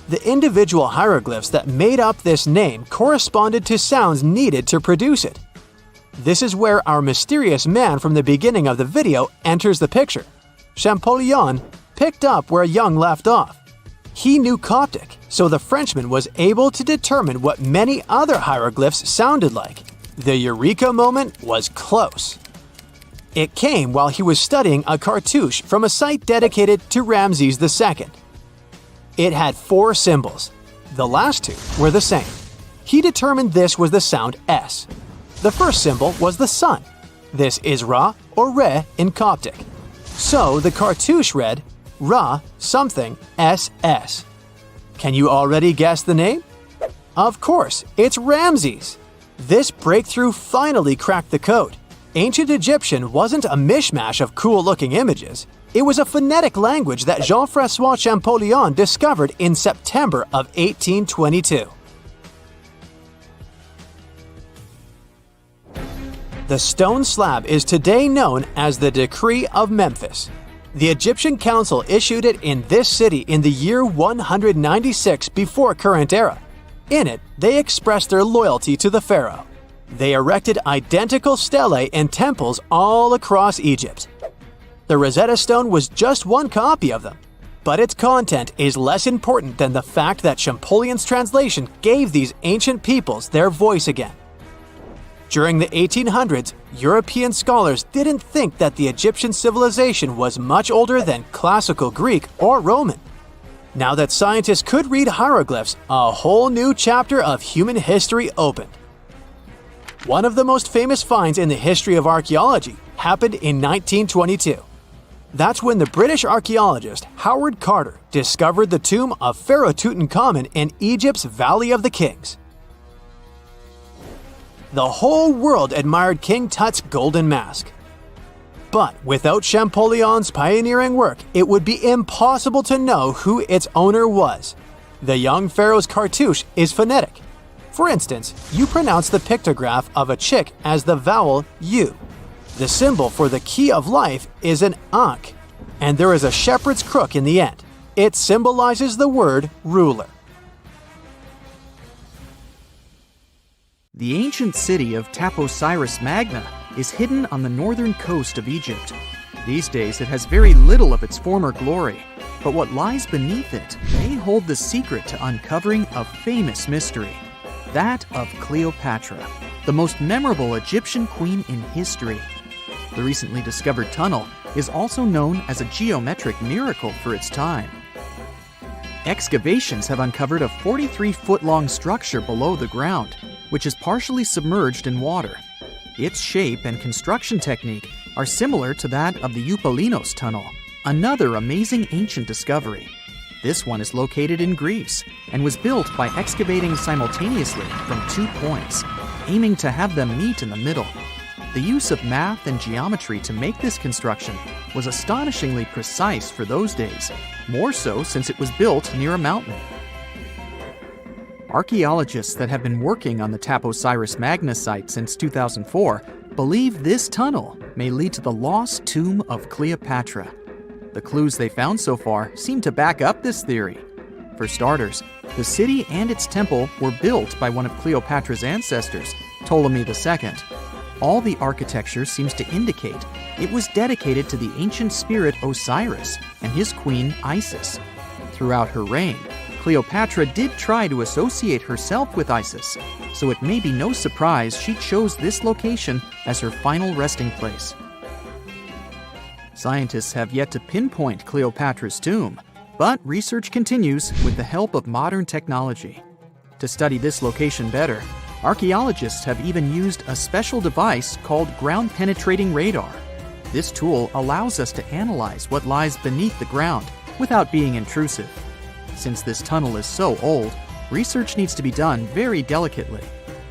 The individual hieroglyphs that made up this name corresponded to sounds needed to produce it. This is where our mysterious man from the beginning of the video enters the picture. Champollion picked up where Young left off. He knew Coptic, so the Frenchman was able to determine what many other hieroglyphs sounded like. The eureka moment was close. It came while he was studying a cartouche from a site dedicated to Ramses II. It had 4 symbols. The last 2 were the same. He determined this was the sound S. The first symbol was the sun. This is Ra or Re in Coptic. So the cartouche read Ra something SS. Can you already guess the name? Of course, it's Ramses. This breakthrough finally cracked the code. Ancient Egyptian wasn't a mishmash of cool-looking images. It was a phonetic language that Jean-François Champollion discovered in September of 1822. The stone slab is today known as the Decree of Memphis. The Egyptian Council issued it in this city in the year 196 before current era. In it, they expressed their loyalty to the pharaoh. They erected identical stelae and temples all across Egypt. The Rosetta Stone was just one copy of them, but its content is less important than the fact that Champollion's translation gave these ancient peoples their voice again. During the 1800s, European scholars didn't think that the Egyptian civilization was much older than classical Greek or Roman. Now that scientists could read hieroglyphs, a whole new chapter of human history opened. One of the most famous finds in the history of archaeology happened in 1922. That's when the British archaeologist Howard Carter discovered the tomb of Pharaoh Tutankhamun in Egypt's Valley of the Kings. The whole world admired King Tut's golden mask. But without Champollion's pioneering work, it would be impossible to know who its owner was. The young pharaoh's cartouche is phonetic. For instance, you pronounce the pictograph of a chick as the vowel U. The symbol for the key of life is an ankh, and there is a shepherd's crook in the end. It symbolizes the word ruler.
The ancient city of Taposiris Magna is hidden on the northern coast of Egypt. These days it has very little of its former glory, but what lies beneath it may hold the secret to uncovering a famous mystery, that of Cleopatra, the most memorable Egyptian queen in history. The recently discovered tunnel is also known as a geometric miracle for its time. Excavations have uncovered a 43-foot-long structure below the ground, which is partially submerged in water. Its shape and construction technique are similar to that of the Eupalinos Tunnel, another amazing ancient discovery. This one is located in Greece and was built by excavating simultaneously from 2 points, aiming to have them meet in the middle. The use of math and geometry to make this construction was astonishingly precise for those days, more so since it was built near a mountain. Archaeologists that have been working on the Taposiris Magna site since 2004 believe this tunnel may lead to the lost tomb of Cleopatra. The clues they found so far seem to back up this theory. For starters, the city and its temple were built by one of Cleopatra's ancestors, Ptolemy II. All the architecture seems to indicate it was dedicated to the ancient spirit Osiris and his queen Isis. Throughout her reign, Cleopatra did try to associate herself with Isis, so it may be no surprise she chose this location as her final resting place. Scientists have yet to pinpoint Cleopatra's tomb, but research continues with the help of modern technology. To study this location better, archaeologists have even used a special device called ground-penetrating radar. This tool allows us to analyze what lies beneath the ground without being intrusive. Since this tunnel is so old, research needs to be done very delicately.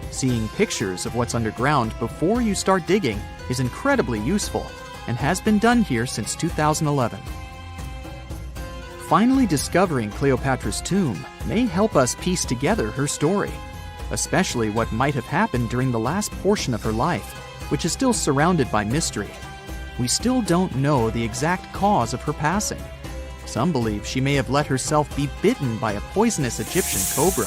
Seeing pictures of what's underground before you start digging is incredibly useful and has been done here since 2011. Finally discovering Cleopatra's tomb may help us piece together her story, especially what might have happened during the last portion of her life, which is still surrounded by mystery. We still don't know the exact cause of her passing. Some believe she may have let herself be bitten by a poisonous Egyptian cobra.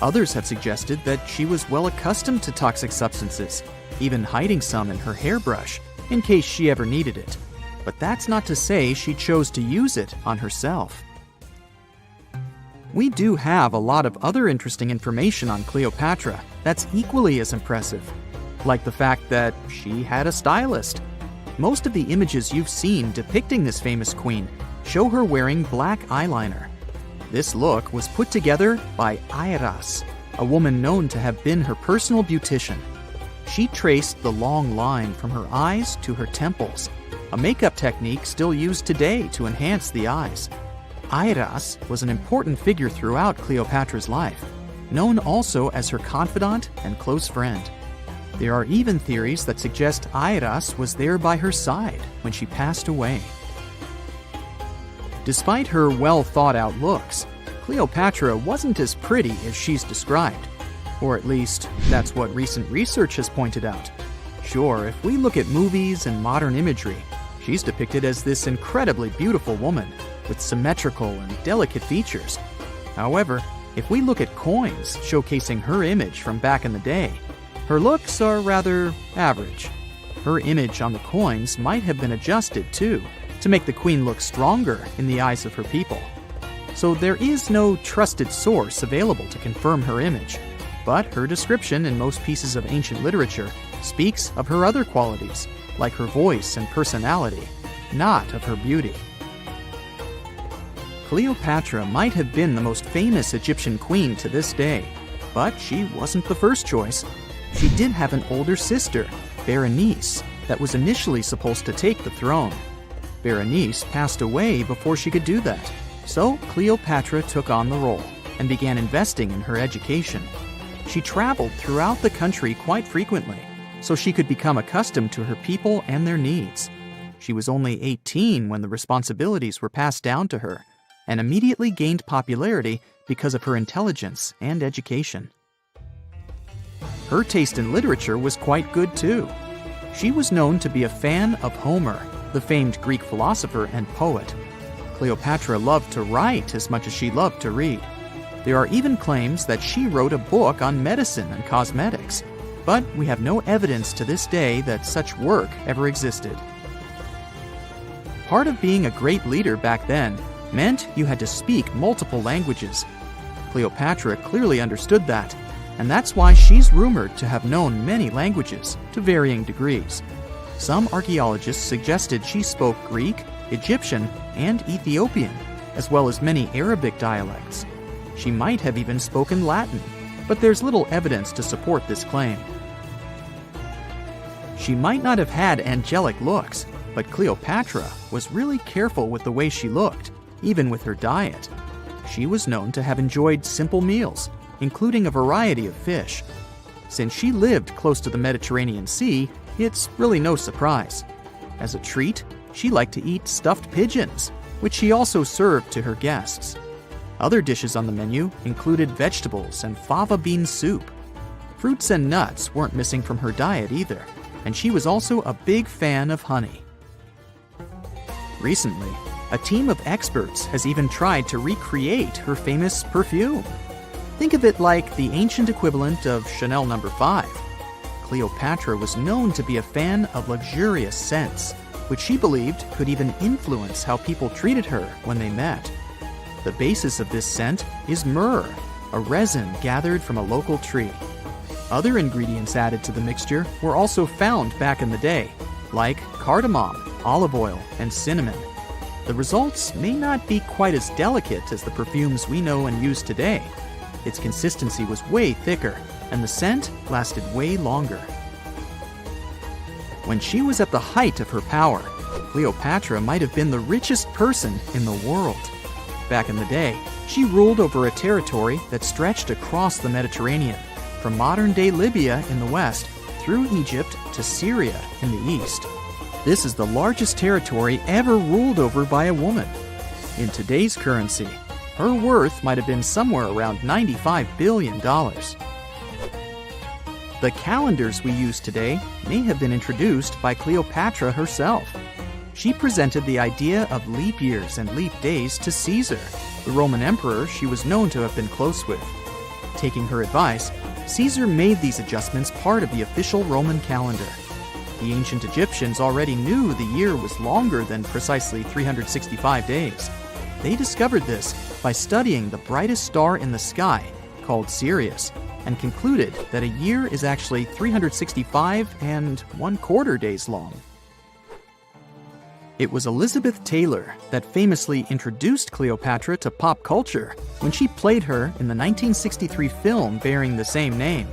Others have suggested that she was well accustomed to toxic substances, even hiding some in her hairbrush in case she ever needed it. But that's not to say she chose to use it on herself. We do have a lot of other interesting information on Cleopatra that's equally as impressive, like the fact that she had a stylist. Most of the images you've seen depicting this famous queen show her wearing black eyeliner. This look was put together by Iras, a woman known to have been her personal beautician. She traced the long line from her eyes to her temples, a makeup technique still used today to enhance the eyes. Iris was an important figure throughout Cleopatra's life, known also as her confidant and close friend. There are even theories that suggest Iris was there by her side when she passed away. Despite her well-thought-out looks, Cleopatra wasn't as pretty as she's described. Or at least, that's what recent research has pointed out. Sure, if we look at movies and modern imagery, she's depicted as this incredibly beautiful woman with symmetrical and delicate features. However, if we look at coins showcasing her image from back in the day, her looks are rather average. Her image on the coins might have been adjusted, too, to make the queen look stronger in the eyes of her people. So there is no trusted source available to confirm her image, but her description in most pieces of ancient literature speaks of her other qualities, like her voice and personality, not of her beauty. Cleopatra might have been the most famous Egyptian queen to this day, but she wasn't the first choice. She did have an older sister, Berenice, that was initially supposed to take the throne. Berenice passed away before she could do that, so Cleopatra took on the role and began investing in her education. She traveled throughout the country quite frequently, so she could become accustomed to her people and their needs. She was only 18 when the responsibilities were passed down to her, and immediately gained popularity because of her intelligence and education. Her taste in literature was quite good too. She was known to be a fan of Homer, the famed Greek philosopher and poet. Cleopatra loved to write as much as she loved to read. There are even claims that she wrote a book on medicine and cosmetics, but we have no evidence to this day that such work ever existed. Part of being a great leader back then meant you had to speak multiple languages. Cleopatra clearly understood that, and that's why she's rumored to have known many languages to varying degrees. Some archaeologists suggested she spoke Greek, Egyptian, and Ethiopian, as well as many Arabic dialects. She might have even spoken Latin, but there's little evidence to support this claim. She might not have had angelic looks, but Cleopatra was really careful with the way she looked, even with her diet. She was known to have enjoyed simple meals, including a variety of fish. Since she lived close to the Mediterranean Sea, it's really no surprise. As a treat, she liked to eat stuffed pigeons, which she also served to her guests. Other dishes on the menu included vegetables and fava bean soup. Fruits and nuts weren't missing from her diet either, and she was also a big fan of honey. Recently, a team of experts has even tried to recreate her famous perfume. Think of it like the ancient equivalent of Chanel No. 5. Cleopatra was known to be a fan of luxurious scents, which she believed could even influence how people treated her when they met. The basis of this scent is myrrh, a resin gathered from a local tree. Other ingredients added to the mixture were also found back in the day, like cardamom, olive oil, and cinnamon. The results may not be quite as delicate as the perfumes we know and use today. Its consistency was way thicker, and the scent lasted way longer. When she was at the height of her power, Cleopatra might have been the richest person in the world. Back in the day, she ruled over a territory that stretched across the Mediterranean, from modern-day Libya in the west through Egypt to Syria in the east. This is the largest territory ever ruled over by a woman. In today's currency, her worth might have been somewhere around $95 billion. The calendars we use today may have been introduced by Cleopatra herself. She presented the idea of leap years and leap days to Caesar, the Roman emperor she was known to have been close with. Taking her advice, Caesar made these adjustments part of the official Roman calendar. The ancient Egyptians already knew the year was longer than precisely 365 days. They discovered this by studying the brightest star in the sky, called Sirius, and concluded that a year is actually 365 and 1/4 days long. It was Elizabeth Taylor that famously introduced Cleopatra to pop culture when she played her in the 1963 film bearing the same name.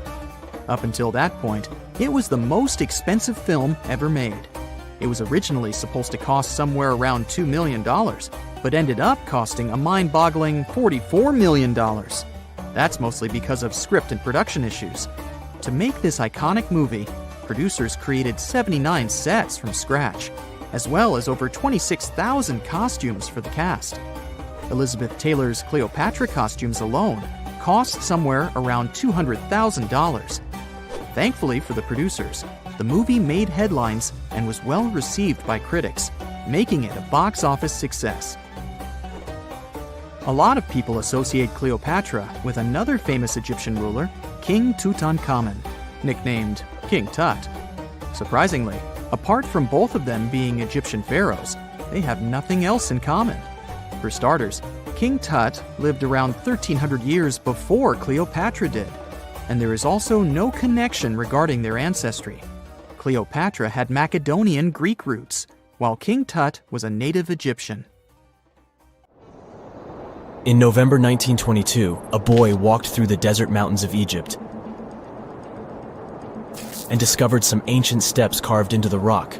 Up until that point, it was the most expensive film ever made. It was originally supposed to cost somewhere around $2 million, but ended up costing a mind-boggling $44 million. That's mostly because of script and production issues. To make this iconic movie, producers created 79 sets from scratch, as well as over 26,000 costumes for the cast. Elizabeth Taylor's Cleopatra costumes alone cost somewhere around $200,000. Thankfully for the producers, the movie made headlines and was well received by critics, making it a box office success. A lot of people associate Cleopatra with another famous Egyptian ruler, King Tutankhamun, nicknamed King Tut. Surprisingly, apart from both of them being Egyptian pharaohs, they have nothing else in common. For starters, King Tut lived around 1300 years before Cleopatra did, and there is also no connection regarding their ancestry. Cleopatra had Macedonian Greek roots, while King Tut was a native Egyptian.
In November 1922, a boy walked through the desert mountains of Egypt and discovered some ancient steps carved into the rock.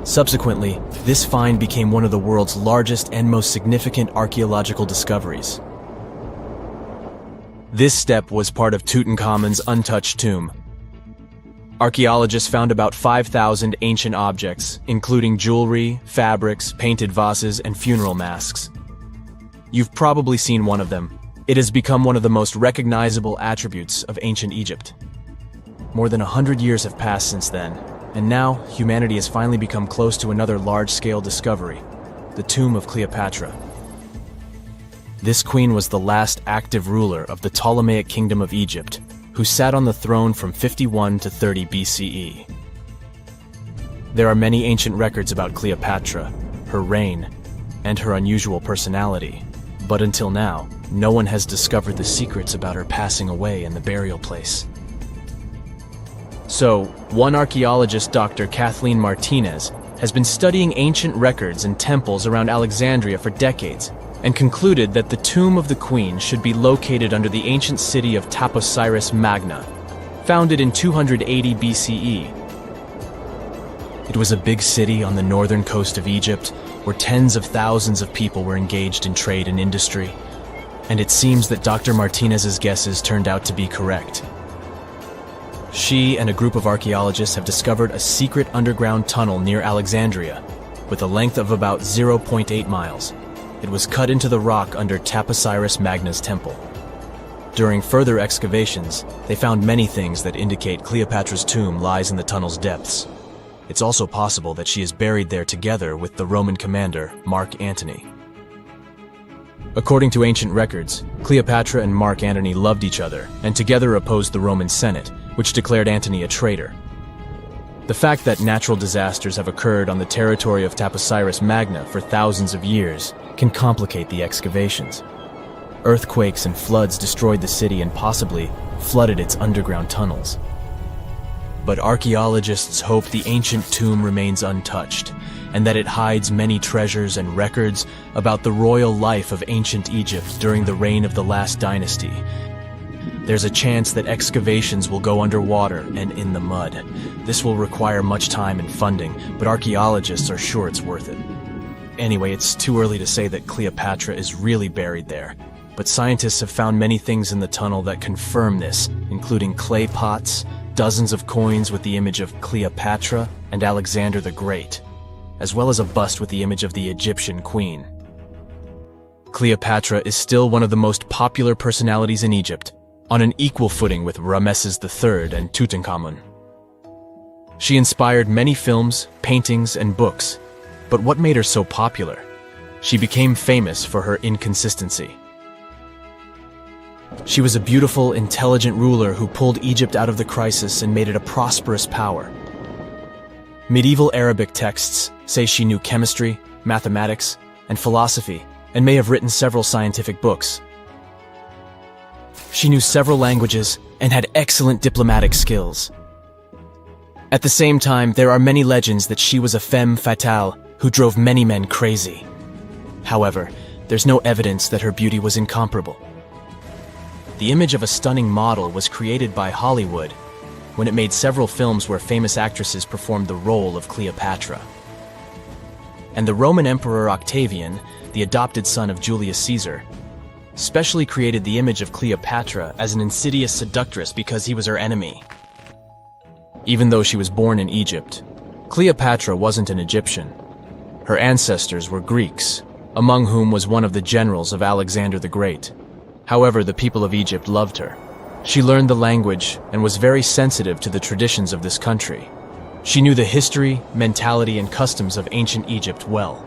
Subsequently, this find became one of the world's largest and most significant archaeological discoveries. This step was part of Tutankhamun's untouched tomb. Archaeologists found about 5,000 ancient objects, including jewelry, fabrics, painted vases, and funeral masks. You've probably seen one of them. It has become one of the most recognizable attributes of ancient Egypt. More than 100 years have passed since then, and now humanity has finally become close to another large-scale discovery, the tomb of Cleopatra. This queen was the last active ruler of the Ptolemaic Kingdom of Egypt, who sat on the throne from 51 to 30 BCE. There are many ancient records about Cleopatra, her reign, and her unusual personality, but until now, no one has discovered the secrets about her passing away in the burial place. So, one archaeologist, Dr. Kathleen Martinez, has been studying ancient records and temples around Alexandria for decades, and concluded that the tomb of the queen should be located under the ancient city of Taposiris Magna, founded in 280 BCE. It was a big city on the northern coast of Egypt, where tens of thousands of people were engaged in trade and industry, and it seems that Dr. Martinez's guesses turned out to be correct. She and a group of archaeologists have discovered a secret underground tunnel near Alexandria, with a length of about 0.8 miles. It was cut into the rock under Taposiris Magna's temple. During further excavations, they found many things that indicate Cleopatra's tomb lies in the tunnel's depths. It's also possible that she is buried there together with the Roman commander, Mark Antony. According to ancient records, Cleopatra and Mark Antony loved each other and together opposed the Roman Senate, which declared Antony a traitor. The fact that natural disasters have occurred on the territory of Taposiris Magna for thousands of years can complicate the excavations. Earthquakes and floods destroyed the city and possibly flooded its underground tunnels. But archaeologists hope the ancient tomb remains untouched, and that it hides many treasures and records about the royal life of ancient Egypt during the reign of the last dynasty. There's a chance that excavations will go underwater and in the mud. This will require much time and funding, but archaeologists are sure it's worth it. Anyway, it's too early to say that Cleopatra is really buried there, but scientists have found many things in the tunnel that confirm this, including clay pots, dozens of coins with the image of Cleopatra and Alexander the Great, as well as a bust with the image of the Egyptian queen. Cleopatra is still one of the most popular personalities in Egypt, on an equal footing with Ramses III and Tutankhamun. She inspired many films, paintings, and books, but what made her so popular? She became famous for her inconsistency. She was a beautiful, intelligent ruler who pulled Egypt out of the crisis and made it a prosperous power. Medieval Arabic texts say she knew chemistry, mathematics, and philosophy, and may have written several scientific books. She knew several languages and had excellent diplomatic skills. At the same time, there are many legends that she was a femme fatale who drove many men crazy. However, there's no evidence that her beauty was incomparable. The image of a stunning model was created by Hollywood when it made several films where famous actresses performed the role of Cleopatra. And the Roman Emperor Octavian, the adopted son of Julius Caesar, specially created the image of Cleopatra as an insidious seductress because he was her enemy. Even though she was born in Egypt, Cleopatra wasn't an Egyptian. Her ancestors were Greeks, among whom was one of the generals of Alexander the Great. However, the people of Egypt loved her. She learned the language and was very sensitive to the traditions of this country. She knew the history, mentality, and customs of ancient Egypt well.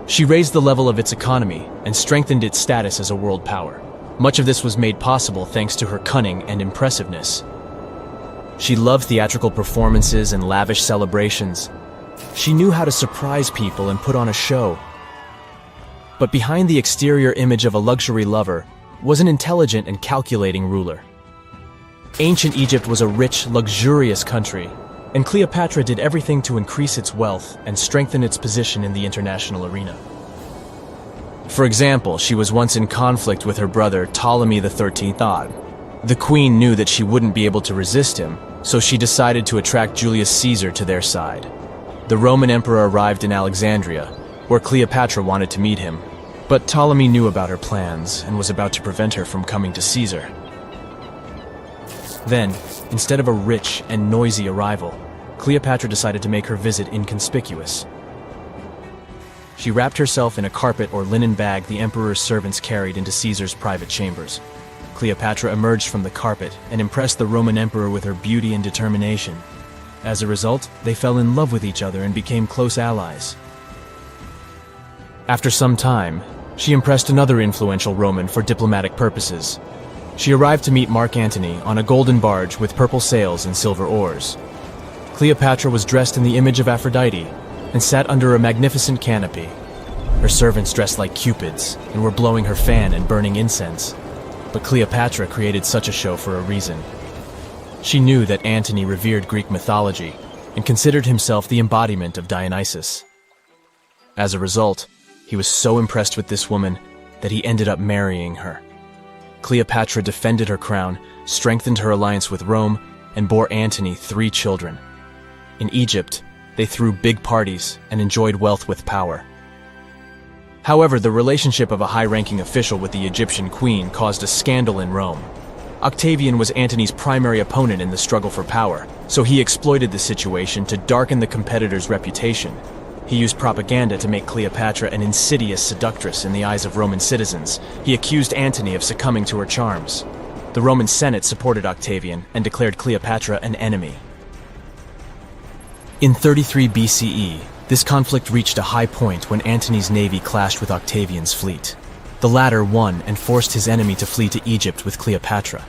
She raised the level of its economy and strengthened its status as a world power. Much of this was made possible thanks to her cunning and impressiveness. She loved theatrical performances and lavish celebrations. She knew how to surprise people and put on a show. But behind the exterior image of a luxury lover was an intelligent and calculating ruler. Ancient Egypt was a rich, luxurious country, and Cleopatra did everything to increase its wealth and strengthen its position in the international arena. For example, she was once in conflict with her brother Ptolemy XIII. The queen knew that she wouldn't be able to resist him, so she decided to attract Julius Caesar to their side. The Roman emperor arrived in Alexandria, where Cleopatra wanted to meet him, but Ptolemy knew about her plans and was about to prevent her from coming to Caesar. Then, instead of a rich and noisy arrival, Cleopatra decided to make her visit inconspicuous. She wrapped herself in a carpet or linen bag the emperor's servants carried into Caesar's private chambers. Cleopatra emerged from the carpet and impressed the Roman emperor with her beauty and determination. As a result, they fell in love with each other and became close allies. After some time, she impressed another influential Roman for diplomatic purposes. She arrived to meet Mark Antony on a golden barge with purple sails and silver oars. Cleopatra was dressed in the image of Aphrodite and sat under a magnificent canopy. Her servants dressed like cupids and were blowing her fan and burning incense. But Cleopatra created such a show for a reason. She knew that Antony revered Greek mythology and considered himself the embodiment of Dionysus. As a result, he was so impressed with this woman that he ended up marrying her. Cleopatra defended her crown, strengthened her alliance with Rome, and bore Antony 3 children. In Egypt, they threw big parties and enjoyed wealth with power. However, the relationship of a high-ranking official with the Egyptian queen caused a scandal in Rome. Octavian was Antony's primary opponent in the struggle for power, so he exploited the situation to darken the competitor's reputation. He used propaganda to make Cleopatra an insidious seductress in the eyes of Roman citizens. He accused Antony of succumbing to her charms. The Roman Senate supported Octavian and declared Cleopatra an enemy. In 33 BCE, this conflict reached a high point when Antony's navy clashed with Octavian's fleet. The latter won and forced his enemy to flee to Egypt with Cleopatra.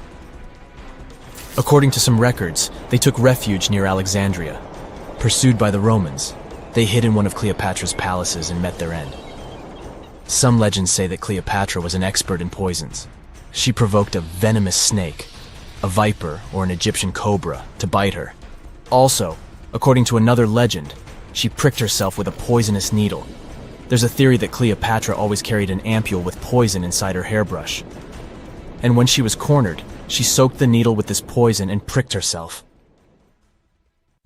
According to some records, they took refuge near Alexandria. Pursued by the Romans, they hid in one of Cleopatra's palaces and met their end. Some legends say that Cleopatra was an expert in poisons. She provoked a venomous snake, a viper or an Egyptian cobra, to bite her. Also, according to another legend, she pricked herself with a poisonous needle. There's a theory that Cleopatra always carried an ampule with poison inside her hairbrush. And when she was cornered, she soaked the needle with this poison and pricked herself.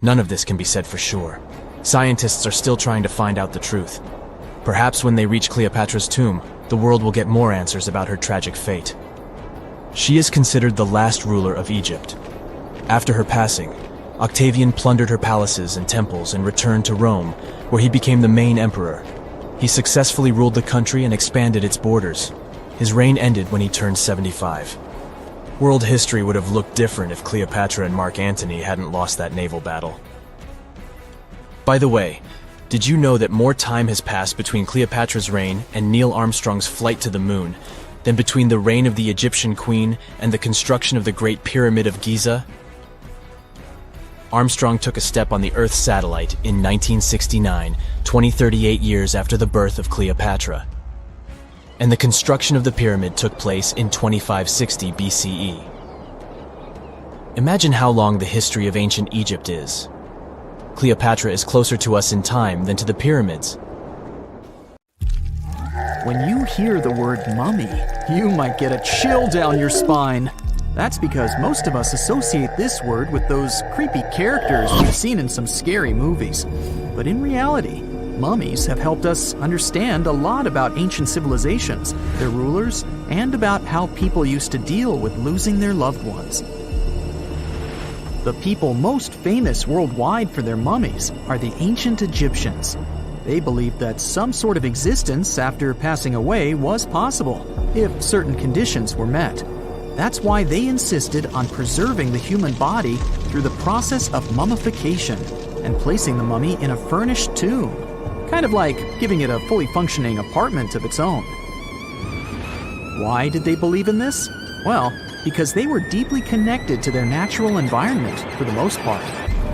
None of this can be said for sure. Scientists are still trying to find out the truth. Perhaps when they reach Cleopatra's tomb, the world will get more answers about her tragic fate. She is considered the last ruler of Egypt. After her passing, Octavian plundered her palaces and temples and returned to Rome, where he became the main emperor. He successfully ruled the country and expanded its borders. His reign ended when he turned 75. World history would have looked different if Cleopatra and Mark Antony hadn't lost that naval battle. By the way, did you know that more time has passed between Cleopatra's reign and Neil Armstrong's flight to the moon than between the reign of the Egyptian queen and the construction of the Great Pyramid of Giza? Armstrong took a step on the Earth satellite in 1969, 38 years after the birth of Cleopatra. And the construction of the pyramid took place in 2560 BCE. Imagine how long the history of ancient Egypt is. Cleopatra is closer to us in time than to the pyramids.
When you hear the word mummy, you might get a chill down your spine. That's because most of us associate this word with those creepy characters we've seen in some scary movies. But in reality, mummies have helped us understand a lot about ancient civilizations, their rulers, and about how people used to deal with losing their loved ones. The people most famous worldwide for their mummies are the ancient Egyptians. They believed that some sort of existence after passing away was possible, if certain conditions were met. That's why they insisted on preserving the human body through the process of mummification and placing the mummy in a furnished tomb, kind of like giving it a fully functioning apartment of its own. Why did they believe in this? Well, because they were deeply connected to their natural environment for the most part.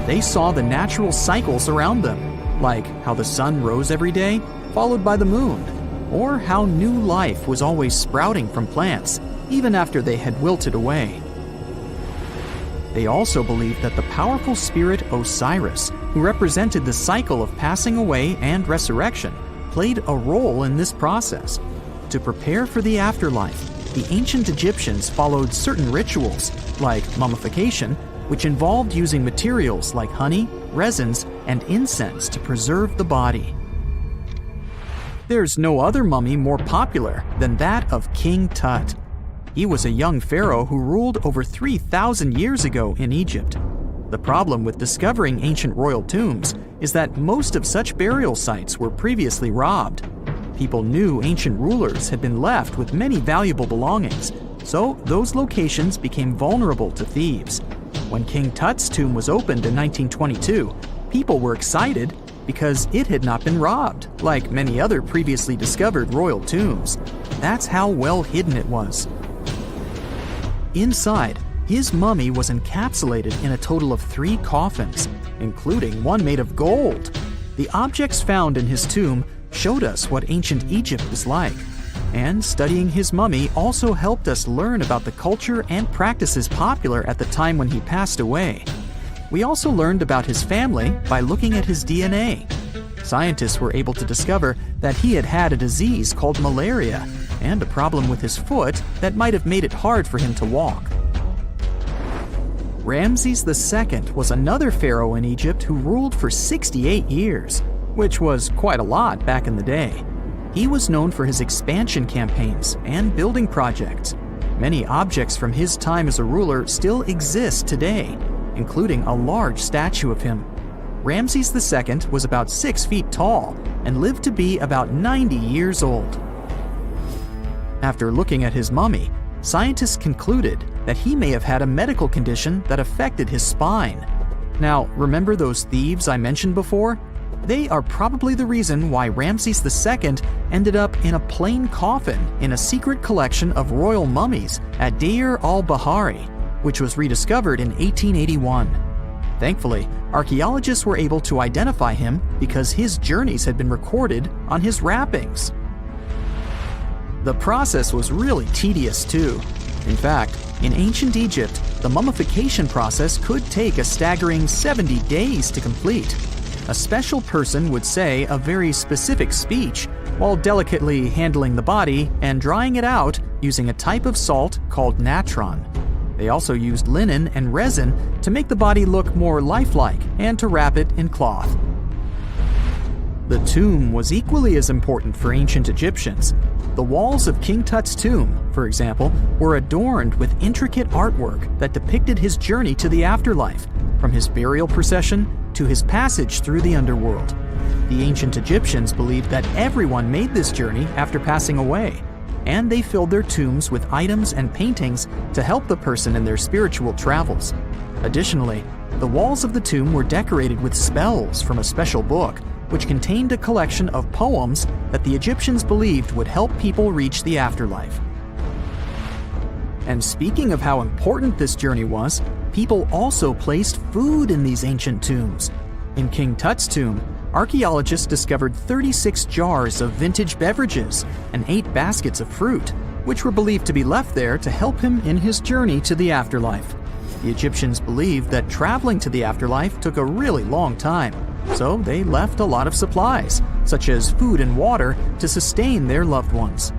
They saw the natural cycles around them, like how the sun rose every day, followed by the moon, or how new life was always sprouting from plants, even after they had wilted away. They also believed that the powerful spirit Osiris, who represented the cycle of passing away and resurrection, played a role in this process. To prepare for the afterlife, the ancient Egyptians followed certain rituals, like mummification, which involved using materials like honey, resins, and incense to preserve the body. There's no other mummy more popular than that of King Tut. He was a young pharaoh who ruled over 3,000 years ago in Egypt. The problem with discovering ancient royal tombs is that most of such burial sites were previously robbed. People knew ancient rulers had been left with many valuable belongings, so those locations became vulnerable to thieves. When King Tut's tomb was opened in 1922, people were excited because it had not been robbed, like many other previously discovered royal tombs. That's how well hidden it was. Inside, his mummy was encapsulated in a total of 3 coffins, including one made of gold. The objects found in his tomb showed us what ancient Egypt was like, and studying his mummy also helped us learn about the culture and practices popular at the time when he passed away. We also learned about his family by looking at his DNA. Scientists were able to discover that he had had a disease called malaria and a problem with his foot that might have made it hard for him to walk. Ramses II was another pharaoh in Egypt who ruled for 68 years, which was quite a lot back in the day. He was known for his expansion campaigns and building projects. Many objects from his time as a ruler still exist today, including a large statue of him. Ramses II was about 6 feet tall and lived to be about 90 years old. After looking at his mummy, scientists concluded that he may have had a medical condition that affected his spine. Now, remember those thieves I mentioned before? They are probably the reason why Ramses II ended up in a plain coffin in a secret collection of royal mummies at Deir al-Bahari, which was rediscovered in 1881. Thankfully, archaeologists were able to identify him because his journeys had been recorded on his wrappings. The process was really tedious too. In fact, in ancient Egypt, the mummification process could take a staggering 70 days to complete. A special person would say a very specific speech while delicately handling the body and drying it out using a type of salt called natron. They also used linen and resin to make the body look more lifelike and to wrap it in cloth. The tomb was equally as important for ancient Egyptians. The walls of King Tut's tomb, for example, were adorned with intricate artwork that depicted his journey to the afterlife, from his burial procession to his passage through the underworld. The ancient Egyptians believed that everyone made this journey after passing away, and they filled their tombs with items and paintings to help the person in their spiritual travels. Additionally, the walls of the tomb were decorated with spells from a special book, which contained a collection of poems that the Egyptians believed would help people reach the afterlife. And speaking of how important this journey was, people also placed food in these ancient tombs. In King Tut's tomb, archaeologists discovered 36 jars of vintage beverages and 8 baskets of fruit, which were believed to be left there to help him in his journey to the afterlife. The Egyptians believed that traveling to the afterlife took a really long time, so they left a lot of supplies, such as food and water, to sustain their loved ones.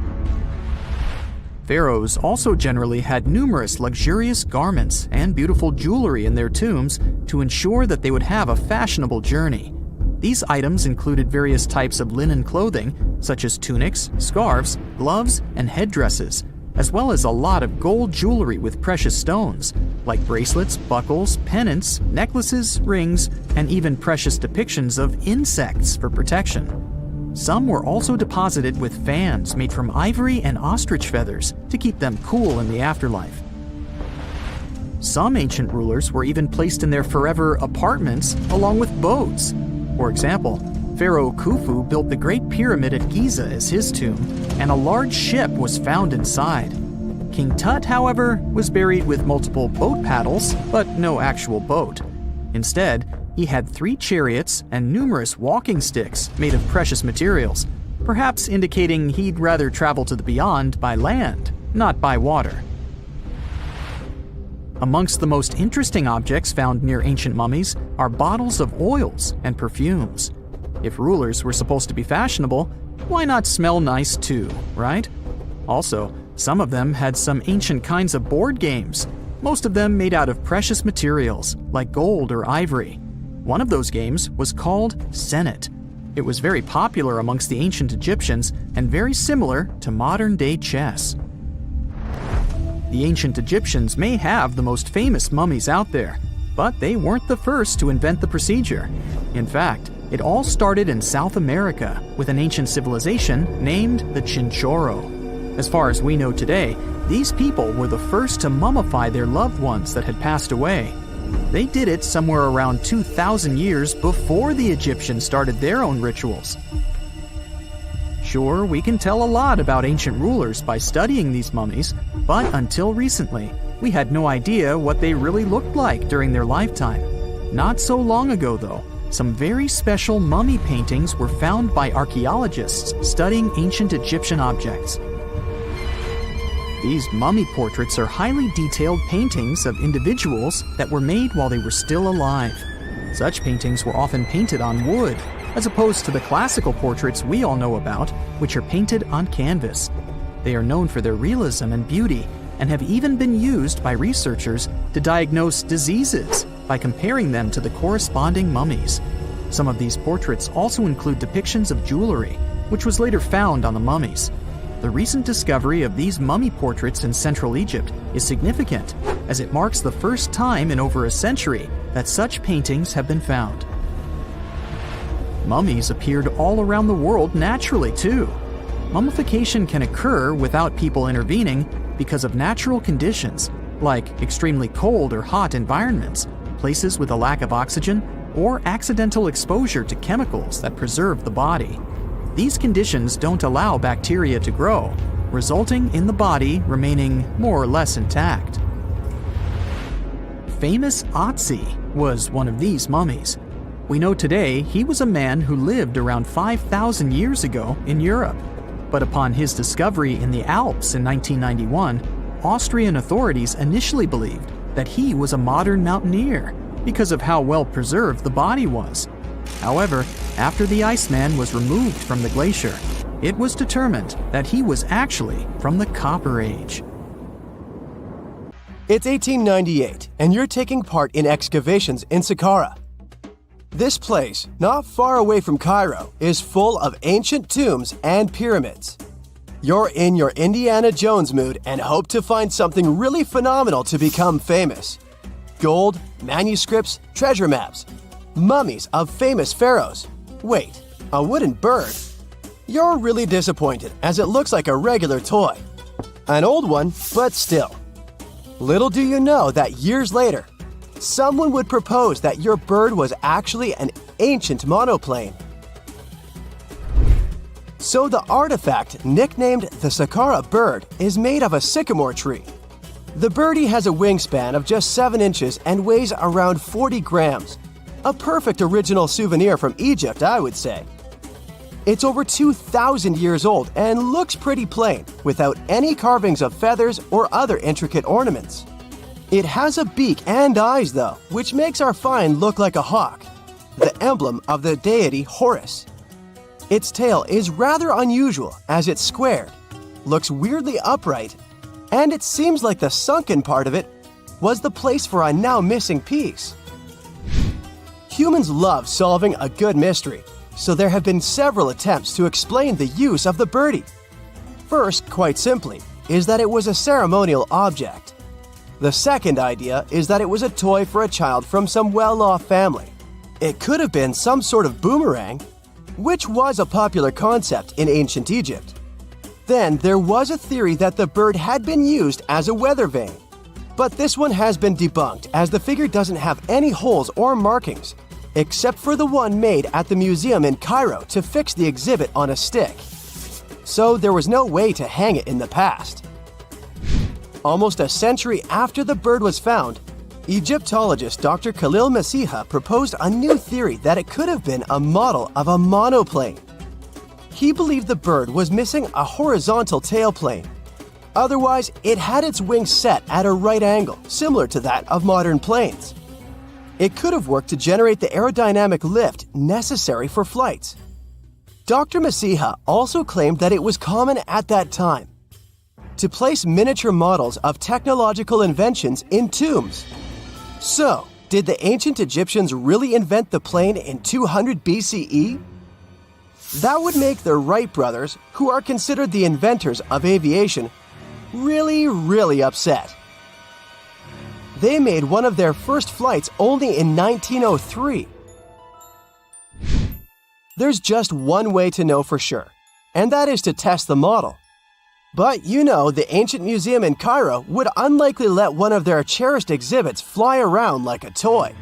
Pharaohs also generally had numerous luxurious garments and beautiful jewelry in their tombs to ensure that they would have a fashionable journey. These items included various types of linen clothing, such as tunics, scarves, gloves, and headdresses, as well as a lot of gold jewelry with precious stones, like bracelets, buckles, pendants, necklaces, rings, and even precious depictions of insects for protection. Some were also deposited with fans made from ivory and ostrich feathers to keep them cool in the afterlife. Some ancient rulers were even placed in their forever apartments along with boats. For example, Pharaoh Khufu built the Great Pyramid at Giza as his tomb, and a large ship was found inside. King Tut, however, was buried with multiple boat paddles, but no actual boat. Instead, he had 3 chariots and numerous walking sticks made of precious materials, perhaps indicating he'd rather travel to the beyond by land, not by water. Amongst the most interesting objects found near ancient mummies are bottles of oils and perfumes. If rulers were supposed to be fashionable, why not smell nice too, right? Also, some of them had some ancient kinds of board games, most of them made out of precious materials like gold or ivory. One of those games was called Senet. It was very popular amongst the ancient Egyptians and very similar to modern-day chess. The ancient Egyptians may have the most famous mummies out there, but they weren't the first to invent the procedure. In fact, it all started in South America with an ancient civilization named the Chinchorro. As far as we know today, these people were the first to mummify their loved ones that had passed away. They did it somewhere around 2,000 years before the Egyptians started their own rituals. Sure, we can tell a lot about ancient rulers by studying these mummies, but until recently, we had no idea what they really looked like during their lifetime. Not so long ago, though, some very special mummy paintings were found by archaeologists studying ancient Egyptian objects. These mummy portraits are highly detailed paintings of individuals that were made while they were still alive. Such paintings were often painted on wood, as opposed to the classical portraits we all know about, which are painted on canvas. They are known for their realism and beauty, and have even been used by researchers to diagnose diseases by comparing them to the corresponding mummies. Some of these portraits also include depictions of jewelry, which was later found on the mummies. The recent discovery of these mummy portraits in Central Egypt is significant, as it marks the first time in over a century that such paintings have been found. Mummies appeared all around the world naturally, too. Mummification can occur without people intervening because of natural conditions, like extremely cold or hot environments, places with a lack of oxygen, or accidental exposure to chemicals that preserve the body. These conditions don't allow bacteria to grow, resulting in the body remaining more or less intact. Famous Otzi was one of these mummies. We know today he was a man who lived around 5,000 years ago in Europe. But upon his discovery in the Alps in 1991, Austrian authorities initially believed that he was a modern mountaineer because of how well preserved the body was. However, after the Iceman was removed from the glacier, it was determined that he was actually from the Copper Age.
It's 1898, and you're taking part in excavations in Saqqara. This place, not far away from Cairo, is full of ancient tombs and pyramids. You're in your Indiana Jones mood and hope to find something really phenomenal to become famous. Gold, manuscripts, treasure maps, mummies of famous pharaohs. Wait, a wooden bird? You're really disappointed as it looks like a regular toy. An old one, but still. Little do you know that years later, someone would propose that your bird was actually an ancient monoplane. So the artifact, nicknamed the Saqqara bird, is made of a sycamore tree. The birdie has a wingspan of just 7 inches and weighs around 40 grams. A perfect original souvenir from Egypt, I would say. It's over 2,000 years old and looks pretty plain, without any carvings of feathers or other intricate ornaments. It has a beak and eyes though, which makes our find look like a hawk. the emblem of the deity Horus. Its tail is rather unusual as it's squared, looks weirdly upright, and it seems like the sunken part of it was the place for a now missing piece. Humans love solving a good mystery, so there have been several attempts to explain the use of the birdie. First, quite simply, is that it was a ceremonial object. The second idea is that it was a toy for a child from some well-off family. It could have been some sort of boomerang, which was a popular concept in ancient Egypt. Then there was a theory that the bird had been used as a weather vane. But this one has been debunked as the figure doesn't have any holes or markings, except for the one made at the museum in Cairo to fix the exhibit on a stick. So there was no way to hang it in the past. Almost a century after the bird was found, Egyptologist Dr. Khalil Messiha proposed a new theory that it could have been a model of a monoplane. He believed the bird was missing a horizontal tailplane. Otherwise, it had its wings set at a right angle, similar to that of modern planes. It could have worked to generate the aerodynamic lift necessary for flights. Dr. Messiha also claimed that it was common at that time to place miniature models of technological inventions in tombs. So, did the ancient Egyptians really invent the plane in 200 BCE? That would make the Wright brothers, who are considered the inventors of aviation, really upset. They made one of their first flights only in 1903. There's just one way to know for sure, and that is to test the model. But you know, the ancient museum in Cairo would unlikely let one of their cherished exhibits fly around like a toy.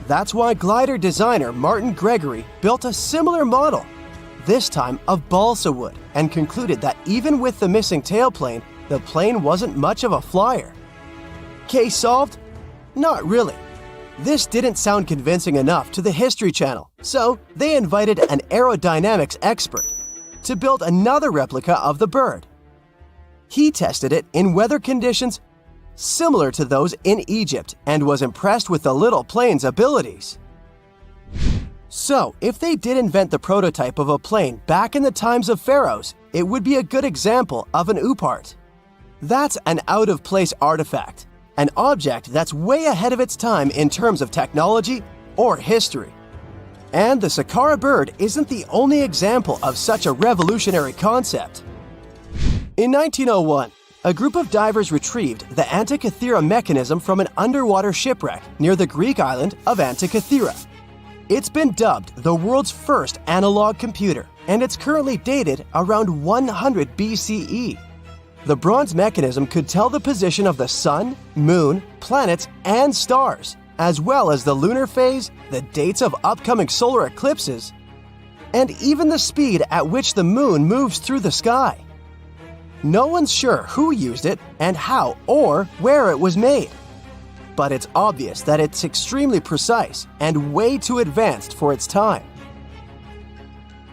That's why glider designer Martin Gregory built a similar model, this time of balsa wood, and concluded that even with the missing tailplane, the plane wasn't much of a flyer. Case solved? Not really. This didn't sound convincing enough to the History Channel, so they invited an aerodynamics expert to build another replica of the bird. He tested it in weather conditions similar to those in Egypt and was impressed with the little plane's abilities. So, if they did invent the prototype of a plane back in the times of pharaohs, it would be a good example of an oupart. That's an out-of-place artifact, an object that's way ahead of its time in terms of technology or history. And the Saqqara bird isn't the only example of such a revolutionary concept. In 1901, a group of divers retrieved the Antikythera mechanism from an underwater shipwreck near the Greek island of Antikythera. It's been dubbed the world's first analog computer, and it's currently dated around 100 BCE. The bronze mechanism could tell the position of the sun, moon, planets, and stars, as well as the lunar phase, the dates of upcoming solar eclipses, and even the speed at which the moon moves through the sky. No one's sure who used it and how or where it was made. But it's obvious that it's extremely precise and way too advanced for its time.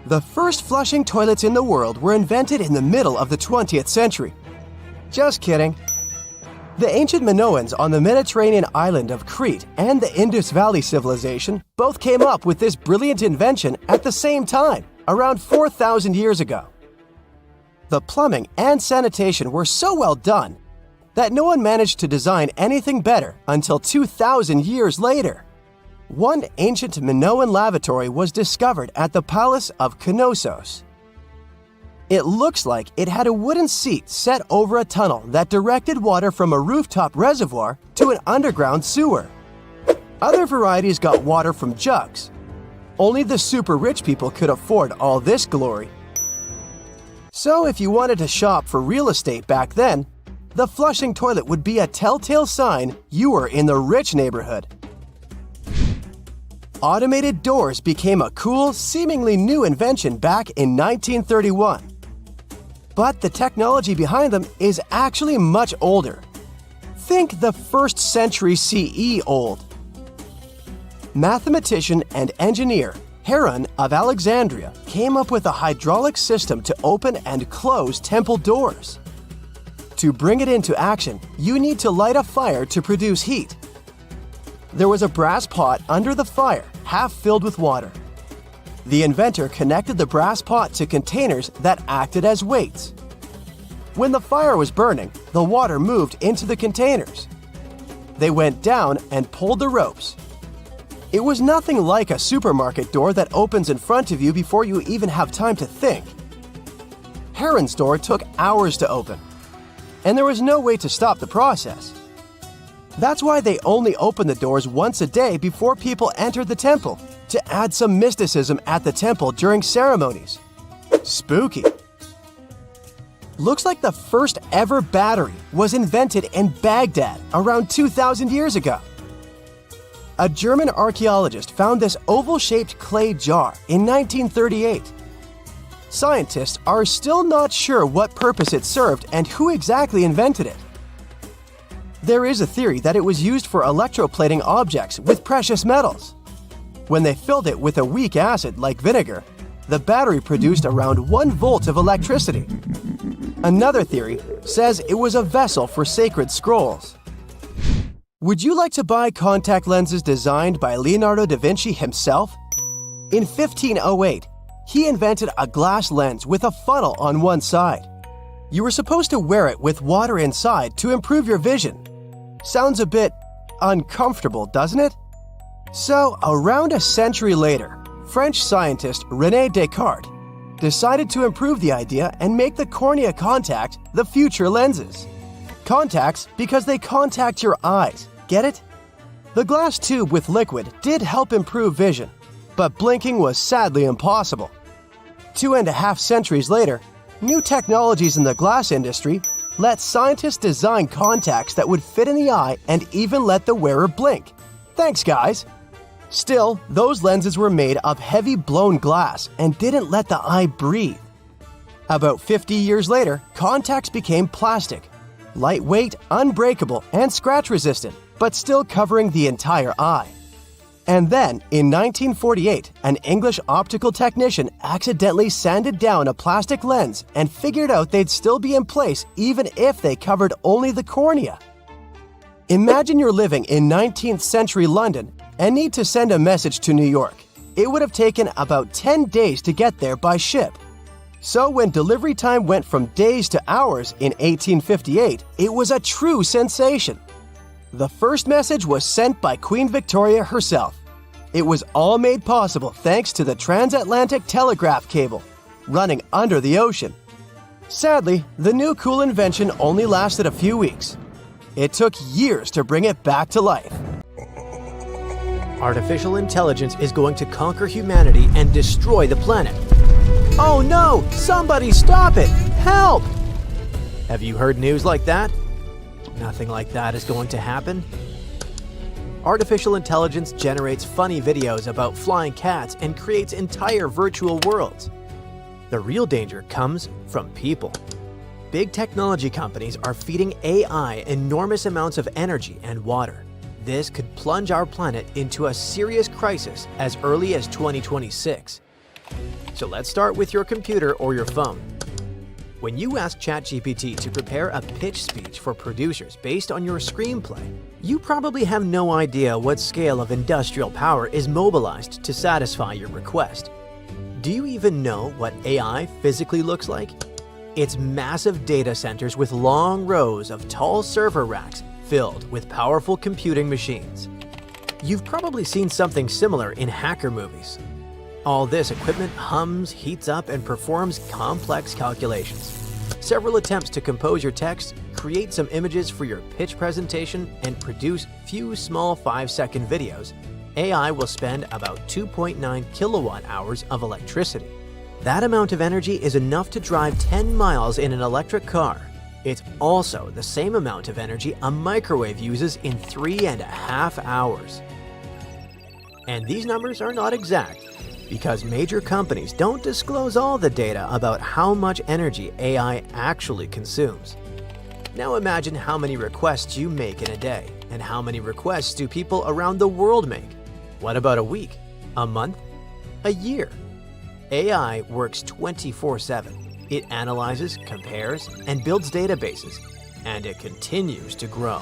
The first flushing toilets in the world were invented in the middle of the 20th century. Just kidding. The ancient Minoans on the Mediterranean island of Crete and the Indus Valley civilization both came up with this brilliant invention at the same time, around 4,000 years ago. The plumbing and sanitation were so well done that no one managed to design anything better until 2,000 years later. One ancient Minoan lavatory was discovered at the Palace of Knossos. It looks like it had a wooden seat set over a tunnel that directed water from a rooftop reservoir to an underground sewer. Other varieties got water from jugs. Only the super rich people could afford all this glory. So if you wanted to shop for real estate back then, the flushing toilet would be a telltale sign you were in the rich neighborhood. Automated doors became a cool, seemingly new invention back in 1931. But the technology behind them is actually much older. Think the 1st century CE old. Mathematician and engineer Harappan of Alexandria came up with a hydraulic system to open and close temple doors. To bring it into action, you need to light a fire to produce heat. There was a brass pot under the fire, half filled with water. The inventor connected the brass pot to containers that acted as weights. When the fire was burning, the water moved into the containers. They went down and pulled the ropes. It was nothing like a supermarket door that opens in front of you before you even have time to think. Heron's door took hours to open, and there was no way to stop the process. That's why they only opened the doors once a day before people entered the temple, to add some mysticism at the temple during ceremonies. Spooky. Looks like the first ever battery was invented in Baghdad around 2,000 years ago. A German archaeologist found this oval-shaped clay jar in 1938. Scientists are still not sure what purpose it served and who exactly invented it. There is a theory that it was used for electroplating objects with precious metals. When they filled it with a weak acid like vinegar, the battery produced around 1 volt of electricity. Another theory says it was a vessel for sacred scrolls. Would you like to buy contact lenses designed by Leonardo da Vinci himself? In 1508, he invented a glass lens with a funnel on one side. You were supposed to wear it with water inside to improve your vision. Sounds a bit uncomfortable, doesn't it? So, around a century later, French scientist René Descartes decided to improve the idea and make the cornea contact the future lenses. Contacts because they contact your eyes, get it? The glass tube with liquid did help improve vision, but blinking was sadly impossible. 2.5 centuries later, new technologies in the glass industry let scientists design contacts that would fit in the eye and even let the wearer blink. Thanks, guys! Still, those lenses were made of heavy blown glass and didn't let the eye breathe. About 50 years later, contacts became plastic, lightweight, unbreakable, and scratch-resistant, but still covering the entire eye. And then, in 1948, an English optical technician accidentally sanded down a plastic lens and figured out they'd still be in place even if they covered only the cornea. Imagine you're living in 19th century London and need to send a message to New York. It would have taken about 10 days to get there by ship. So when delivery time went from days to hours in 1858, it was a true sensation. The first message was sent by Queen Victoria herself. It was all made possible thanks to the transatlantic telegraph cable, running under the ocean. Sadly, the new cool invention only lasted a few weeks. It took years to bring it back to life.
Artificial intelligence is going to conquer humanity and destroy the planet. Oh no! Somebody stop it! Help! Have you heard news like that? Nothing like that is going to happen. Artificial intelligence generates funny videos about flying cats and creates entire virtual worlds. The real danger comes from people. Big technology companies are feeding AI enormous amounts of energy and water. This could plunge our planet into a serious crisis as early as 2026. So let's start with your computer or your phone. When you ask ChatGPT to prepare a pitch speech for producers based on your screenplay, you probably have no idea what scale of industrial power is mobilized to satisfy your request. Do you even know what AI physically looks like? It's massive data centers with long rows of tall server racks filled with powerful computing machines. You've probably seen something similar in hacker movies. All this equipment hums, heats up, and performs complex calculations. Several attempts to compose your text, create some images for your pitch presentation, and produce few small 5-second videos, AI will spend about 2.9 kilowatt hours of electricity. That amount of energy is enough to drive 10 miles in an electric car. It's also the same amount of energy a microwave uses in 3.5 hours. And these numbers are not exact, because major companies don't disclose all the data about how much energy AI actually consumes. Now imagine how many requests you make in a day, and how many requests do people around the world make? What about a week? A month? A year? AI works 24/7. It analyzes, compares, and builds databases, and it continues to grow.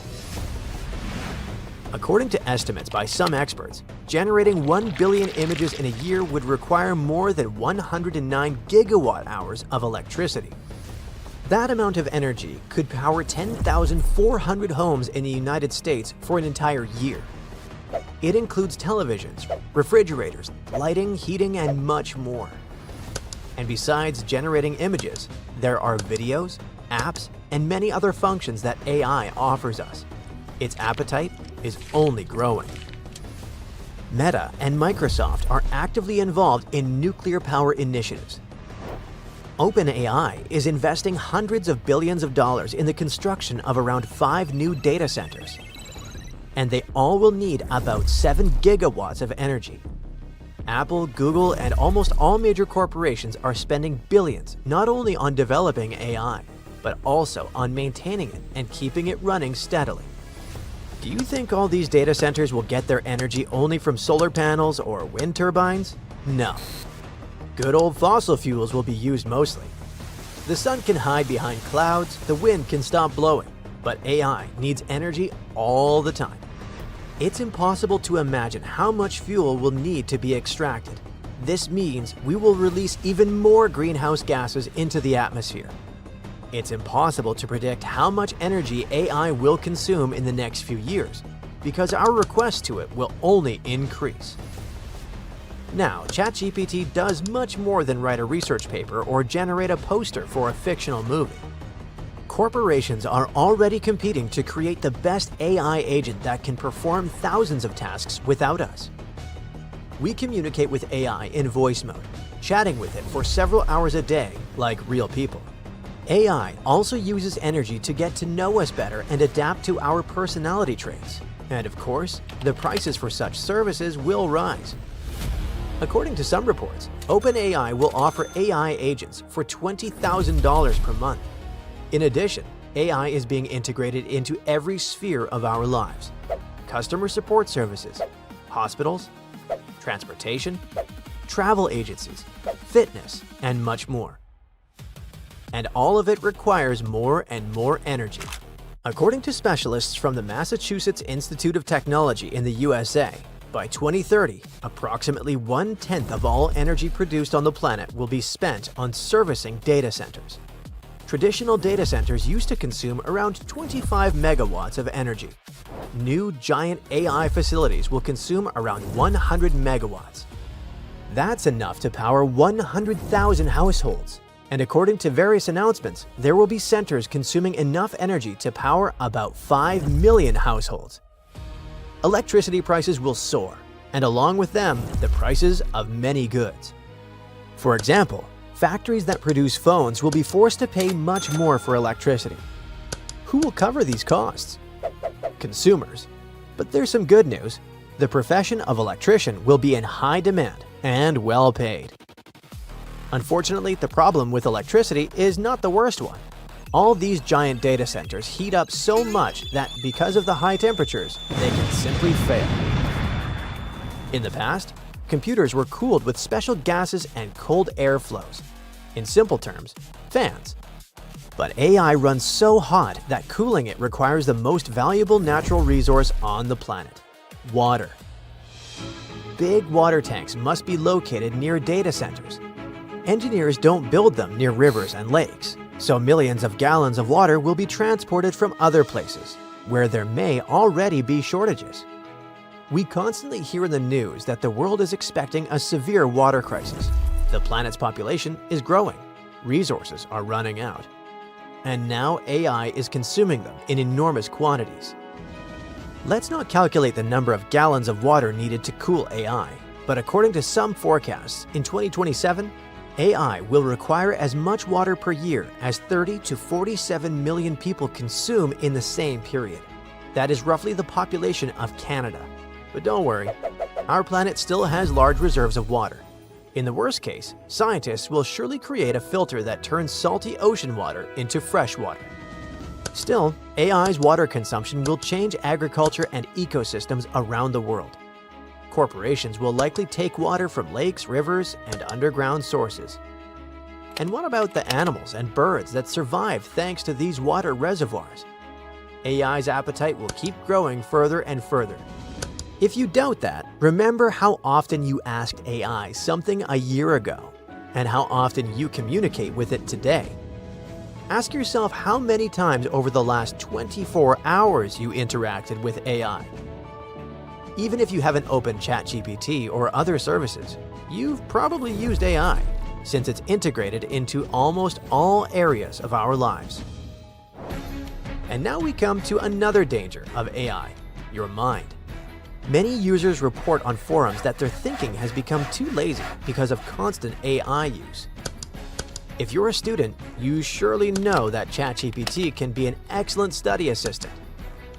According to estimates by some experts, generating 1 billion images in a year would require more than 109 gigawatt hours of electricity. That amount of energy could power 10,400 homes in the United States for an entire year. It includes televisions, refrigerators, lighting, heating, and much more. And besides generating images, there are videos, apps, and many other functions that AI offers us. Its appetite is only growing. Meta and Microsoft are actively involved in nuclear power initiatives. OpenAI is investing hundreds of billions of dollars in the construction of around 5 new data centers. And they all will need about 7 gigawatts of energy. Apple, Google, and almost all major corporations are spending billions not only on developing AI, but also on maintaining it and keeping it running steadily. Do you think all these data centers will get their energy only from solar panels or wind turbines? No. Good old fossil fuels will be used mostly. The sun can hide behind clouds, the wind can stop blowing, but AI needs energy all the time. It's impossible to imagine how much fuel will need to be extracted. This means we will release even more greenhouse gases into the atmosphere. It's impossible to predict how much energy AI will consume in the next few years, because our request to it will only increase. Now, ChatGPT does much more than write a research paper or generate a poster for a fictional movie. Corporations are already competing to create the best AI agent that can perform thousands of tasks without us. We communicate with AI in voice mode, chatting with it for several hours a day, like real people. AI also uses energy to get to know us better and adapt to our personality traits. And of course, the prices for such services will rise. According to some reports, OpenAI will offer AI agents for $20,000 per month. In addition, AI is being integrated into every sphere of our lives: customer support services, hospitals, transportation, travel agencies, fitness, and much more. And all of it requires more and more energy. According to specialists from the Massachusetts Institute of Technology in the USA, by 2030, approximately 1/10 of all energy produced on the planet will be spent on servicing data centers. Traditional data centers used to consume around 25 megawatts of energy. New giant AI facilities will consume around 100 megawatts. That's enough to power 100,000 households. And according to various announcements, there will be centers consuming enough energy to power about 5 million households. Electricity prices will soar, and along with them, the prices of many goods. For example, factories that produce phones will be forced to pay much more for electricity. Who will cover these costs? Consumers. But there's some good news. The profession of electrician will be in high demand and well paid. Unfortunately, the problem with electricity is not the worst one. All these giant data centers heat up so much that because of the high temperatures, they can simply fail. In the past, computers were cooled with special gases and cold air flows. In simple terms, fans. But AI runs so hot that cooling it requires the most valuable natural resource on the planet: water. Big water tanks must be located near data centers. Engineers don't build them near rivers and lakes, so millions of gallons of water will be transported from other places, where there may already be shortages. We constantly hear in the news that the world is expecting a severe water crisis. The planet's population is growing, resources are running out, and now AI is consuming them in enormous quantities. Let's not calculate the number of gallons of water needed to cool AI, but according to some forecasts, in 2027, AI will require as much water per year as 30 to 47 million people consume in the same period. That is roughly the population of Canada. But don't worry, our planet still has large reserves of water. In the worst case, scientists will surely create a filter that turns salty ocean water into fresh water. Still, AI's water consumption will change agriculture and ecosystems around the world. Corporations will likely take water from lakes, rivers, and underground sources. And what about the animals and birds that survive thanks to these water reservoirs? AI's appetite will keep growing further and further. If you doubt that, remember how often you asked AI something a year ago and how often you communicate with it today. Ask yourself how many times over the last 24 hours you interacted with AI. Even if you haven't opened ChatGPT or other services, you've probably used AI, since it's integrated into almost all areas of our lives. And now we come to another danger of AI, your mind. Many users report on forums that their thinking has become too lazy because of constant AI use. If you're a student, you surely know that ChatGPT can be an excellent study assistant.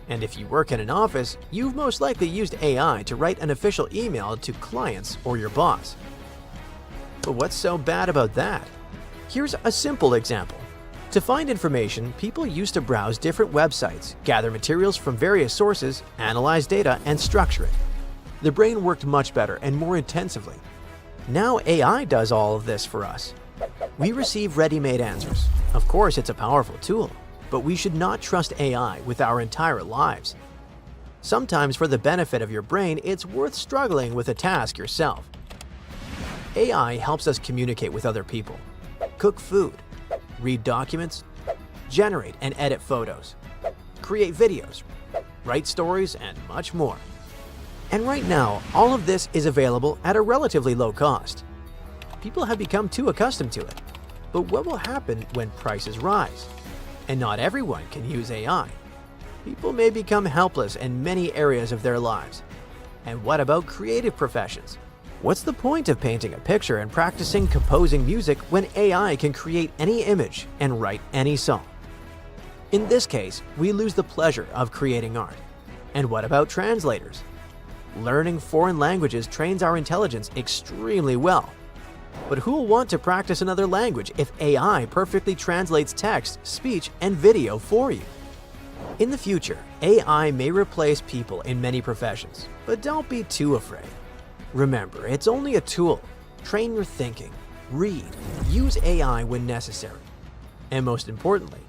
And if you work in an office, you've most likely used AI to write an official email to clients or your boss. But what's so bad about that? Here's a simple example. To find information, people used to browse different websites, gather materials from various sources, analyze data, and structure it. The brain worked much better and more intensively. Now AI does all of this for us. We receive ready-made answers. Of course, it's a powerful tool, but we should not trust AI with our entire lives. Sometimes, for the benefit of your brain, it's worth struggling with a task yourself. AI helps us communicate with other people, cook food, read documents, generate and edit photos, create videos, write stories, and much more. And right now, all of this is available at a relatively low cost. People have become too accustomed to it. But what will happen when prices rise? And not everyone can use AI. People may become helpless in many areas of their lives. And what about creative professions? What's the point of painting a picture and practicing composing music when AI can create any image and write any song? In this case, we lose the pleasure of creating art. And what about translators? Learning foreign languages trains our intelligence extremely well. But who will want to practice another language if AI perfectly translates text, speech, and video for you? In the future, AI may replace people in many professions, but don't be too afraid. Remember, it's only a tool. Train your thinking, read, use AI when necessary. And most importantly,